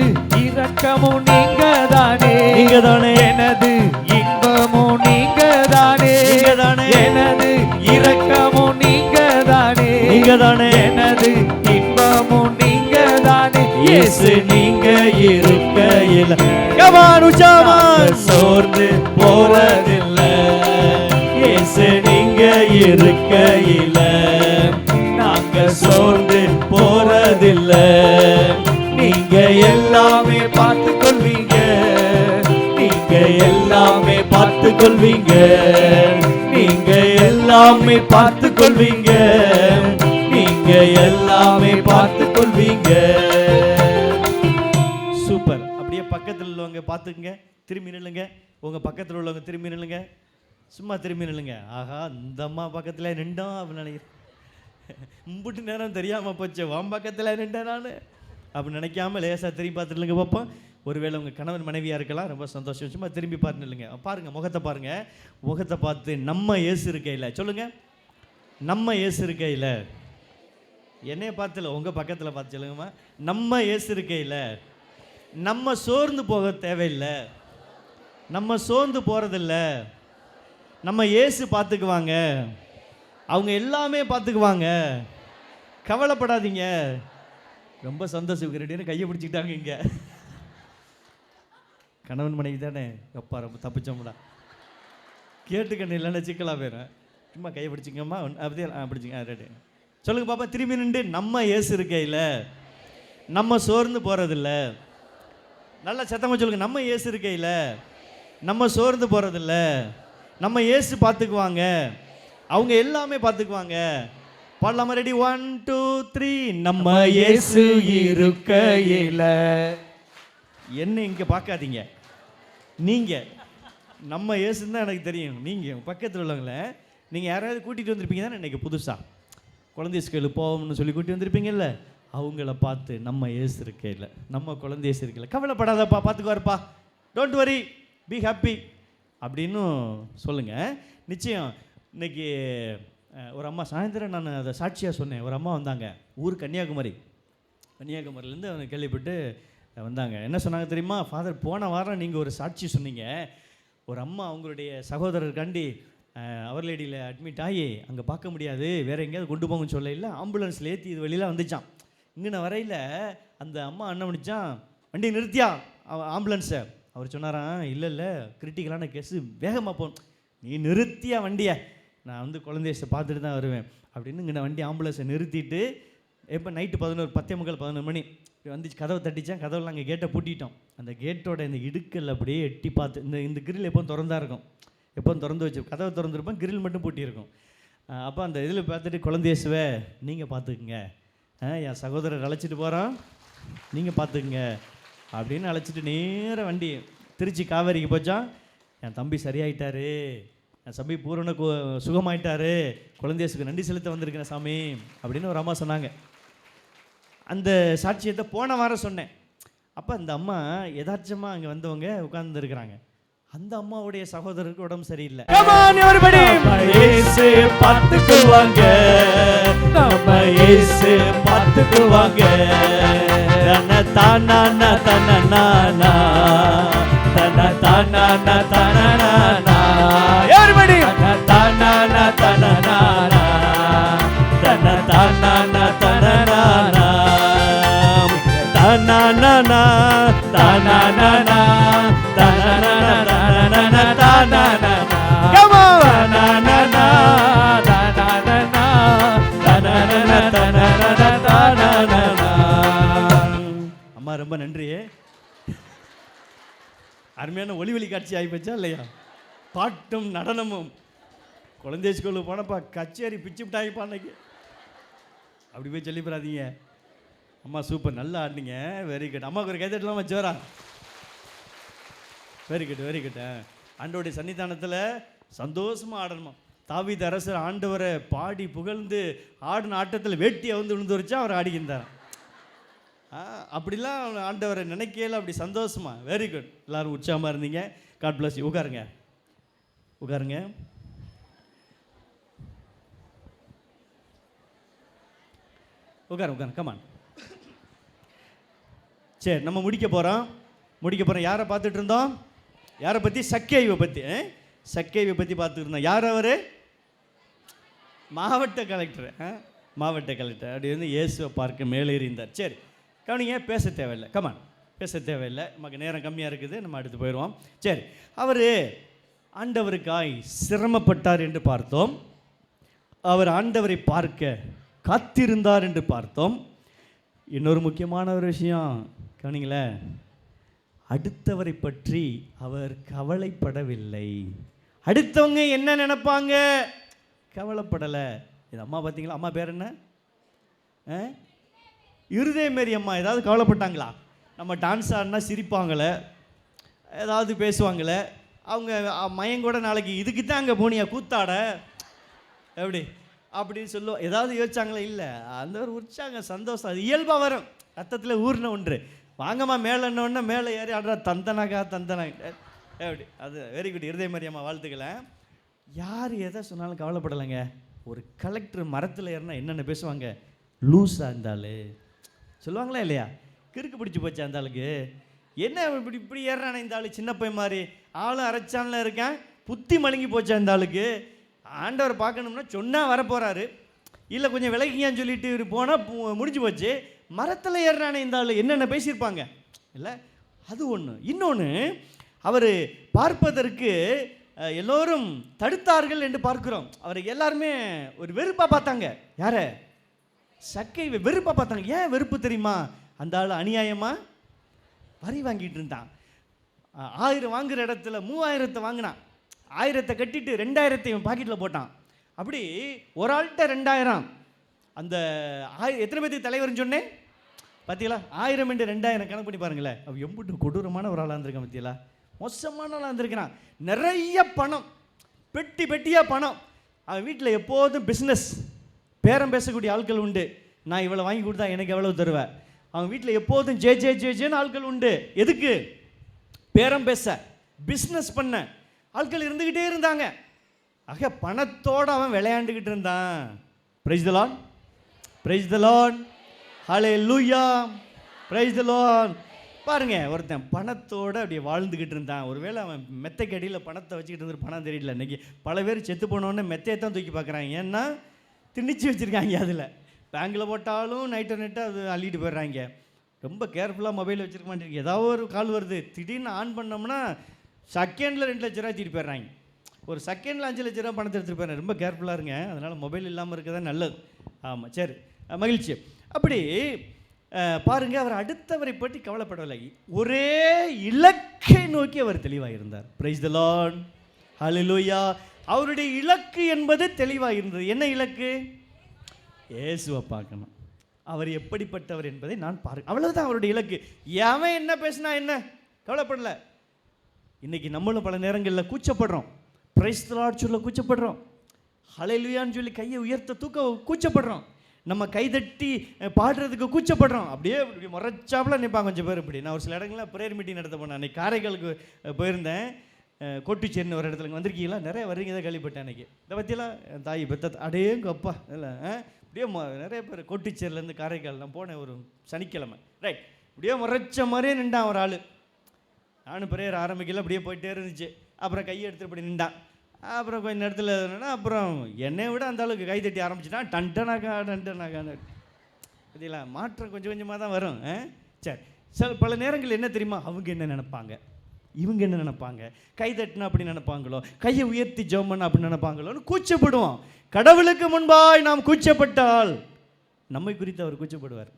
இரக்கமும் நீங்க தானே, நீங்க தானே. எனது இன்பமும் நீங்க தானே, நீங்க தானே. எனது இரக்கமும் நீங்க தானே, நீங்க தானே. எனது இன்பமும் நீங்க தானே. இயேசு நீங்க இருக்கையில கமான் உச்சாமான் சோர்ந்து போறதில்லை. இயேசு நீங்க இருக்கையில நாங்க சோர்ந்து போறதில்லை. நீங்க எல்லாமே பார்த்து கொள்வீங்க, நீங்க எல்லாமே பார்த்து கொள்வீங்க, நீங்க எல்லாமே பார்த்து கொள்வீங்க, நீங்க எல்லாமே பார்த்து கொள்வீங்க. சூப்பர். அப்படியே பக்கத்தில் உள்ளவங்க பார்த்துக்குங்க, திரும்பி நில்லுங்க. உங்க பக்கத்தில் உள்ளவங்க திரும்பி நில்லுங்க, சும்மா திரும்பி நில்லுங்க. ஆஹா இந்த அம்மா பக்கத்தில் நின்றோம் அப்படின்னு நினைக்கிறேன். மும்பிட்டு நேரம் தெரியாமல் போச்சு, வாம் பக்கத்தில் நின்றேன் நான் அப்படின்னு நினைக்காம லேசாக திரும்பி பார்த்துருங்க பார்ப்போம். ஒருவேளை உங்கள் கணவன் மனைவியாக இருக்கலாம், ரொம்ப சந்தோஷம். சும்மா திரும்பி பார்த்து இல்லைங்க. பாருங்கள் முகத்தை பாருங்கள். முகத்தை பார்த்து நம்ம இயேசு இருக்கையில் சொல்லுங்கள், நம்ம இயேசு இருக்கையில். என்னைய பார்த்துல உங்கள் பக்கத்தில் பார்த்து சொல்லுங்கம்மா, நம்ம இயேசு இருக்கையில் நம்ம சோர்ந்து போக தேவையில்லை, நம்ம சோர்ந்து போகிறதில்ல. நம்ம இயேசு பார்த்துக்குவாங்க, அவங்க எல்லாமே பார்த்துக்குவாங்க, கவலைப்படாதீங்க. ரொம்ப சந்தோஷம். ரெடியாக கையை பிடிச்சிக்கிட்டாங்க. இங்கே கணவன் மனைவி தானே, அப்பா ரொம்ப தப்பிச்சோம்டா. கேட்டுக்கண்ணு இல்லைன்னா சிக்கலாக போயிடும். சும்மா கையை பிடிச்சிங்கம்மா, அப்படியே பிடிச்சிங்க. ரெடி சொல்லுங்கள் பாப்பா. திரும்பி நின்று நம்ம இயேசு இருக்கையில் நம்ம சோர்ந்து போகிறதில்ல. நல்லா சத்தமாக சொல்லுங்கள். நம்ம இயேசு இருக்கையில் நம்ம சோர்ந்து போகிறதில்ல. நம்ம இயேசு பார்த்துக்குவாங்க, அவங்க எல்லாமே பார்த்துக்குவாங்க. பாடலாமா? ரெடி 1 2 3. நம்ம இயேசு இருக்கையில். என்ன இங்கே பார்க்காதீங்க, நீங்கள் நம்ம இயேசுன்னு தான் எனக்கு தெரியும். நீங்கள் பக்கத்தில் உள்ளவங்கள நீங்கள் யாராவது கூட்டிகிட்டு வந்திருப்பீங்க தானே இன்றைக்கி புதுசாக குழந்தை ஸ்கூலுக்கு போவோம்னு சொல்லி கூட்டி வந்திருப்பீங்கல்ல, அவங்கள பார்த்து நம்ம இயேசு இருக்கையில், நம்ம குழந்தை இயேசு இருக்கையில், கவலைப்படாதப்பா, பார்த்துக்குவாருப்பா, டோன்ட் வரி, பி ஹாப்பி அப்படின்னு சொல்லுங்கள். நிச்சயம். இன்றைக்கி ஒரு அம்மா சாயந்தரம் நான் அதை சாட்சியாக சொன்னேன். ஒரு அம்மா வந்தாங்க, ஊர் கன்னியாகுமரியிலேருந்து அவங்க கேள்விப்பட்டு வந்தாங்க. என்ன சொன்னாங்க தெரியுமா? ஃபாதர், போன வாரம் நீங்கள் ஒரு சாட்சி சொன்னீங்க. ஒரு அம்மா அவங்களுடைய சகோதரருக்காண்டி அவர் லேடியில் அட்மிட் ஆகி அங்கே பார்க்க முடியாது, வேறு எங்கேயாவது கொண்டு போங்கன்னு சொல்ல இல்லை, ஆம்புலன்ஸில் ஏற்றி இது வெளியில் வந்துச்சான். இங்கே வரையில் அந்த அம்மா என்ன பண்ணிச்சான், வண்டி நிறுத்தியா ஆம்புலன்ஸை. அவர் சொன்னாரான், இல்லை கிரிட்டிக்கலான கேஸு, வேகமாக போகணும், நீ நிறுத்தியா வண்டியை, நான் வந்து குழந்தைய பார்த்துட்டு தான் வருவேன் அப்படின்னு இங்கே வண்டி ஆம்புலன்ஸை நிறுத்திட்டு எப்போ நைட்டு 10:15 11 மணி வந்துச்சு. கதவை தட்டிச்சான். கதவில் நாங்கள் கேட்டை பூட்டிட்டோம். அந்த கேட்டோட இந்த இடுக்கல் அப்படியே எட்டி பார்த்து, இந்த கிரில் எப்போவும் திறந்தா இருக்கும், எப்போவும் திறந்து வச்சு கதவை திறந்துருப்போம், கிரில் மட்டும் பூட்டியிருக்கும். அப்போ அந்த இதில் பார்த்துட்டு, குழந்தையேசுவே நீங்கள் பார்த்துக்குங்க, என் சகோதரர் அழைச்சிட்டு போகிறோம், நீங்கள் பார்த்துக்குங்க அப்படின்னு அழைச்சிட்டு நேராக வண்டி திருச்சி காவேரிக்கு போச்சான். என் தம்பி சரியாயிட்டாரு, என் தம்பி பூரண சுகமாயிட்டாரு, குழந்தையேசுக்கு நன்றி செலுத்த வந்திருக்கேன் சாமி அப்படின்னு ஒரு அம்மா சொன்னாங்க. அந்த சாட்சியத்தை போன வாரம் சொன்னேன். அப்போ அந்த அம்மா யதார்த்தமாக அங்கே வந்தவங்க உட்கார்ந்துருக்கிறாங்க. அந்த அம்மாவுடைய சகோதரருக்கு உடம்பு சரியில்லை. பார்த்துக்குவாங்க, நம்ம இயேசு பார்த்துக்குவாங்க. தன தானா தன தன தானா தன யாருபடி தானா தன தன தானா தன தானா தானா அம்மா ரொம்ப நன்றி. அருமையான ஒளிவெளி காட்சி ஆகிப்போச்சா இல்லையா? பாட்டும் நடனமும். குழந்தை ஸ்கூலுக்கு போனப்பா கச்சேரி பிச்சு விட்டாங்கப்பா அன்னைக்கு. அப்படி போய் சொல்லிப்படாதீங்க. அம்மா சூப்பர், நல்லா ஆடினீங்க, வெரி குட். அம்மாவுக்கு ஒரு கைதட்டலாம் வச்சோரா. Very good very good. ஆண்டவருடைய சன்னிதானத்தில் சந்தோஷமாக ஆடணுமா. தாவீது அரசர் ஆண்டவரை பாடி புகழ்ந்து ஆடின ஆட்டத்தில் வேட்டியை வந்து விழுந்து வச்சா அவர் ஆடிக்கின்றார். அப்படிலாம் ஆண்டவரை நினைக்கல, அப்படி சந்தோஷமா. Very good. எல்லோரும் உற்சாகமாக இருந்தீங்க. God bless you. உட்காருங்க உட்காருங்க. உட்காருங்க கமான். சரி, நம்ம முடிக்க போகிறோம். யாரை பார்த்துட்டு இருந்தோம்? யாரை பற்றி? சக்கேவை பற்றி. சக்கேவை பற்றி பார்த்துட்டு இருந்தோம். யார் அவர்? மாவட்ட கலெக்டர். அப்படி வந்து இயேசுவை பார்க்க மேலேறி இருந்தார். சரி, கவனிங்க, பேச தேவையில்லை. கமான், பேச தேவையில்லை, நமக்கு நேரம் கம்மியாக இருக்குது, நம்ம அடுத்து போயிடுவோம். சரி, அவர் ஆண்டவருக்காய் சிரமப்பட்டார் என்று பார்த்தோம். அவர் ஆண்டவரை பார்க்க காத்திருந்தார் என்று பார்த்தோம். இன்னொரு முக்கியமான ஒரு விஷயம் கவனிங்களேன், அடுத்தவரை பற்றி அவர் கவலைப்படவில்லை. அடுத்தவங்க என்ன நினைப்பாங்க கவலைப்படலை. இது அம்மா பார்த்தீங்களா? அம்மா பேர் என்ன? இருதயமேரி அம்மா. ஏதாவது கவலைப்பட்டாங்களா? நம்ம டான்ஸ் ஆடினா சிரிப்பாங்களே, ஏதாவது பேசுவாங்களே, அவங்க மயங்கூட நாளைக்கு இதுக்கு தான் அங்கே போனியா கூத்தாட எப்படி அப்படின்னு சொல்லுவோம். ஏதாவது யோசிச்சாங்களே? இல்லை. அந்த ஒரு உற்சாகம், சந்தோஷம், அது இயல்பாக வரும், ரத்தத்தில் ஊர்ன ஒன்று. வாங்கம்மா மேலேன்னொன்னே மேலே ஏறி ஆடுறா தந்தனாக்கா எப்படி. அது வெரி குட். இருதயமேரி அம்மா வாழ்த்துக்களை. யார் எதை சொன்னாலும் கவலைப்படலைங்க. ஒரு கலெக்டர் மரத்தில் ஏறினா என்னென்ன பேசுவாங்க? லூஸாக இருந்தாலும் சொல்லுவாங்களா இல்லையா? கிறுக்கு பிடிச்சி போச்சு அந்த ஆளுக்கு. என்ன இப்படி இப்படி ஏறானே இந்த ஆளு, சின்ன பையன் மாதிரி ஆளும் அரைச்சான்ல இருக்கேன், புத்தி மழுங்கி போச்சா இந்த ஆளுக்கு. ஆண்டவர் பார்க்கணும்னா சொன்னால் வரப்போகிறாரு, இல்லை கொஞ்சம் விலகியான்னு சொல்லிட்டு இவர் போனால் முடிஞ்சு போச்சு. மரத்தில் ஏறானே இந்த ஆள், என்னென்ன பேசியிருப்பாங்க இல்லை, அது ஒன்று. இன்னொன்று, அவர் பார்ப்பதற்கு எல்லோரும் தடுத்தார்கள் என்று பார்க்கிறோம். அவரை எல்லாருமே ஒரு வெறுப்பாக பார்த்தாங்க. யாரை? சக்கை வெறுப்பாக பார்த்தாங்க. ஏன் வெறுப்பு தெரியுமா? அந்த ஆள் அநியாயமாக வரி வாங்கிட்டு இருந்தான். 1000 வாங்குகிற இடத்துல 3000 வாங்கினான். 1000 கட்டிட்டு 2000 இவன் பாக்கெட்டில் போட்டான். அப்படி ஒரு ஆள்கிட்ட 2000. அந்த எத்தனை பேருக்கு தலைவர்னு சொன்னேன் பார்த்தீங்களா? 1000 × 2000 கணக்கு பண்ணி பாருங்களேன். அவன் எம்பிட்டு கொடூரமான ஒரு ஆளாக இருந்திருக்கான் பார்த்தீங்களா? மோசமான ஆளாக இருந்திருக்கிறான். நிறைய பணம், பெட்டி பெட்டியாக பணம். அவன் வீட்டில் எப்போதும் பிஸ்னஸ், பேரம் பேசக்கூடிய ஆட்கள் உண்டு. நான் இவ்வளோ வாங்கி கொடுத்தா எனக்கு எவ்வளவு தருவேன். அவன் வீட்டில் எப்போதும் ஜேன்னு ஆட்கள் உண்டு. எதுக்கு? பேரம் பேச, பிஸ்னஸ் பண்ண ஆட்கள் இருந்துக்கிட்டே இருந்தாங்க. ஆக பணத்தோடு அவன் விளையாண்டுக்கிட்டு இருந்தான். Price the Lord, praise the Lord, ஹல்லேலூயா, பிரைஸ் தி லார்ட். பாருங்க, ஒருத்தன் பணத்தோடு அப்படியே வாழ்ந்துக்கிட்டு இருந்தான். ஒருவேளை அவன் மெத்தைக்கு அடியில் பணத்தை வச்சுக்கிட்டு இருந்து பணம் தெரியல. இன்றைக்கி பல பேர் செத்து போனோடனே மெத்தையை தான் தூக்கி பார்க்குறாங்க. ஏன்னா திணிச்சு வச்சுருக்காங்க. அதில் பேங்கில் போட்டாலும் நைட்டை அது அள்ளிட்டு போயிடுறாங்க. ரொம்ப கேர்ஃபுல்லாக மொபைல் வச்சுருக்க மாட்டேங்க. ஏதாவது ஒரு கால் வருது, திடீர்னு ஆன் பண்ணோம்னா செகண்டில் 2 லட்ச ரூபா தூக்கிட்டு போயிடுறாங்க. ஒரு செகண்டில் 5 லட்ச ரூபா பணத்தை எடுத்துகிட்டு போயிடுறேன். ரொம்ப கேர்ஃபுல்லாக இருங்க. அதனால் மொபைல் இல்லாமல் இருக்கிறதா நல்லது. ஆமாம், சரி, மகிழ்ச்சி. அப்படி பாருங்கள், அவர் அடுத்தவரை பற்றி கவலைப்படவில்லை. ஒரே இலக்கை நோக்கி அவர் தெளிவாக இருந்தார். பிரைஸ் தி லார்ட், ஹல்லேலூயா. அவருடைய இலக்கு என்பது தெளிவாக இருந்தது. என்ன இலக்கு? இயேசுவை பார்க்கணும், அவர் எப்படிப்பட்டவர் என்பதை நான் பார்க்க, அவ்வளவுதான் அவருடைய இலக்கு. எவன் என்ன பேசினா என்ன, கவலைப்படல. இன்னைக்கு நம்மளும் பல நேரங்களில் கூச்சப்படுறோம். பிரைஸ் தி லார்ட் சொல்ல கூச்சப்படுறோம். ஹல்லேலூயான்னு சொல்லி கையை உயர்த்த தூக்க கூச்சப்படுறோம். நம்ம கைதட்டி பாடுறதுக்கு கூச்சப்படுறோம். அப்படியே இப்படி முறைச்சாப்பில் நிற்பாங்க கொஞ்சம் பேர். இப்படி நான் ஒரு சில இடங்களில் ப்ரேயர் மீட்டிங் நடத்த போனேன். அன்றைக்கி காரைக்காலுக்கு போயிருந்தேன். கோட்டுச்சேரின்னு ஒரு இடத்துல வந்திருக்கீங்களா? நிறைய வர்றீங்க தான் கேள்விப்பட்டேன். அன்றைக்கி இதை பற்றியெல்லாம் என் தாய் பெத்த அடேங்க அப்பா இல்லை இப்படியே நிறைய பேர் கோட்டுச்சேரிலேருந்து காரைக்கால் நான் போனேன் ஒரு சனிக்கிழமை. ரைட், இப்படியே முறைச்ச மாதிரியே நின்றான் ஒரு ஆள். நானும் ப்ரேயர் ஆரம்பிக்கல, அப்படியே போயிட்டே இருந்துச்சு. அப்புறம் கையை எடுத்துகிட்டு இப்படி நின்றான். அப்புறம் கொஞ்சம் நேரத்தில் என்னன்னா, அப்புறம் என்னை விட அந்த அளவுக்கு கை தட்டி ஆரம்பிச்சுட்டான். டன்டனாக்கா பார்த்தீங்களா? மாற்றம் கொஞ்சம் கொஞ்சமாக தான் வரும். சரி, சில பல நேரங்கள் என்ன தெரியுமா, அவங்க என்ன நினைப்பாங்க, இவங்க என்ன நினைப்பாங்க, கை தட்டினா அப்படி நினைப்பாங்களோ, கையை உயர்த்தி ஜெபம் பண்ண அப்படி நினைப்பாங்களோன்னு கூச்சப்படுவோம். கடவுளுக்கு முன்பாய் நாம் கூச்சப்பட்டால் நம்மை குறித்து அவர் கூச்சப்படுவார்.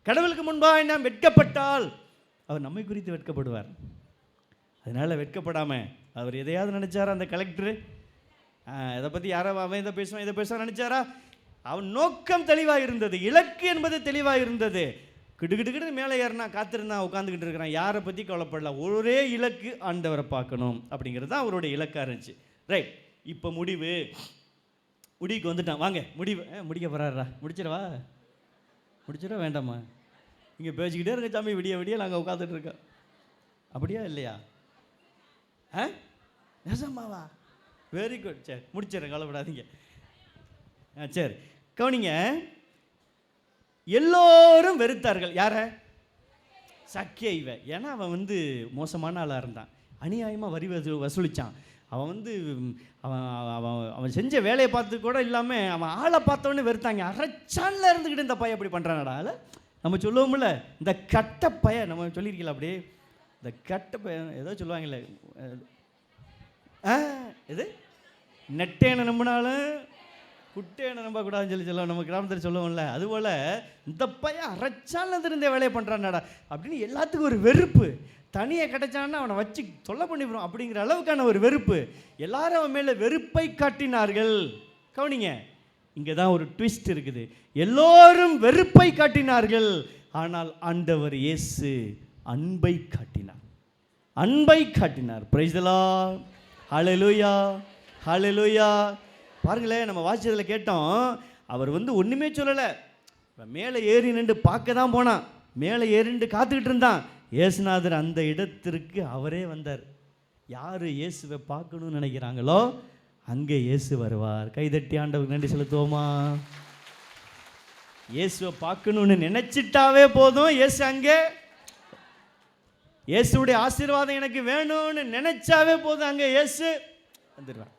கடவுளுக்கு முன்பாய் நாம் வெட்கப்பட்டால் அவர் நம்மை குறித்து வெட்கப்படுவார். அதனால் வெட்கப்படாமல் அவர் எதையாவது நினச்சாரா? அந்த கலெக்டரு இதை பற்றி யாரோ அவன் இதை பேசுவான் இதை பேச நினச்சாரா? அவன் நோக்கம் தெளிவாக இருந்தது, இலக்கு என்பது தெளிவாக இருந்தது. கிடுகிடுகிட்டு மேலே ஏறினா காத்திருந்தான், உட்காந்துக்கிட்டு இருக்கிறான். யாரை பற்றி கவலைப்படல. ஒரே இலக்கு, ஆண்டவரை பார்க்கணும் அப்படிங்கிறது தான் அவருடைய இலக்காக இருந்துச்சு. ரைட், இப்போ முடிவுக்கு வந்துட்டான். வாங்க முடிக்க போகிறாரா? முடிச்சிடவா வேண்டாமா? இங்கே பேசிக்கிட்டே இருக்க சாமி, விடிய விடிய நாங்கள் உட்காந்துட்டு இருக்கோம். அப்படியா இல்லையா? நெசமாவா? Very good. சரி, முடிச்சிடறேன், கவலைப்படாதீங்க. சரி, கவனிங்க. எல்லோரும் வெறுத்தார்கள். யார? சக்கேயுவை. ஏன்னா அவன் மோசமான ஆளாக இருந்தான். அநியாயமாக வரி வசூலித்தான். அவன் அவன் செஞ்ச வேலையை பார்த்து கூட இல்லாமல் அவன் ஆளை பார்த்தோன்னே வெறுத்தாங்க. அரைச்சானில் இருந்துக்கிட்டு இந்த பையன் அப்படி பண்ணுறானடா. அதில் நம்ம சொல்லுவோம்ல, இந்த கட்ட பையன், நம்ம சொல்லியிருக்கல அப்படியே, இந்த கட்ட பையன் ஏதோ சொல்லுவாங்கல்ல, இது நெட்டேனை நம்பினாலும் குட்டேனை நம்பக்கூடாதுன்னு சொல்லுவோம். நம்ம கிராமத்தில் சொல்லுவோம்ல, அதுபோல் இந்த பையன் அரைச்சாலும் இருந்த வேலையை பண்ணுறான்டா அப்படின்னு எல்லாத்துக்கும் ஒரு வெறுப்பு. தனியாக கிடைச்சான்னா அவனை வச்சு தொல்லை பண்ணிவிடும் அப்படிங்கிற அளவுக்கான ஒரு வெறுப்பு. எல்லாரும் அவன் மேலே வெறுப்பை காட்டினார்கள். கவனிங்க, இங்கே தான் ஒரு ட்விஸ்ட் இருக்குது. எல்லோரும் வெறுப்பை காட்டினார்கள், ஆனால் ஆண்டவர் இயேசு அன்பை காட்டினார். பிரைஸ் தி லார்ட், ஹல்லேலூயா, ஹல்லேலூயா. பாருங்களேன், நம்ம வாசிச்சதில் கேட்டோம், அவர் ஒன்றுமே சொல்லலை. மேலே ஏறி நின்று பார்க்க தான் போனான். மேலே ஏறி நின்று காத்துக்கிட்டு இருந்தான். இயேசுநாதர் அந்த இடத்திற்கு அவரே வந்தார். யார் இயேசுவை பார்க்கணும்னு நினைக்கிறாங்களோ அங்கே இயேசு வருவார். கைதட்டி ஆண்டவருக்கு நன்றி செலுத்துவோமா? இயேசுவை பார்க்கணும்னு நினைச்சிட்டாவே போதும், இயேசு அங்கே. இயேசுடைய ஆசீர்வாதம் எனக்கு வேணும்னு நினைச்சாவே போதும், அங்கே இயேசு வந்துடுவார்.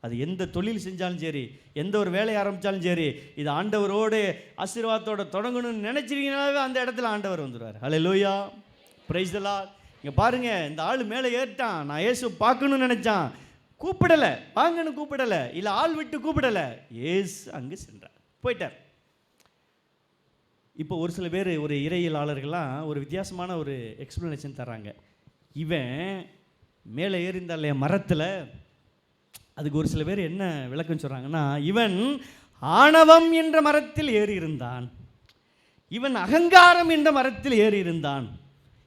அது எந்த தொழில் செஞ்சாலும் சரி, எந்த ஒரு வேலையை ஆரம்பித்தாலும் சரி, இது ஆண்டவரோடு ஆசீர்வாதத்தோட தொடங்கணும்னு நினைச்சிருக்கீங்கனாவே அந்த இடத்துல ஆண்டவர் வந்துடுவார். ஹல்லேலூயா, பிரைஸ் தி லார்ட். இங்கே பாருங்க, இந்த ஆள் மேலே ஏறிட்டான். நான் இயேசு பார்க்கணும்னு நினைச்சான், கூப்பிடலை, வாங்கன்னு கூப்பிடலை, இல்லை ஆள் விட்டு கூப்பிடலை, இயேசு அங்கே சென்றார், போயிட்டார். இப்போ ஒரு சில பேர், ஒரு இறையியலாளர்கள்லாம் ஒரு வித்தியாசமான ஒரு எக்ஸ்ப்ளனேஷன் தர்றாங்க. இவன் மேலே ஏறிந்தால் இல்லையா மரத்தில், அதுக்கு ஒரு சில பேர் என்ன விளக்கம் சொல்கிறாங்கன்னா, இவன் ஆணவம் என்ற மரத்தில் ஏறி இருந்தான், இவன் அகங்காரம் என்ற மரத்தில் ஏறி இருந்தான்,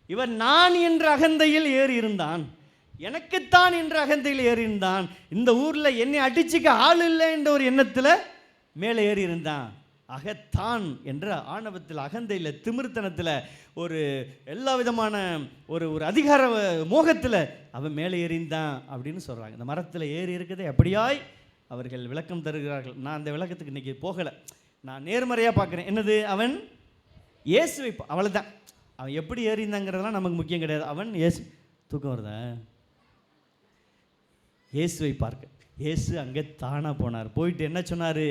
இவன் நான் என்ற அகந்தையில் ஏறி இருந்தான், எனக்குத்தான் என்ற அகந்தையில் ஏறி இருந்தான், இந்த ஊரில் என்னை அடிச்சுக்க ஆள் இல்லை என்ற ஒரு எண்ணத்தில் மேலே ஏறி இருந்தான். அகத்தான் என்ற ஆணவத்தில், அகந்தையில், திமிர்த்தனத்தில், ஒரு எல்லா விதமான ஒரு அதிகார மோகத்தில் அவன் மேலே ஏறிந்தான் அப்படின்னு சொல்கிறாங்க. இந்த மரத்தில் ஏறி இருக்கிறதை அப்படியாய் அவர்கள் விளக்கம் தருகிறார்கள். நான் அந்த விளக்கத்துக்கு இன்றைக்கி போகலை, நான் நேர்மறையாக பார்க்குறேன். என்னது? அவன் இயேசுவை, அவ்வளோதான். அவன் எப்படி ஏறிந்தாங்கிறதெல்லாம் நமக்கு முக்கியம் கிடையாது. அவன் இயேசு, தூக்கம் வருதா? இயேசுவை பார்க்க இயேசு அங்கே தானாக போனார். போயிட்டு என்ன சொன்னார்?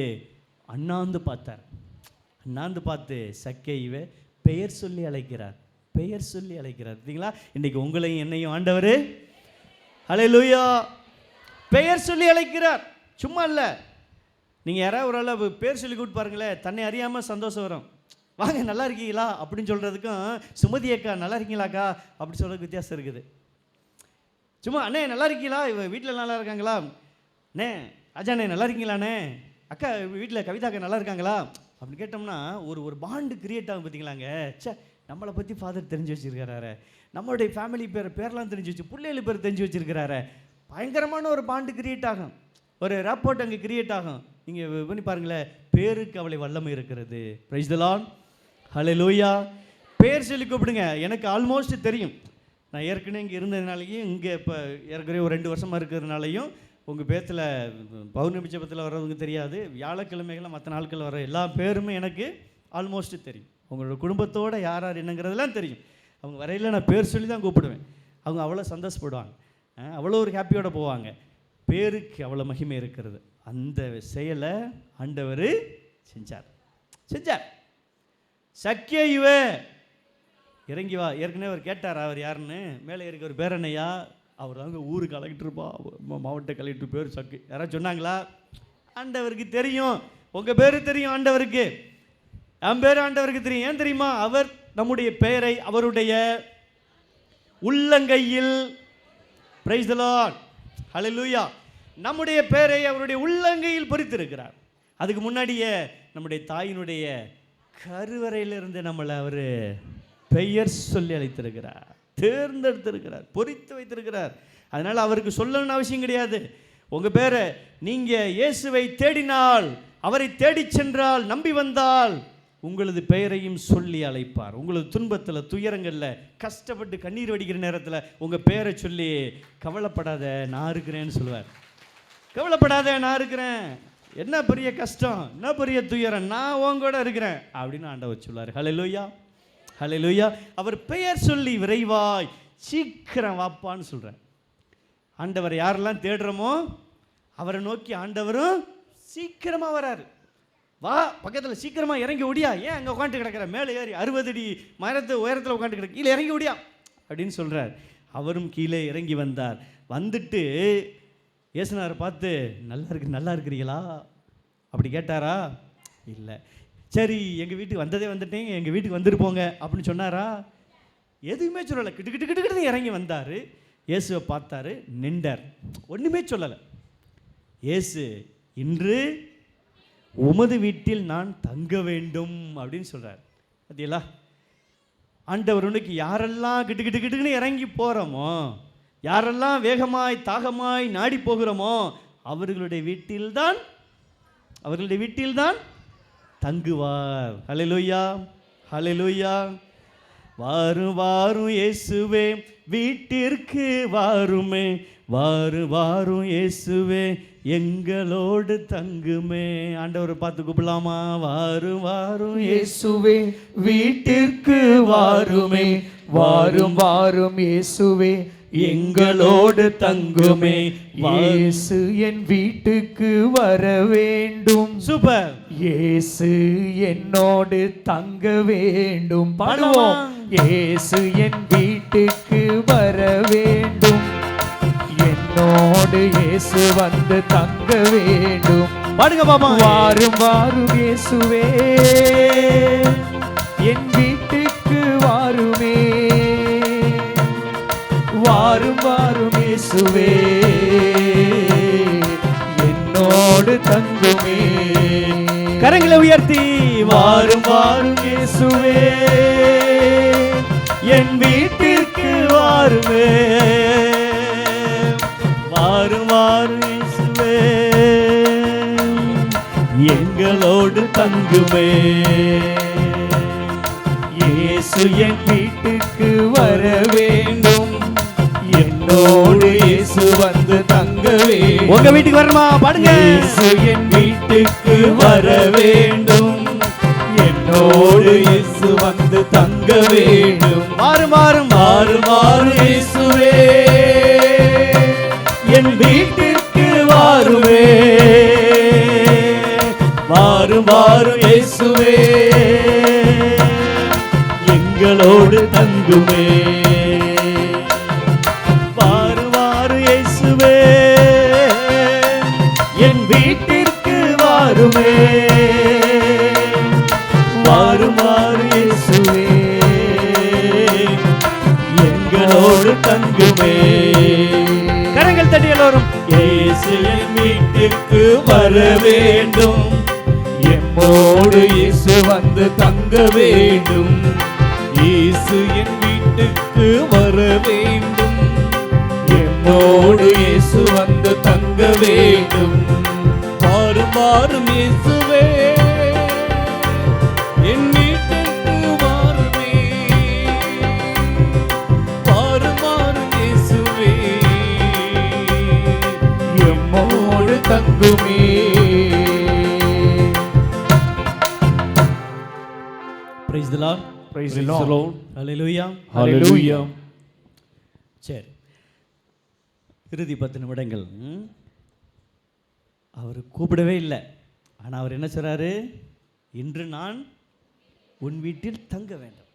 அண்ணாந்து பார்த்தார். அண்ணாந்து பார்த்து சக்கேயுவே பெயர் சொல்லி அழைக்கிறார், பெயர் சொல்லி அழைக்கிறார். பார்த்தீங்களா? இன்றைக்கி உங்களையும் என்னையும் ஆண்டவர் ஹல்லேலூயா பெயர் சொல்லி அழைக்கிறார். சும்மா இல்லை, நீங்கள் யாராவது ஒரு அளவு பேர் சொல்லி கூப்பிட்டு பாருங்களேன், தன்னை அறியாமல் சந்தோஷம் வரும். வாங்க நல்லா இருக்கீங்களா அப்படின்னு சொல்கிறதுக்கும், சுமதி அக்கா நல்லா இருக்கீங்களாக்கா அப்படி சொல்கிறதுக்கு வித்தியாசம் இருக்குது. சும்மா அண்ணே நல்லா இருக்கீங்களா, வீட்டில் நல்லா இருக்காங்களா, அண்ணே ராஜாண்ணே நல்லா இருக்கீங்களாண்ணே, அக்கா வீட்டில் கவிதாக்கா நல்லா இருக்காங்களா அப்படின்னு கேட்டோம்னா ஒரு பாண்டு கிரியேட் ஆகும். பார்த்தீங்களாங்க, சே நம்மளை பற்றி ஃபாதர் தெரிஞ்சு வச்சுருக்கிறாரு, நம்மளுடைய ஃபேமிலி பேர்லாம் தெரிஞ்சு வச்சு, பிள்ளைகள் பேர் தெரிஞ்சு வச்சுருக்கிறாரு, பயங்கரமான ஒரு பாண்டு கிரியேட் ஆகும், ஒரு ராப்போர்ட் அங்கே கிரியேட் ஆகும். நீங்கள் பண்ணி பாருங்களேன், பேருக்கு அவளை வல்லமை இருக்கிறது. பிரைஸ் தி லார்ட், ஹல்லேலூயா. பேர் சொல்லி கூப்பிடுங்க. எனக்கு ஆல்மோஸ்ட் தெரியும், நான் ஏற்கனவே இங்கே இருந்ததுனாலையும், இங்கே இப்போ ஏற்கனவே ஒரு 2 வருஷமாக இருக்கிறதுனாலையும், உங்கள் பேத்தில் பௌர்ணமி ஜெபத்தில் வர்றவங்க தெரியாது, வியாழக்கிழமைகளை மற்ற நாட்கள் வர எல்லா பேருமே எனக்கு ஆல்மோஸ்ட் தெரியும். உங்களோட குடும்பத்தோடு யார் யார் என்னங்கிறதெல்லாம் தெரியும். அவங்க வரையில் நான் பேர் சொல்லி தான் கூப்பிடுவேன். அவங்க அவ்வளோ சந்தோஷப்படுவாங்க, அவ்வளோ ஒரு ஹாப்பியோடு போவாங்க. பேருக்கு அவ்வளோ மகிமை இருக்கிறது. அந்த செயலை ஆண்டவர் செஞ்சார். சக்கேயுவே இறங்கி வா. ஏற்கனவே அவர் கேட்டார், அவர் யாருன்னு. மேலே இருக்க ஒரு பேரண்ணையா, அவர் தாங்க ஊர் கலெக்டருப்பா, மாவட்ட கலெக்டர் பேர் சக்கு. யாராவது சொன்னாங்களா? ஆண்டவருக்கு தெரியும், உங்கள் பேர் தெரியும் ஆண்டவருக்கு, என் பேர் ஆண்டவருக்கு தெரியும். ஏன் தெரியுமா? அவர் நம்முடைய பெயரை அவருடைய உள்ளங்கையில், பிரைஸ் தி லார்ட், ஹல்லேலூயா, நம்முடைய பெயரை அவருடைய உள்ளங்கையில் பொறித்திருக்கிறார். அதுக்கு முன்னாடியே நம்முடைய தாயினுடைய கருவறையிலிருந்து நம்மளை அவர் பெயர் சொல்லி அழைத்திருக்கிறார், தேர்ந்தெடுத்திருக்கிறார், பொறித்து வைத்திருக்கிறார். அதனால் அவருக்கு சொல்லணும்னு அவசியம் கிடையாது. உங்கள் பேரை நீங்கள் இயேசுவை தேடினால், அவரை தேடி சென்றால், நம்பி வந்தால், உங்களது பெயரையும் சொல்லி அழைப்பார். உங்களது துன்பத்தில், துயரங்களில், கஷ்டப்பட்டு கண்ணீர் வடிக்கிற நேரத்தில் உங்கள் பெயரை சொல்லி, கவலைப்படாத நான் இருக்கிறேன்னு சொல்லுவார். கவலைப்படாத நான் இருக்கிறேன், என்ன பெரிய கஷ்டம், என்ன பெரிய துயரம், நான் உங்கூட இருக்கிறேன் அப்படின்னு ஆண்டவர் சொல்லுவார். ஹல்லேலூயா, ஹல்லேலூயா. அவர் பெயர் சொல்லி விரைவாய் சீக்கிரம் வாப்பான்னு சொல்கிறார். ஆண்டவர் யாரெல்லாம் தேடுறோமோ அவரை நோக்கி ஆண்டவரும் சீக்கிரமாக வராரு. வா பக்கத்தில் சீக்கிரமாக இறங்கி ஓடியா, ஏன் அங்கே உட்காந்து கிடக்கிற, மேலே ஏறி 60 அடி உயரத்தில் உட்காந்து கிடக்கு, கீழே இறங்கி ஓடியா அப்படின்னு சொல்கிறார். அவரும் கீழே இறங்கி வந்தார். வந்துட்டு இயேசுநாதரை பார்த்து நல்லா இருக்கிறீங்களா அப்படி கேட்டாரா? இல்லை. சரி எங்கள் வீட்டுக்கு வந்ததே வந்துட்டேங்க, எங்கள் வீட்டுக்கு வந்துருப்போங்க அப்படின்னு சொன்னாரா? எதுவுமே சொல்லலை. கிட்டு இறங்கி வந்தார், இயேசுவை பார்த்தாரு, நின்றார், ஒன்றுமே சொல்லலை. இயேசு இன்று உமது வீட்டில் நான் தங்க வேண்டும் அப்படின்னு சொல்கிறார். பார்த்தீங்களா? ஆண்டவருக்கு யாரெல்லாம் கிட்டுன்னு இறங்கி போகிறோமோ, யாரெல்லாம் வேகமாய் தாகமாய் நாடி போகிறோமோ அவர்களுடைய வீட்டில்தான் தங்குவார். ஹல்லேலூயா, ஹல்லேலூயா. வாரும் வாரும் இயேசுவே வீட்டிற்கு வாருமே, வாரும் வாரும் இயேசுவே எங்களோடு தங்குமே. ஆண்டவரை பார்த்து கூப்பிடலாமா? வாரும் வாரும் இயேசுவே வீட்டிற்கு வாருமே, வாரும் வாரும் இயேசுவே எங்களோடு தங்குமே. இயேசு என் வீட்டுக்கு வர வேண்டும். சூப்பர். இயேசு என்னோடு தங்க வேண்டும். பாடுவோம். இயேசு என் வீட்டுக்கு வர வேண்டும், என்னோடு இயேசு வந்து தங்க வேண்டும். பாடுங்க பாப்பா. வாரும் வாரும் இயேசுவே என் வீட்டுக்கு வாருமே, வாரும் வாரும் இயேசுவே என்னோடு தங்குமே. கரங்களை உயர்த்தி வாரும் வாரும் இயேசுவே என் வீட்டிற்கு வாருமே, வாரும் வாரும் இயேசுவே எங்களோடு தங்குமே. இயேசு என் வீட்டுக்கு வர வேண்டும், என்னோடு இயேசு வந்து தங்க வேண்டும். உங்க வீட்டுக்கு வரணுமா? பாடுங்க. இயேசு என் வீட்டுக்கு வர வேண்டும், என்னோடு இயேசு வந்து தங்க வேண்டும். வாரும் வாரும் வாரும் வாரும் இயேசுவே என் வீட்டிற்கு வாருமே, வாரும் வாரும் இயேசுவே எங்களோடு தங்குமே. வாரும் வாரும் இயேசுவே என் வீட்டிற்கு வாருமே, வாரும் வாரும் இயேசுவே எங்களோடு தங்குமே. கரங்கள் தட்டி எல்லோரும். இயேசு என் வீட்டிற்கு வர வேண்டும், என்னோடு இயேசு வந்து தங்க வேண்டும். இயேசு என் வீட்டுக்கு வர வேண்டும், என்னோடு இயேசு வந்து தங்க வேண்டும். வாரும் வாரும் இயேசுவே என் வீட்டிற்கு வாருமே, வாரும் வாரும் இயேசுவே எம்மோடு தங்குமே. Praise the Lord. Praise the Lord. Hallelujah. Hallelujah. சரி, இறுதி 10 நிமிடங்கள். அவர் கூப்பிடவே இல்லை, ஆனால் அவர் என்ன சொல்றாரு? இன்று நான் உன் வீட்டில் தங்க வேண்டும்.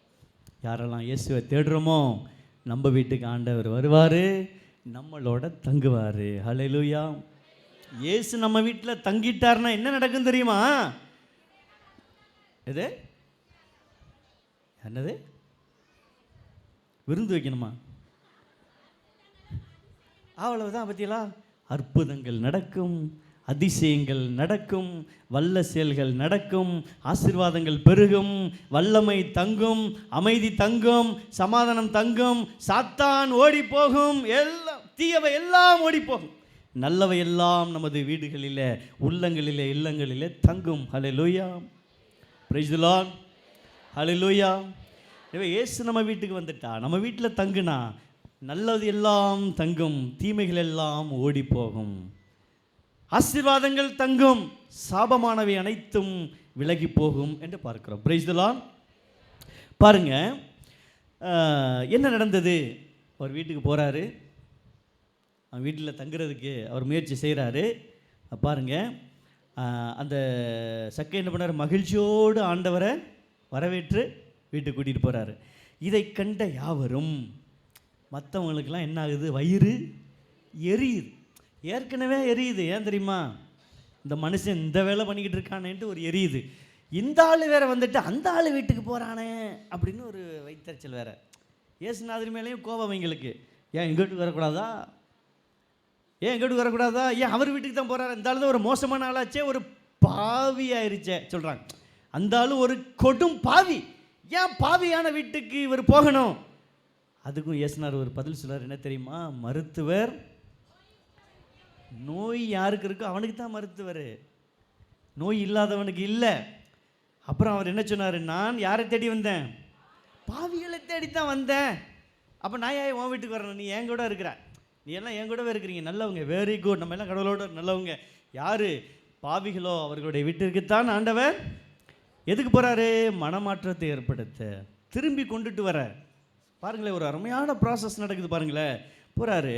யாரெல்லாம் இயேசுவை தேடுறோமோ நம்ம வீட்டுக்கு ஆண்டவர் வருவார், நம்மளோட தங்குவார். ஹல்லேலூயா. இயேசு நம்ம வீட்டில் தங்கிட்டார்னா என்ன நடக்கும் தெரியுமா? எது என்னது? விருந்து வைக்கணுமா? அவ்வளவுதான். பத்தியலா, அற்புதங்கள் நடக்கும், அதிசயங்கள் நடக்கும், வல்ல செயல்கள் நடக்கும், ஆசீர்வாதங்கள் பெருகும், வல்லமை தங்கும், அமைதி தங்கும், சமாதானம் தங்கும், சாத்தான் ஓடி போகும், எல்லாம் தீயவை எல்லாம் ஓடி போகும், நல்லவை எல்லாம் நமது வீடுகளிலே, உள்ளங்களிலே, இல்லங்களிலே தங்கும். ஹல்லேலூயா. Praise the Lord. ஹல்லேலூயா. எனவே இயேசு நம்ம வீட்டுக்கு வந்துட்டா, நம்ம வீட்டில் தங்குனா நல்லது எல்லாம் தங்கும், தீமைகள் எல்லாம் ஓடி போகும், ஆசீர்வாதங்கள் தங்கும், சாபமானவை அனைத்தும் விலகி போகும் என்று பார்க்கிறோம். Price the Lord. பாருங்க, என்ன நடந்தது? அவர் வீட்டுக்கு போகிறாரு, அவன் வீட்டில் தங்குறதுக்கு அவர் முயற்சி செய்கிறாரு. பாருங்க, அந்த சக்கை என்ன பண்ணார்? மகிழ்ச்சியோடு ஆண்டவரை வரவேற்று வீட்டுக்கு கூட்டிகிட்டு போகிறாரு. இதை கண்ட யாவரும், மற்றவங்களுக்கெல்லாம் என்ன ஆகுது? வயிறு எரியுது, ஏற்கனவே எரியுது. ஏன் தெரியுமா? இந்த மனுஷன் இந்த வேலை பண்ணிக்கிட்டு இருக்கானேன்ட்டு ஒரு எரியுது. இந்த ஆள் வேற வந்துட்டு அந்த ஆள் வீட்டுக்கு போகிறானே அப்படின்னு ஒரு வைத்தறிச்சல் வேற. இயேசுநாதர் மேலேயும் கோபம் அவங்களுக்கு. ஏன் எங்கள் வீட்டுக்கு வரக்கூடாதா? ஏன் எங்கள் வீட்டுக்கு வரக்கூடாதா? ஏன் அவர் வீட்டுக்கு தான் போகிறாரு? இந்த ஆள் தான் ஒரு மோசமான ஆளாச்சே, ஒரு பாவி ஆயிடுச்சே சொல்கிறாங்க. அந்த ஆள் ஒரு கொடும் பாவி, ஏன் பாவியான வீட்டுக்கு இவர் போகணும்? அதுக்கும் இயேசுநாதர் ஒரு பதில் சொல்றார். என்ன தெரியுமா? மருத்துவர் நோய் யாருக்கு இருக்கோ அவனுக்கு தான் மருத்துவர், நோய் இல்லாதவனுக்கு இல்லை. அப்புறம் அவர் என்ன சொன்னார்? நான் யாரை தேடி வந்தேன்? பாவிகளை தேடித்தான் வந்தேன். அப்போ நான் ஏன் உன் வீட்டுக்கு வரணும்? நீ என் கூட இருக்கிற, நீ எல்லாம் என் கூடவே இருக்கிறீங்க, நல்லவங்க, வெரி குட், நம்ம எல்லாம் கடவுளோட நல்லவங்க. யார் பாவிகளோ அவர்களுடைய வீட்டிற்குத்தான் ஆண்டவர் எதுக்கு போகிறாரு? மனமாற்றத்தை ஏற்படுத்த, திரும்பி கொண்டுட்டு வர. பாருங்களேன், ஒரு அருமையான ப்ராசஸ் நடக்குது பாருங்களேன். போகிறாரு,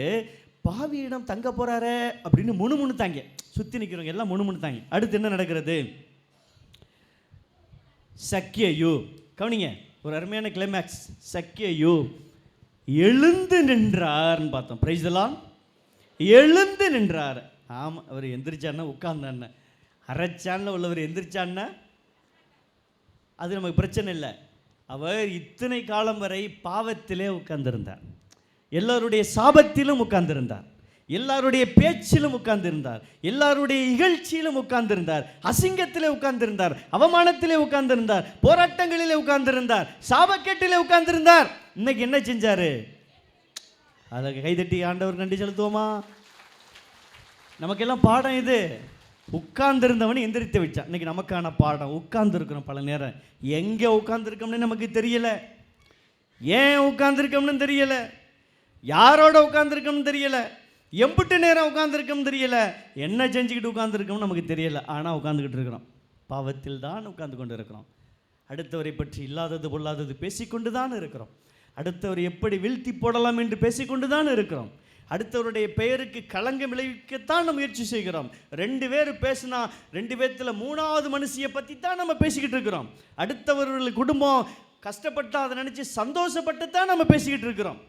பாவியிடம் தங்க போகிறாரு அப்படின்னு முணுமுணுத்தாங்க, சுற்றி நிற்கிறவங்க எல்லாம் முணுமுணுத்தாங்க. அடுத்து என்ன நடக்கிறது? சக்கியு, கவனிங்க, ஒரு அருமையான கிளைமேக்ஸ். சக்கியு எழுந்து நின்றார்னு பார்த்தோம். Price the Lord. எழுந்து நின்றார். ஆமாம், அவர் எந்திரிச்சான்னா உட்கார்ந்தான்னா, அரைச்சான்ல உள்ளவர் எந்திரிச்சான்னா அது நமக்கு பிரச்சனை இல்லை. அவர் இத்தனை காலம் வரை பாவத்திலே உட்கார்ந்திருந்தார், எல்லாருடைய சாபத்திலும் உட்கார்ந்திருந்தார், எல்லாருடைய பேச்சிலும் உட்கார்ந்திருந்தார், எல்லாருடைய இகழ்ச்சியிலும் உட்கார்ந்திருந்தார், அசிங்கத்திலே உட்கார்ந்திருந்தார், அவமானத்திலே உட்கார்ந்திருந்தார், போராட்டங்களிலே உட்கார்ந்திருந்தார், சாபக்கேட்டிலே உட்கார்ந்திருந்தார். இன்னைக்கு என்ன செஞ்சாரு? அதை கைதட்டி ஆண்டவர் நன்றி செலுத்துவோமா? நமக்கெல்லாம் பாடம் இது. உட்கார்ந்திருந்தவனை எந்திரித்து வச்சான். இன்னைக்கு நமக்கான பாடம். உட்கார்ந்துருக்கிறோம் பல நேரம், எங்கே உட்கார்ந்துருக்கோம்னு நமக்கு தெரியல, ஏன் உட்கார்ந்துருக்கோம்னு தெரியல, யாரோட உட்கார்ந்துருக்கோம்னு தெரியல, எம்பிட்டு நேரம் உட்கார்ந்துருக்கோம்னு தெரியல, என்ன செஞ்சுக்கிட்டு உட்கார்ந்துருக்கோம்னு நமக்கு தெரியல. ஆனால் உட்கார்ந்துக்கிட்டு இருக்கிறோம், பாவத்தில் தான் உட்கார்ந்து கொண்டு இருக்கிறோம். அடுத்தவரை பற்றி இல்லாதது பொல்லாதது பேசிக்கொண்டு தான் இருக்கிறோம். அடுத்தவர் எப்படி வீழ்த்தி போடலாம் என்று பேசிக்கொண்டு தான் இருக்கிறோம். அடுத்தவருடைய பெயருக்கு களங்கம் விளைவிக்கத்தான் நம்ம முயற்சி செய்கிறோம். 2 பேர் பேசினா 2 பேர்த்தில் 3வது மனுஷியை பற்றி தான் நம்ம பேசிக்கிட்டு இருக்கிறோம். அடுத்தவர்கள் குடும்பம் கஷ்டப்பட்டு அதை நினச்சி சந்தோஷப்பட்டு தான் நம்ம பேசிக்கிட்டு இருக்கிறோம்.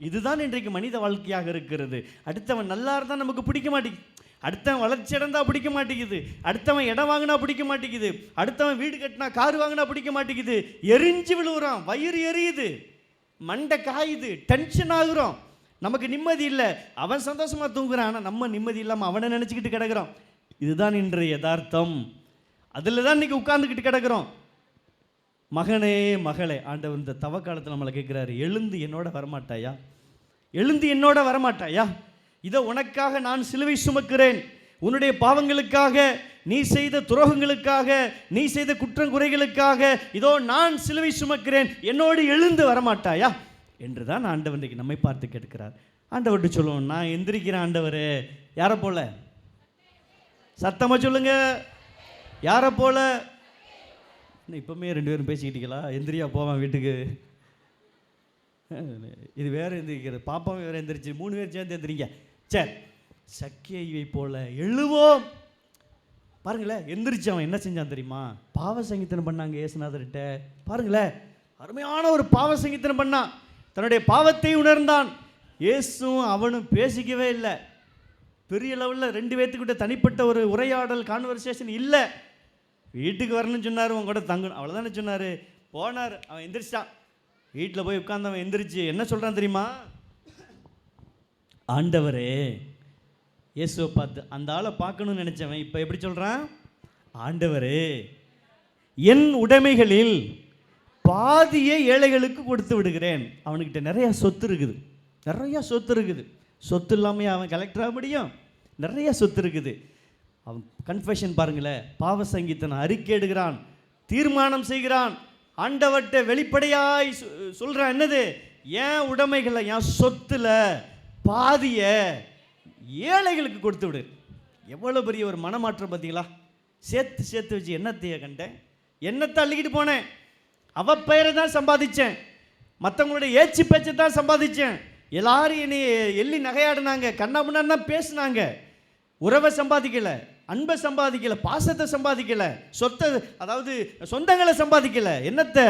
இதுதான் இன்றைக்கு மனித வாழ்க்கையாக இருக்கிறது. அடுத்தவன் நல்லா இருந்தால் நமக்கு பிடிக்க மாட்டேங்குது, அடுத்தவன் வளர்ச்சி அடைந்தால் பிடிக்க மாட்டேங்குது, அடுத்தவன் இடம் வாங்கினா பிடிக்க மாட்டேங்குது, அடுத்தவன் வீடு கட்டினா கார் வாங்கினா பிடிக்க மாட்டேங்குது, எரிஞ்சு விழுவுறான், வயிறு எரியுது, மண்டை காயுது, டென்ஷன் ஆகுறோம், நமக்கு நிம்மதி இல்லை. அவன் சந்தோஷமாக தூங்குறான், ஆனால் நம்ம நிம்மதி இல்லாமல் அவனை நினச்சிக்கிட்டு கிடக்கிறோம். இதுதான் இன்றைய யதார்த்தம். அதில் தான் இன்றைக்கி உட்கார்ந்துக்கிட்டு கிடக்கிறோம். மகனே மகளே, ஆண்டவர் இந்த தவக்காலத்தில் நம்மளை கேட்குறாரு, எழுந்து என்னோட வரமாட்டாயா? எழுந்து என்னோட வரமாட்டாயா? இதோ உனக்காக நான் சிலுவை சுமக்கிறேன், உன்னுடைய பாவங்களுக்காக, நீ செய்த துரோகங்களுக்காக, நீ செய்த குற்றங்குறைகளுக்காக இதோ நான் சிலுவை சுமக்கிறேன், என்னோடு எழுந்து வரமாட்டாயா என்று தான் ஆண்டவர் இன்றைக்கு நம்மை பார்த்து கேட்கிறார். ஆண்டவர்கிட்ட சொல்லுவோம், நான் எந்திரிக்கிறேன் ஆண்டவரே. யாரை போல? சத்தமாக சொல்லுங்க, யாரை போல? இப்போமே 2 பேரும் பேசிக்கிட்டீங்களா? எந்திரியா போவான் வீட்டுக்கு. இது வேறு எந்திரிக்கிறது, பாப்பாவும் வேறு எந்திரிச்சு 3 பேர் சேர்ந்து எந்திரிங்க. சரி, சக்கியை போல எழுவோம். பாருங்களேன், எந்திரிச்சு அவன் என்ன செஞ்சான் தெரியுமா? பாவ சங்கீதனம் பண்ணாங்க இயேசுநாதர்கிட்ட. பாருங்களேன், அருமையான ஒரு பாவ சங்கீதனம் பண்ணான், தன்னுடைய பாவத்தை உணர்ந்தான். இயேசுவும் அவனும் பேசிக்கவே இல்லை, பெரிய லெவலில் 2 பேர்த்துக்கிட்ட தனிப்பட்ட ஒரு உரையாடல், கான்வர்சேஷன் இல்லை. வீட்டுக்கு வரணும்னு சொன்னார், உன் கூட தங்கணும், அவ்வளோதானே சொன்னார். போனார், அவன் எந்திரிச்சிட்டான். வீட்டில் போய் உட்கார்ந்து அவன் எந்திரிச்சு என்ன சொல்கிறான் தெரியுமா? ஆண்டவரே, இயேசுவை பார்த்து, அந்த ஆளை பார்க்கணும்னு நினச்சவன் இப்போ எப்படி சொல்கிறான்? ஆண்டவரே, என் உடைமைகளில் பாதியை ஏழைகளுக்கு கொடுத்து விடுகிறேன். அவனுக்கிட்ட நிறையா சொத்து இருக்குது, நிறையா சொத்து இருக்குது. சொத்து இல்லாமல் அவன் கலெக்டராக முடியும்? நிறைய சொத்து இருக்குது. அவன் கன்ஃபெஷன் பாருங்களேன், பாவ சங்கீதன் அறிக்கை எடுக்கிறான், தீர்மானம் செய்கிறான், ஆண்டவர்கிட்ட வெளிப்படையாய் சொல்கிறான். என்னது? என் உடைமைகளை, என் சொத்துல பாதிய ஏழைகளுக்கு கொடுத்து விடு. எவ்வளோ பெரிய ஒரு மனமாற்றம் பார்த்தீங்களா? சேர்த்து சேர்த்து வச்சு என்னத்தைய கண்டேன், என்னத்தை அள்ளிக்கிட்டு போனேன், அவ பெயரை தான் சம்பாதிச்சேன், மற்றவங்களுடைய ஏச்சி பேச்சை தான் சம்பாதிச்சேன், எல்லாரும் என்னை எள்ளி நகையாடினாங்க, கண்ணா முன்னாடி தான் பேசினாங்க. உறவை சம்பாதிக்கலை, அன்பை சம்பாதிக்கலை, பாசத்தை சம்பாதிக்கலை, சொத்தை அதாவது சொந்தங்களை சம்பாதிக்கலை, என்னத்தை?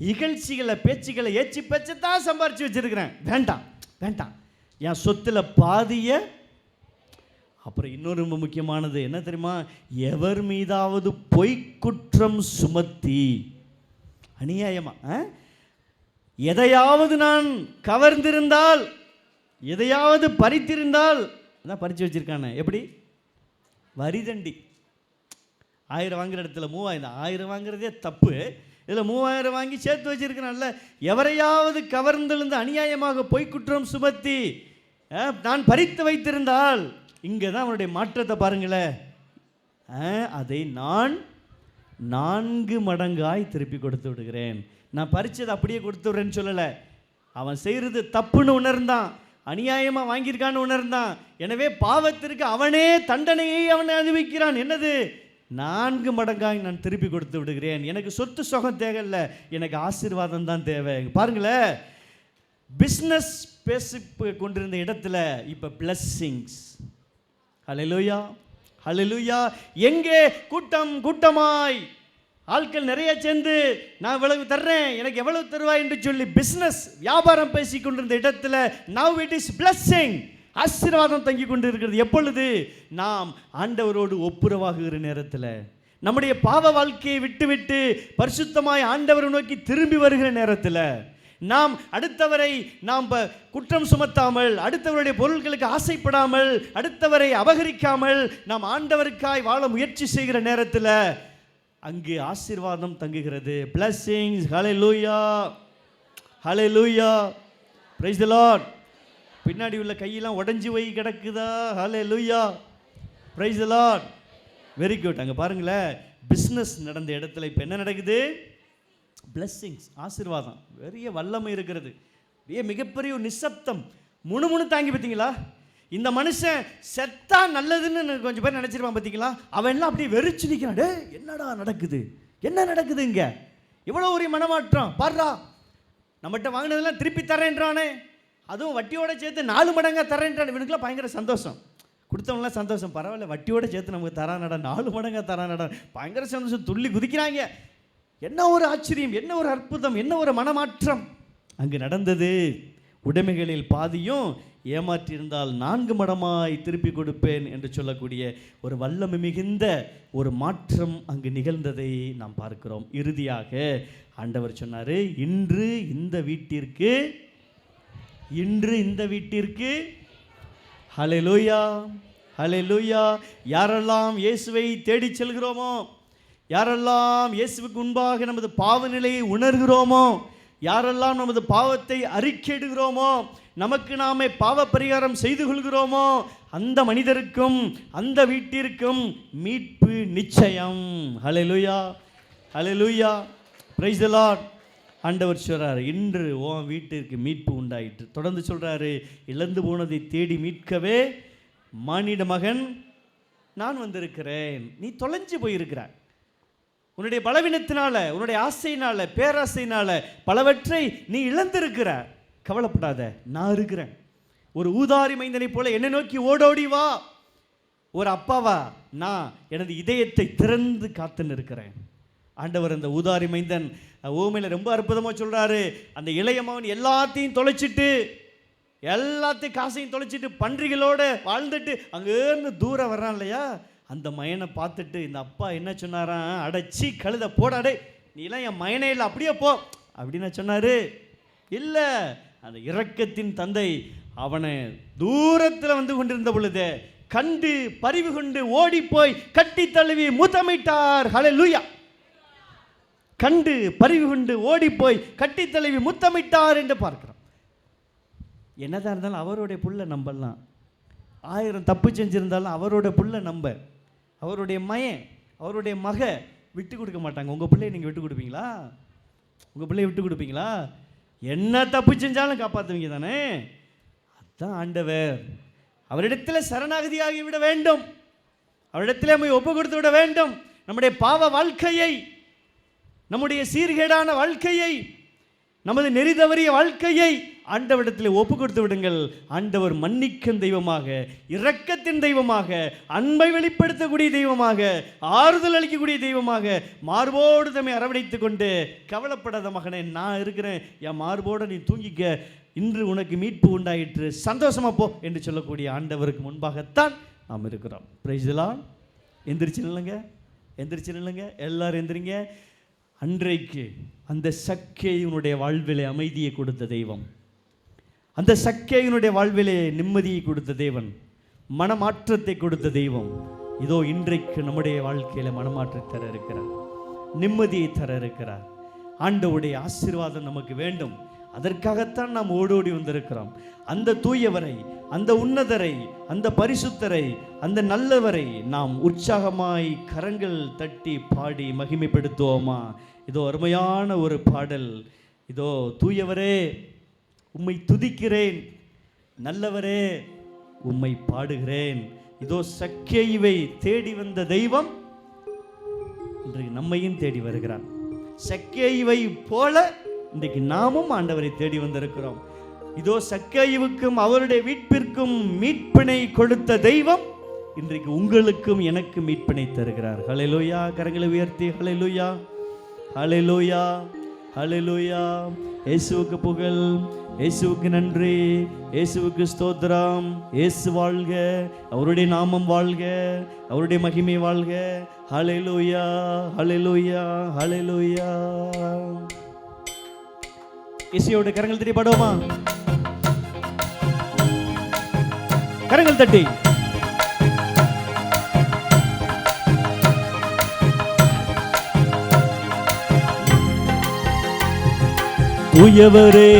இகழ்ச்சிகளை, பேச்சுகளை, ஏச்சி பேச்சை தான் சம்பாதிச்சு வச்சிருக்கிறேன். வேண்டாம் வேண்டாம், என் சொத்துல பாதிய. அப்புறம் இன்னொரு ரொம்ப முக்கியமானது என்ன தெரியுமா? எவர் மீதாவது பொய்க்குற்றம் சுமத்தி, அநியாயமா எதையாவது நான் கவர்ந்திருந்தால், எதையாவது பறித்திருந்தால், அதான் பறித்து வச்சிருக்கானே, எப்படி? வரிதண்டி. 1000 வாங்குற இடத்துல 3000, 1000 வாங்குறதே தப்பு, இதில் 3000 வாங்கி சேர்த்து வச்சிருக்கிறான்ல. எவரையாவது கவர்ந்திருந்து அநியாயமாக பொய்க்குற்றம் சுமத்தி நான் பறித்து வைத்திருந்தால், இங்கே தான் அவனுடைய மாற்றத்தை பாருங்களேன். அதை நான் 4 மடங்காய் திருப்பி கொடுத்து விடுகிறேன். நான் பறிச்சதை அப்படியே கொடுத்து விடுறேன்னு சொல்லலை. அவன் செய்கிறது தப்புன்னு உணர்ந்தான், அநியாயமாக வாங்கியிருக்கான்னு உணர்ந்தான். எனவே பாவத்திற்கு அவனே தண்டனையை அவனை அனுபவிக்கிறான். என்னது? 4 மடங்காய் நான் திருப்பி கொடுத்து விடுகிறேன். எனக்கு சொத்து சுகம் தேவையில்லை, எனக்கு ஆசீர்வாதம் தான் தேவை. பாருங்களேன், பிஸ்னஸ் பேசி கொண்டிருந்த இடத்துல இப்போ பிளஸ்ஸிங்ஸ். ஹல்லேலூயா, ஹல்லேலூயா. எங்கே கூட்டம் கூட்டமாய் ஆட்கள் நிறைய சேர்ந்து நான் இவ்வளவு தர்றேன், எனக்கு எவ்வளவு தருவாய் என்று சொல்லி பிஸ்னஸ் வியாபாரம் பேசி கொண்டிருந்த இடத்துல now it is blessing, ஆசீர்வாதம் தங்கி கொண்டு இருக்கிறது. எப்பொழுது? நாம் ஆண்டவரோடு ஒப்புரவாகுகிற நேரத்தில், நம்முடைய பாவ வாழ்க்கையை விட்டுவிட்டு பரிசுத்தமாய் ஆண்டவரை நோக்கி திரும்பி வருகிற நேரத்தில், நாம் அடுத்தவரை நாம் குற்றம் சுமத்தாமல், அடுத்தவருடைய பொருட்களுக்கு ஆசைப்படாமல், அடுத்தவரை அபகரிக்காமல் நாம் ஆண்டவருக்காய் வாழ முயற்சி செய்கிற நேரத்தில் அங்கே ஆசீர்வாதம் தங்குகிறது. blessings. Hallelujah, hallelujah, praise the Lord. பின்னாடி உள்ள கையெல்லாம் உடஞ்சி போய் கிடக்குதா? ஹல்லேலூயா, praise the Lord. Very good. அங்கே பாருங்களேன், பிஸ்னஸ் நடந்த இடத்துல இப்போ என்ன நடக்குது? பிளஸ்ஸிங்ஸ், ஆசீர்வாதம், பெரிய வல்லமை இருக்கிறது. மிகப்பெரிய ஒரு நிசப்தம், முணுமுணு தாங்கி. பார்த்தீங்களா? இந்த மனுஷன் செத்தா நல்லதுன்னு கொஞ்சம் பேர் நினச்சிருப்பான். பார்த்தீங்களா? அவன் எல்லாம் அப்படியே வெறிச்சு நிற்கிறான். டே, என்னடா நடக்குது? என்ன நடக்குது இங்கே? இவ்வளோ ஒரு மனமாற்றம் பாடுறா. நம்மகிட்ட வாங்கினதெல்லாம் திருப்பி தரேன்றானே, அதுவும் வட்டியோட சேர்த்து 4 மடங்காக தரேன்றான். இவனுக்குலாம் பயங்கர சந்தோஷம். கொடுத்தவங்களாம் சந்தோஷம், பரவாயில்ல, வட்டியோட சேர்த்து நமக்கு தரானடா, 4 மடங்காக தரானடா, பயங்கர சந்தோஷம், துள்ளி குதிக்கிறாங்க. என்ன ஒரு ஆச்சரியம், என்ன ஒரு அற்புதம், என்ன ஒரு மனமாற்றம் அங்கு நடந்தது. உடைமைகளில் பாதியும் ஏமாற்றியிருந்தால் 4 மடமாய் திருப்பி கொடுப்பேன் என்று சொல்லக்கூடிய ஒரு வல்லமை மிகுந்த ஒரு மாற்றம் அங்கு நிகழ்ந்ததை நாம் பார்க்கிறோம். இறுதியாக ஆண்டவர் சொன்னார், இன்று இந்த வீட்டிற்கு ஹல்லேலூயா, ஹல்லேலூயா. யாரெல்லாம் இயேசுவை தேடி செல்கிறோமோ, யாரெல்லாம் இயேசுவுக்கு முன்பாக நமது பாவ நிலையை உணர்கிறோமோ, யாரெல்லாம் நமது பாவத்தை அறிக்கையிடுகிறோமோ, நமக்கு நாமே பாவ பரிகாரம் செய்து கொள்கிறோமோ, அந்த மனிதருக்கும் அந்த வீட்டிற்கும் மீட்பு நிச்சயம். ஹல்லேலூயா, ஹல்லேலூயா, பிரைஸ் தி லார்ட். ஆண்டவர் சொல்றார், இன்று உன் வீட்டிற்கு மீட்பு உண்டாயிற்று. தொடர்ந்து சொல்றாரு, இழந்து போனதை தேடி மீட்கவே மானிட மகன் நான் வந்திருக்கிறேன். நீ தொலைஞ்சு போயிருக்கிறாய். உன்னுடைய பலவீனத்தினால, உன்னுடைய ஆசையினால, பேராசையினால பலவற்றை நீ இழந்திருக்கிற. கவலைப்படாத, நான் இருக்கிறேன். ஒரு ஊதாரி மைந்தனை போல என்னை நோக்கி ஓடோடி வா. ஒரு அப்பாவா நான் எனது இதயத்தை திறந்து காத்துன்னு இருக்கிறேன். ஆண்டவர் அந்த ஊதாரி மைந்தன் ஓமையில் ரொம்ப அற்புதமாக சொல்கிறாரு. அந்த இளைய மகன் எல்லாத்தையும் தொலைச்சிட்டு, எல்லாத்தையும் காசையும் தொலைச்சிட்டு பன்றிகளோடு வாழ்ந்துட்டு அங்கேருந்து தூரம் வர்றான் இல்லையா, அந்த மயனை பார்த்துட்டு இந்த அப்பா என்ன சொன்னாரான், அடைச்சி கழுத போடாடே, நீலாம் என் மயனே இல்லை, அப்படியே போ அப்படின்னு சொன்னார். இல்லை, அந்த இரக்கத்தின் தந்தை அவனை தூரத்தில் வந்து கொண்டிருந்த பொழுது கண்டு பரிவு கொண்டு ஓடி போய் கட்டி தழுவி முத்தமிட்டார். ஹல்லேலூயா. கண்டு பரிவு கொண்டு ஓடி போய் கட்டி தழுவி முத்தமிட்டார் என்று பார்க்கிறோம். என்னதான் இருந்தாலும் அவருடைய புள்ள நம்பலாம். 1000 தப்பு செஞ்சிருந்தாலும் அவரோட புள்ள நம்ப, அவருடைய மயன், அவருடைய மக விட்டு கொடுக்க மாட்டாங்க. உங்கள் பிள்ளையை நீங்கள் விட்டு கொடுப்பீங்களா? உங்கள் பிள்ளையை விட்டு கொடுப்பீங்களா? என்ன தப்பு செஞ்சாலும் காப்பாற்றுவீங்க தானே? அதுதான் ஆண்டவர். அவரிடத்தில் சரணாகதியாகி விட வேண்டும், அவரிடத்தில் போய் ஒப்பு கொடுத்து விட வேண்டும். நம்முடைய பாவ வாழ்க்கையை, நம்முடைய சீர்கேடான வாழ்க்கையை, நமது நெறி தவறிய வாழ்க்கையை ஆண்டவரிடத்தில் ஒப்பு கொடுத்து விடுங்கள். ஆண்டவர் மன்னிக்கும் தெய்வமாக, இரக்கத்தின் தெய்வமாக, அன்பை வெளிப்படுத்தக்கூடிய தெய்வமாக, ஆறுதல் அளிக்கக்கூடிய தெய்வமாக மார்போடு தம்மை அரவணைத்து கொண்டு, கவலைப்படாத மகனே, நான் இருக்கிறேன், என் மார்போடு நீ தூங்கிக்க, இன்று உனக்கு மீட்பு உண்டாயிற்று, சந்தோஷமா போ என்று சொல்லக்கூடிய ஆண்டவருக்கு முன்பாகத்தான் நாம் இருக்கிறோம். Price the Lord. எந்திரிச்சு நில்லுங்க, எந்திரிச்சு நில்லுங்க, எல்லாரும் எந்திரிங்க. அன்றைக்கு அந்த சக்கேயுனுடைய வாழ்விலே அமைதியை கொடுத்த தெய்வம், அந்த சக்கேயுனுடைய வாழ்விலே நிம்மதியை கொடுத்த தேவன், மனமாற்றத்தை கொடுத்த தெய்வம், இதோ இன்றைக்கு நம்முடைய வாழ்க்கையில் மனமாற்றத்தை தர இருக்கிறார், நிம்மதியை தர இருக்கிறார். ஆண்டவருடைய ஆசீர்வாதம் நமக்கு வேண்டும். அதற்காகத்தான் நாம் ஓடோடி வந்திருக்கிறோம். அந்த தூயவரை, அந்த உன்னதரை, அந்த பரிசுத்தரை, அந்த நல்லவரை நாம் உற்சாகமாய் கரங்கள் தட்டி பாடி மகிமைப்படுத்துவோமா? இதோ அருமையான ஒரு பாடல். இதோ தூயவரே உம்மை துதிக்கிறேன், நல்லவரே உம்மை பாடுகிறேன். இதோ சக்கேயுவை தேடி வந்த தெய்வம் இன்றைக்கு நம்மையும் தேடி வருகிறான். சக்கேயுவை போல இன்றைக்கு நாமும் ஆண்டவரை தேடி வந்திருக்கிறோம். இதோ சக்கேயுவுக்கும் அவருடைய வீட்டிற்கும் மீட்பினை கொடுத்த தெய்வம் இன்றைக்கு உங்களுக்கும் எனக்கு மீட்பினை தருகிறார். ஹல்லேலூயா. கரங்களை உயர்த்தி ஹல்லேலூயா, ஹல்லேலூயா, ஹல்லேலூயா. இயேசுவுக்கு புகழ், இயேசுவுக்கு நன்றி, இயேசுவுக்கு ஸ்தோத்திரம். இயேசு வாழ்க, அவருடைய நாமம் வாழ்க, அவருடைய மகிமை வாழ்க. ஹல்லேலூயா, ஹல்லேலூயா, ஹல்லேலூயா. இயேசுவோட கரங்கள் தட்டி பாடுவோமா? கரங்கள் தட்டி தூயவரே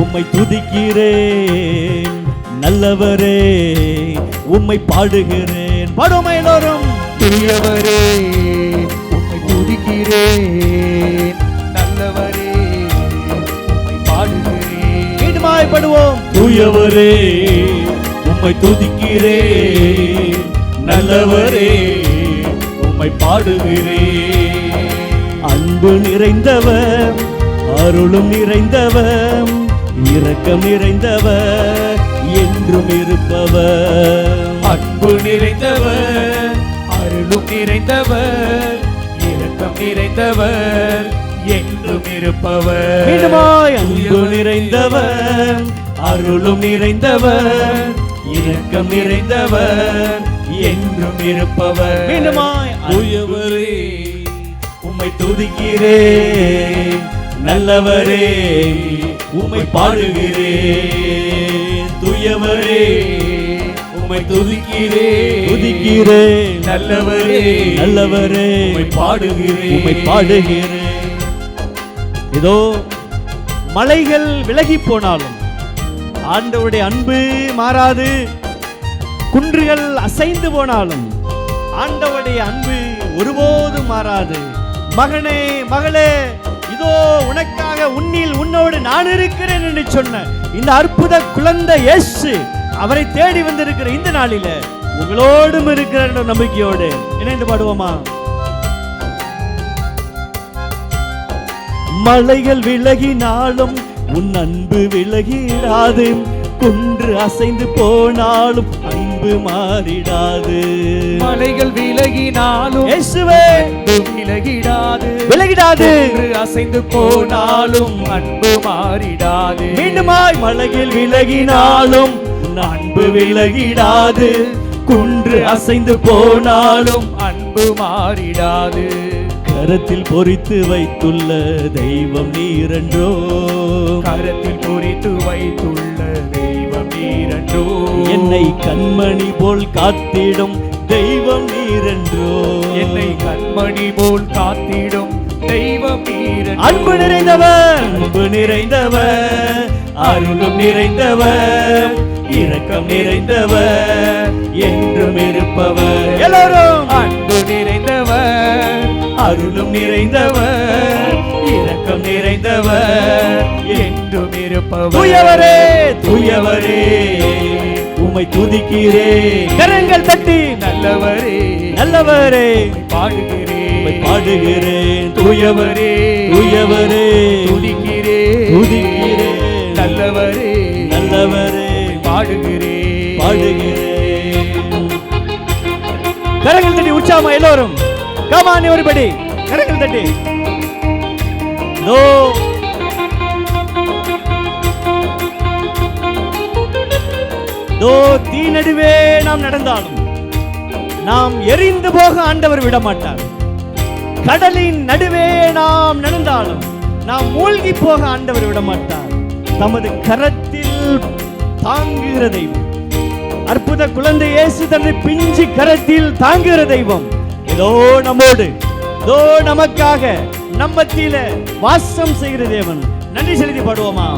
உம்மை துதிக்கிறேன், நல்லவரே உம்மை பாடுகிறேன். பாடுவோமா எல்லோரும்? தூயவரே உம்மை துதிக்கிறேன், நல்லவரே உம்மை பாடுகிறேன். மீண்டுமாய் பாடுவோம். தூயவரே உம்மை துதிக்கிறேன், நல்லவரே உம்மை பாடுகிறேன். அன்பு நிறைந்தவர், அருளும் நிறைந்தவர், இரக்கம் நிறைந்தவர், என்றும் இருப்பவர். அன்பு நிறைந்தவர், அருளும் நிறைந்தவர், இரக்கம் நிறைந்தவர், என்றும் இருப்பவர். மீண்டுமாய். அன்பு நிறைந்தவர், அருளும் நிறைந்தவர், இரக்கம் நிறைந்தவர், என்றும் இருப்பவர். மீண்டுமாய். தூயவரே உம்மை துதிக்கிறேன், நல்லவரே உம்மை பாடுகிறேன். தூயவரே உம்மை துதிக்கிறேன், துதிக்கிறேன், நல்லவரே நல்லவரே உம்மை பாடுகிறேன், உம்மை பாடுகிறேன். இதோ மலைகள் விலகி போனாலும் ஆண்டவருடைய அன்பு மாறாது. குன்றுகள் அசைந்து போனாலும் ஆண்டவருடைய அன்பு ஒருபோதும் மாறாது. மகனே, மகளே, இதோ உனக்காக உன்னில் உன்னோடு நான் இருக்கிறேன் என்று சொன்ன இந்த அற்புத குழந்தை இயேசு அவரை தேடி வந்திருக்கிற இந்த நாளில உங்களோடும் இருக்கிற நம்பிக்கையோடு இணைந்து பாடுவோமா? மலைகள் விலகினாலும் உன் அன்பு விலகிடாது. குன்று அசைந்து போனாலும் அன்பு மாறிடாது. மலைகள் விலகினாலும் இயேசுவே அன்பு விலகிடாது, விலகிடாது. குன்று அசைந்து போனாலும் அன்பு மாறிடாது. மீண்டுமாய். மலைகள் விலகினாலும் உன் அன்பு விலகிடாது. குன்று அசைந்து போனாலும் அன்பு மாறிடாது. கரத்தில் பொறித்து வைத்துள்ள தெய்வம் நீரன்றோ, கரத்தில் பொறித்து வைத்துள்ள தெய்வம் நீரன்றோ. என்னை கண்மணி போல் காத்திடும் தெய்வம் நீரன்றோ, என்னை கண்மணி போல் காத்திடும் தெய்வம் நீரன்றோ. அன்பு நிறைந்தவர், அன்பு நிறைந்தவர், அருளும் நிறைந்தவர், இரக்கம் நிறைந்தவர், என்றும் இருப்பவர். எல்லோரும் அன்பு நிறைந்தவர், அருளும் நிறைந்தவர், இரக்கம் நிறைந்தவர், என்றும் இருப்பவர். தூயவரே, தூயவரே உம்மை துதிக்கிறேன். கரங்கள் தட்டி நல்லவரே, நல்லவரே பாடுகிறேன், உம்மை பாடுகிறேன். தூயவரே, தூயவரே துதிக்கிறேன், துதிக்கிறேன். நல்லவரே, நல்லவரே பாடுகிறேன், பாடுகிறேன். கரங்கள் தட்டி உற்சாகமா எல்லோரும். கமான் எவரிபடி, கரங்கள் தட்டி. நோ தீ நடுவே நாம் நடந்தாலும் நாம் எரிந்து போக ஆண்டவர் விட மாட்டார். கடலின் நடுவே நாம் நடந்தாலும் நாம் மூழ்கி போக ஆண்டவர் விட மாட்டார். தமது கரத்தில் தாங்குகிற தெய்வம், அற்புத குழந்தை இயேசு தன்னை பிஞ்சு கரத்தில் தாங்குகிற தெய்வம் இதோ நம்மோடு, இதோ நமக்காக நம்மத்தில வாசம் செய்கிற தேவன், நன்றி செலுத்தி பாடுவோமா?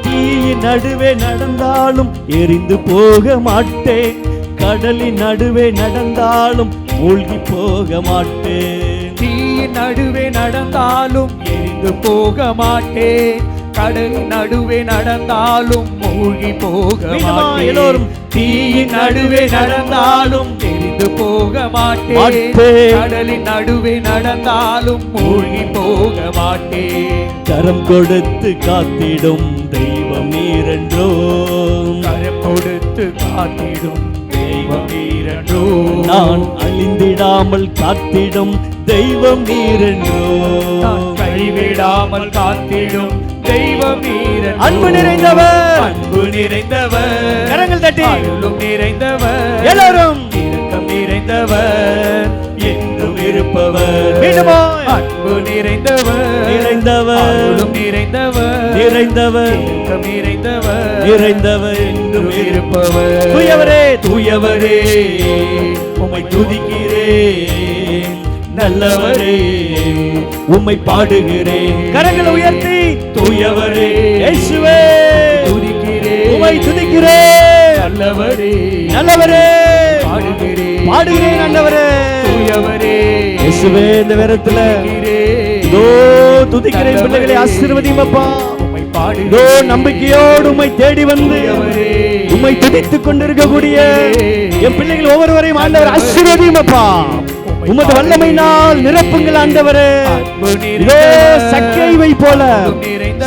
தீயின் நடுவே நடந்தாலும் எரிந்து போக மாட்டேன், கடலின் நடுவே நடந்தாலும் மூழ்கி போக மாட்டேன். தீயின் நடுவே நடந்தாலும் எரிந்து போக மாட்டேன், கடலின் நடுவே நடந்தாலும் மூழ்கி போக மாட்டேன். எல்லோரும் தீயின் நடுவே நடந்தாலும் எரிந்து போக மாட்டேன், கடலின் நடுவே நடந்தாலும் மூழ்கி போக மாட்டேன். கரம் கொடுத்து காத்திடும் தெய்வம் நீரென்றோ, கரம் கொடுத்து காத்திடும் தெய்வம் நீரென்றோ, நான் அழிந்திடாமல் காத்திடும் தெய்வம் நீரென்றோ, நான் கைவிடாமல் காத்திடும் தெய்வம் நீரென்றோ. அன்பு நிறைந்தவர், அன்பு நிறைந்தவர், கரங்கள் தட்டி அருளும் நிறைந்தவர், எல்லாரும் இரக்கம் நிறைந்தவர், என்றும் இருப்பவர். மீண்டுமாய் அன்பு நிறைந்தவர், நிறைந்தவர், அருளும் நிறைந்தவர், நிறைந்தவர், இரக்கம் நிறைந்தவர், நிறைந்தவர், என்றும் இருப்பவர். தூயவரே தூயவரே உம்மை துதிக்கிறேன், நல்லவரே உம்மை பாடுகிறேன். கரங்களை உயர்த்தி தூயவரே இயேசுவே துதிக்கிறேன், உம்மை துதிக்கிறேன். நல்லவரே நல்லவரே பாடுகிறேன், பாடுகிறேன். நல்லவரே தூயவரே இயேசுவே இந்த நேரத்துல இதோ துதிக்கிறேன். பிள்ளைகளை ஆசீர்வதியும் அப்பா. உம்மை இதோ பாடுகிறேன், நம்பிக்கையோடு உம்மை தேடி வந்து தூயவரே உம்மை துதித்துக் கொண்டிருக்கக்கூடிய என் பிள்ளைகள் ஒவ்வொருவரையும் ஆண்டவர் ஆசீர்வதியும் அப்பா. உமது வல்லமையினால் நிரப்புங்கள் ஆண்டவரே. இதோ சக்கைவை போல,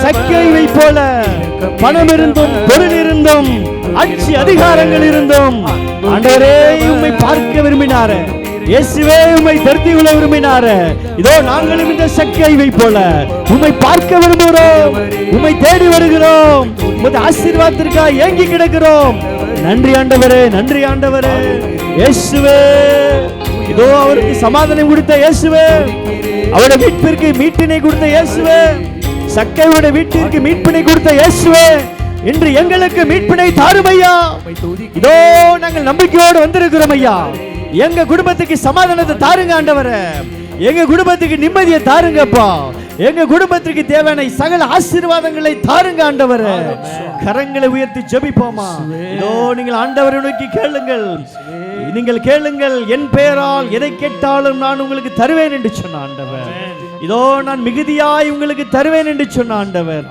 சக்கைவை போல பணம் இருந்தும் பொருள் இருந்தும் ஆட்சி அதிகாரங்கள் இருந்தும் ஆண்டவரே உம்மை பார்க்க விரும்பினாரே, இயேசுவே உம்மை தரித்து கொள்ள விரும்பினாரே. இதோ நாங்களும் இந்த சக்கைவை போல உம்மை பார்க்க விரும்புகிறோம், உம்மை தேடி வருகிறோம், உமது ஆசீர்வாதத்திற்காக ஏங்கி கிடக்கிறோம். நன்றி ஆண்டவரே, நன்றி ஆண்டவரே. இயேசுவே இதோ அவருக்கு சமாதானம் கொடுத்த இயேசுவே, அவருடைய மீட்பிற்கு மீட்டினை கொடுத்த இயேசுவே, சக்கையுடைய வீட்டிற்கு மீட்பினை கொடுத்த இயேசுவே, இன்று எங்களுக்கு மீட்பினை தாரும் ஐயா. இதோ நாங்கள் நம்பிக்கையோடு வந்திருக்கிறோம் ஐயா. எங்க குடும்பத்துக்கு சமாதானத்தை தாருங்க ஆண்டவரே, எங்க குடும்பத்துக்கு நிம்மதியை தாருங்கப்பா, எங்க குடும்பத்திற்கு தேவையான சகல ஆசீர்வாதங்களை தாருங்க ஆண்டவரே. கரங்களை உயர்த்தி ஜெபிப்போமா. இதோ நீங்கள் ஆண்டவரை நோக்கி கேளுங்கள், நீங்கள் கேளுங்கள், என் பெயரால் எதை கேட்டாலும் நான் உங்களுக்கு தருவேன் என்று சொன்ன ஆண்டவர். இதோ நான் மிகுதியாய் உங்களுக்கு தருவேன் என்று சொன்ன ஆண்டவர்.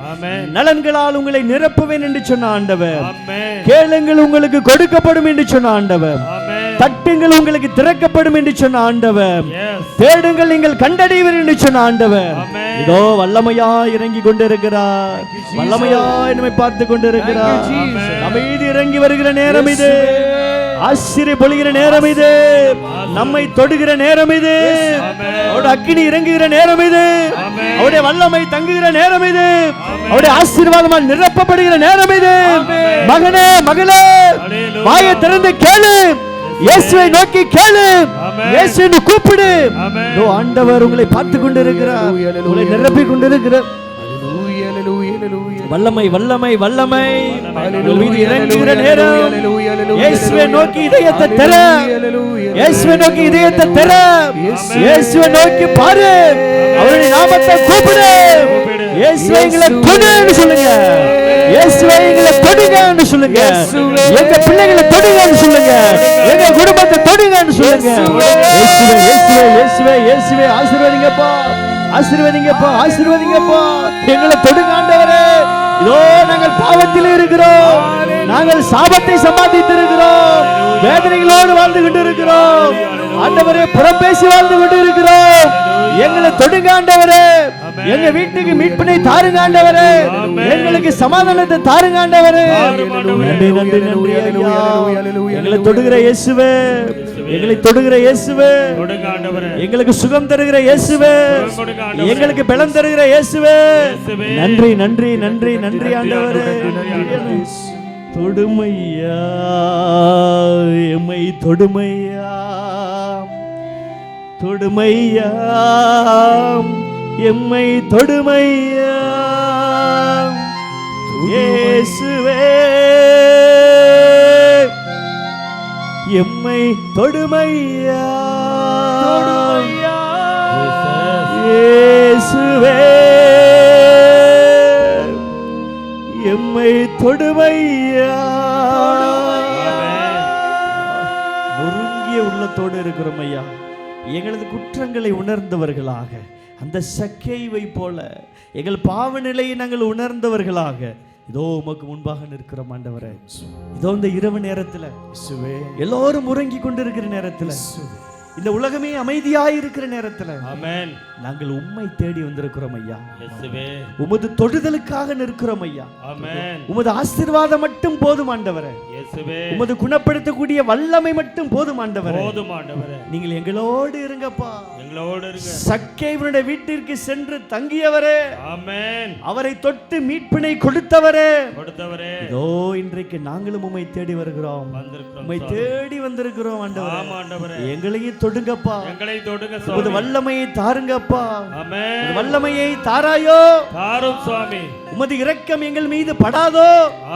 நலன்களால் உங்களை நிரப்புவேன் என்று சொன்ன ஆண்டவர். கேளுங்கள் உங்களுக்கு கொடுக்கப்படும் என்று சொன்ன ஆண்டவர். தட்டுங்கள் உங்களுக்கு திறக்கப்படும் என்று சொன்ன ஆண்டவர். தேடுங்கள் நீங்கள் கண்டடைவீர் என்று சொன்ன ஆண்டவர். இதோ வல்லமையாய் இறங்கி கொண்டிருக்கிறார், வல்லமையாய் நம்மை பார்த்து கொண்டிருக்கிறார். அமைதி இறங்கி வருகிற நேரம் இது, ஆசிரிய பொழிகிற நேரம் இது, நம்மை தொடுகிற நேரம் இது, அவருடைய அக்கினி இறங்குகிற நேரம் இது, அவருடைய வல்லமை தங்குகிற நேரம் இது, அவருடைய ஆசீர்வாதமால் நிரப்பப்படுகிற நேரம் இது. மகனே மகளே வாயை திறந்து கேளு, இயேசுவை நோக்கி கேளு, இயேசுவை கூப்பிடு. ஆண்டவர் உங்களை பார்த்து கொண்டிருக்கிறார், உங்களை நிரப்பி கொண்டிருக்கிறார். வல்லமை வல்லமை வல்லமை மீது இறங்குகிற நேரம். இயேசுவை நோக்கி இதயத்தை திற, இயேசுவை நோக்கி இதயத்தை திற, இயேசுவை நோக்கி பாரு, அவருடைய நாமத்தை கூப்பிடு. இயேசுவை எங்களை தொடுன்னு சொல்லுங்க, இயேசுவை எங்களை தொடுங்கன்னு சொல்லுங்க, எங்க பிள்ளைகளை தொடுங்கன்னு சொல்லுங்க, எங்க குடும்பத்தை தொடுங்கன்னு சொல்லுங்க. இயேசுவே இயேசுவே இயேசுவே இயேசுவே ஆசீர்வதிங்கப்பா, ஆசீர்வதிங்கப்பா, ஆசீர்வதிங்கப்பா. எங்களை தொடுங்க ஆண்டவரே. இதோ நாங்கள் பாவத்தில் இருக்கிறோம், நாங்கள் சாபத்தை சம்பாதித்து இருக்கிறோம், வேதனைகளோடு வாழ்ந்து கொண்டு இருக்கிறோம் ஆண்டவரே, புறம் பேசி வாழ்ந்து கொண்டு இருக்கிறோம். எங்களை தொடுங்க ஆண்டவரே, எங்க வீட்டுக்கு மீட்பினை தாருங்க ஆண்டவரே, எங்களுக்கு சமாதானத்தை தாருங்க ஆண்டவரே. நன்றி நன்றி நன்றி ஐயா. எங்களை தொடுகிற இயேசுவே, எங்களை தொடுகிற இயேசுவே, எங்களுக்கு சுகம் தருகிற இயேசுவே, எங்களுக்கு பலம் தருகிற இயேசுவே, நன்றி நன்றி நன்றி நன்றி ஆண்டவரே. தொடுமையா எம்மை தொடுமையா, தொடுமையா எம்மை தொடுமையா இயேசுவே, எம்மை தொடுமையா இயேசுவே எம்மை தொடுமையா. நொறுங்கிய உள்ளத்தோடு இருக்கிறோம் ஐயா. எங்களது குற்றங்களை உணர்ந்தவர்களாக, அந்த சக்கேயுவை போல எங்கள் பாவ நிலையை நாங்கள் உணர்ந்தவர்களாக இதோ உமக்கு முன்பாக நிற்கிறோம் ஆண்டவரே. இதோ இந்த இரவு நேரத்துல எல்லோரும் உறங்கி கொண்டிருக்கிற நேரத்துல, இந்த உலகமே அமைதியாய் இருக்கிற நேரத்துல ஆமென், நாங்கள் உம்மை தேடி வந்திருக்கிறோம் ஐயா. இயேசுவே உமது தொடுதலுக்காக நிற்கிறோம் ஐயா. ஆமென், உமது ஆசீர்வாதம் மட்டும் போதும் ஆண்டவரே. இயேசுவே உமது குணப்படுத்தக்கூடிய வல்லமை மட்டும் போதும் ஆண்டவரே. போதும் ஆண்டவரே, நீங்கள் எங்களோடு இருங்கப்பா. எங்களோடு இருங்க. சக்கேயுவினுடைய வீட்டிற்கு சென்று தங்கியவரே, ஆமென், அவரை தொட்டு மீட்பினை கொடுத்தவரே, இதோ இன்றைக்கு நாங்களும் உம்மை தேடி வருகிறோம். உம்மை தேடி வந்திருக்கிறோம் ஆண்டவரே. ஆமா ஆண்டவரே, எங்களையும் தொடுங்கப்பா. எங்களை தொடுங்க உமது சுவாமி. வல்லமையை தாருங்கப்பா. ஆமென், உமது வல்லமையை தாராயோ. தாரும் சுவாமி. உமது இரக்கம் எங்கள் மீது படாதோ.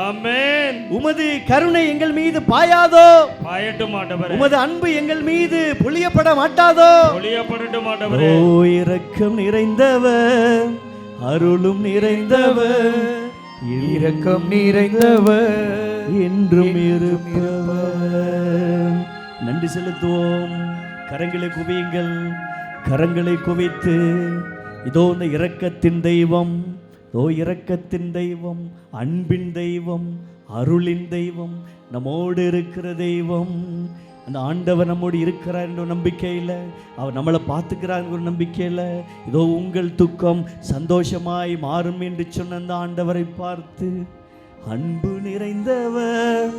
ஆமென், உமது கருணை எங்கள் மீது பாயாதோ. பாயட்டும் ஆண்டவரே. உமது அன்பு எங்கள் மீது பொழியப்பட மாட்டாதோ. பொழியப்படட்டும் ஆண்டவரே. ஓ இரக்கம் நிறைந்தவர், அருளும் நிறைந்தவர், இரக்கம் நிறைந்தவர், என்றும் இருப்பவர். நன்றி செலுத்துவோம். கரங்களை குவியுங்கள். கரங்களை குவித்து இதோ இந்த இரக்கத்தின் தெய்வம், இதோ இரக்கத்தின் தெய்வம், அன்பின் தெய்வம், அருளின் தெய்வம், நம்மோடு இருக்கிற தெய்வம். அந்த ஆண்டவர் நம்மோடு இருக்கிறார் என்ற நம்பிக்கையில், அவர் நம்மளை பார்த்துக்கிறார் ஒரு நம்பிக்கையில், இதோ உங்கள் துக்கம் சந்தோஷமாய் மாறும் என்று சொன்ன அந்த ஆண்டவரை பார்த்து, அன்பு நிறைந்தவர்,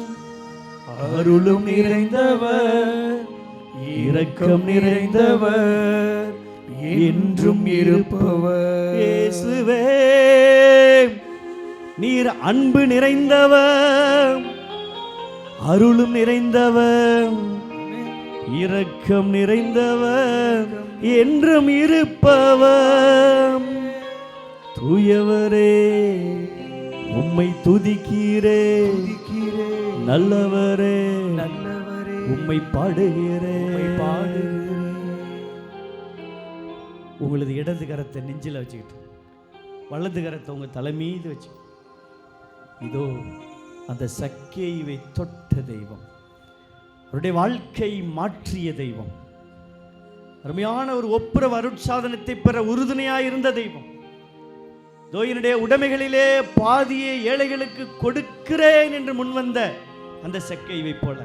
அருளும் நிறைந்தவர், இரக்கம் நிறைந்தவர், என்றும் இருப்பவர். இயேசுவே நீர் அன்பு நிறைந்தவர், அருளும் நிறைந்தவர், இரக்கம் நிறைந்தவர், என்றும் இருப்பவர். தூயவரே உம்மை துதிக்கிறே, நல்லவரே உம்மை பாடுகிறே. உங்களது இடது கரத்தை நெஞ்சில் வச்சுக்கிட்டு, வலது கரத்தை உங்க தலை மீது வச்சு, இதோ அந்த சக்கேயுவை தொட்ட தெய்வம், அவருடைய வாழ்க்கை மாற்றிய தெய்வம், அருமையான ஒரு ஒப்புரவு அருட்சாதனத்தை பெற உறுதுணையாக இருந்த தெய்வம், இதோ என்னுடைய உடைமைகளிலே பாதியை ஏழைகளுக்கு கொடுக்கிறேன் என்று முன்வந்த அந்த சக்கேயுவை போல,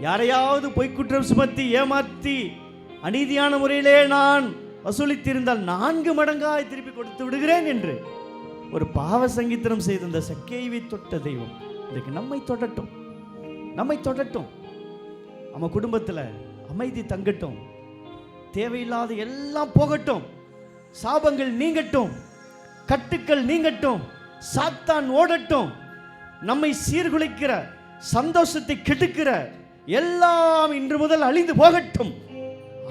யாரையாவது பொய்க்குற்றம் சுமத்தி ஏமாற்றி அநீதியான முறையிலே நான் வசூலித்திருந்தால் 4 மடங்காய் திருப்பி கொடுத்து விடுகிறேன் என்று ஒரு பாவ சங்கீதனம் செய்த அந்த சக்கேயுவை தொட்ட தெய்வம் இன்றைக்கு நம்மை தொடட்டும். நம்மை தொடட்டும். நம்ம குடும்பத்தில் அமைதி தங்கட்டும். தேவையில்லாத எல்லாம் போகட்டும். சாபங்கள் நீங்கட்டும். கட்டுக்கள் நீங்கட்டும். சாத்தான் ஓடட்டும். நம்மை சீர்குலைக்கிற, சந்தோஷத்தை கெடுக்கிற எல்லாம் இன்று முதல் அழிந்து போகட்டும்.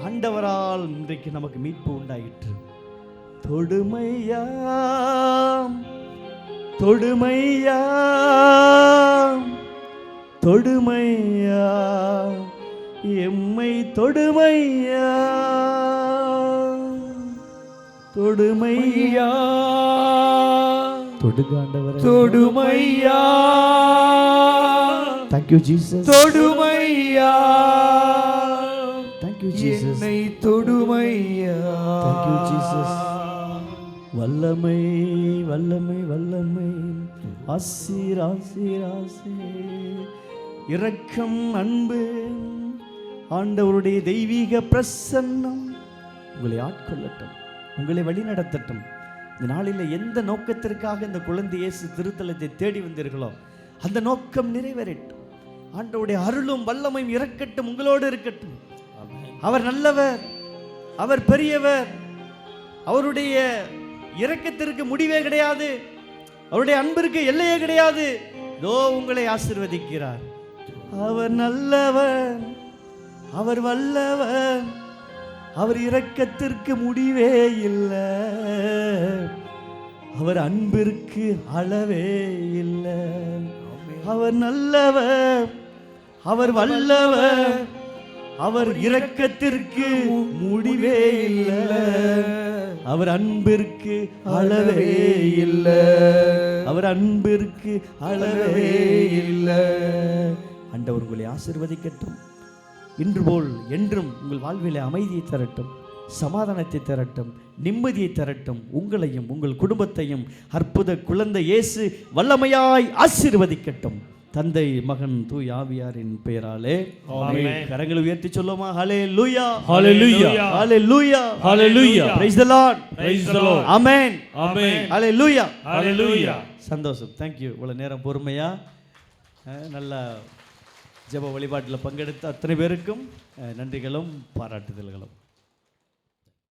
ஆண்டவரால் இன்றைக்கு நமக்கு மீட்பு உண்டாயிற்று. தொடுமையாம், தொடுமையாம், தொடுமையா, எம்மை தொடுமையா, தொடுமையா, தொடுகாண்டவரே, தொடுமையா. Thank you Jesus. தொடுமையா, Thank you Jesus. என்னை தொடுமையா. Thank you Jesus. வல்லமை வல்லமை வல்லமை, ஆசீர் ஆசீர் ஆசீர், இரக்கம் அன்பு, ஆண்டவருடைய தெய்வீக பிரசன்னம் உங்களை ஆட்கொள்ளட்டும், உங்களை வழிநடத்தட்டும். இந்த நாளில் எந்த நோக்கத்திற்காக இந்த குழந்தை இயேசு திருத்தலத்தை தேடி வந்தீர்களோ அந்த நோக்கம் நிறைவேறட்டும். ஆண்டவருடைய அருளும் வல்லமையும் இறக்கட்டும், உங்களோடு இருக்கட்டும். அவர் நல்லவர், அவர் பெரியவர், அவருடைய இரக்கத்திற்கு முடிவே கிடையாது, அவருடைய அன்பிற்கு எல்லையே கிடையாது. இதோ உங்களை ஆசீர்வதிக்கிறார். அவர் நல்லவர், அவர் வல்லவர், அவர் இரக்கத்திற்கு முடிவே இல்லை, அவர் அன்பிற்கு அளவே இல்லை. அவர் நல்லவர், அவர் வல்லவர், அவர் இரக்கத்திற்கு முடிவே இல்லை, அவர் அன்பிற்கு அளவே இல்லை, அவர் அன்பிற்கு அளவே இல்லை. ஆண்டவர் உங்களை ஆசீர்வதிக்கட்டும். இன்று போல் என்றும் உங்கள் வாழ்விலே அமைதியை தரட்டும், சமாதானத்தை தரட்டும், நிம்மதியை தரட்டும். உங்களையும் உங்கள் குடும்பத்தையும் அற்புத குழந்தை இயேசு வல்லமையாய் ஆசீர்வதிக்கட்டும். தந்தை, மகன், தூய் ஆவியாரின் பெயராலே ஆமென். கரங்களை உயர்த்தி சொல்லுமா? ஹல்லேலூயா, ஹல்லேலூயா, ஹல்லேலூயா, ஹல்லேலூயா. Praise the Lord, praise the Lord. ஆமென், ஆமென். ஹல்லேலூயா, ஹல்லேலூயா. சந்தோஷம். Thank you. இவ்வளவு நேரம் பொறுமையா நல்ல ஜெப வழிபாட்டில் பங்கெடுத்த அத்தனை பேருக்கும் நன்றிகளும் பாராட்டுதல்களும்.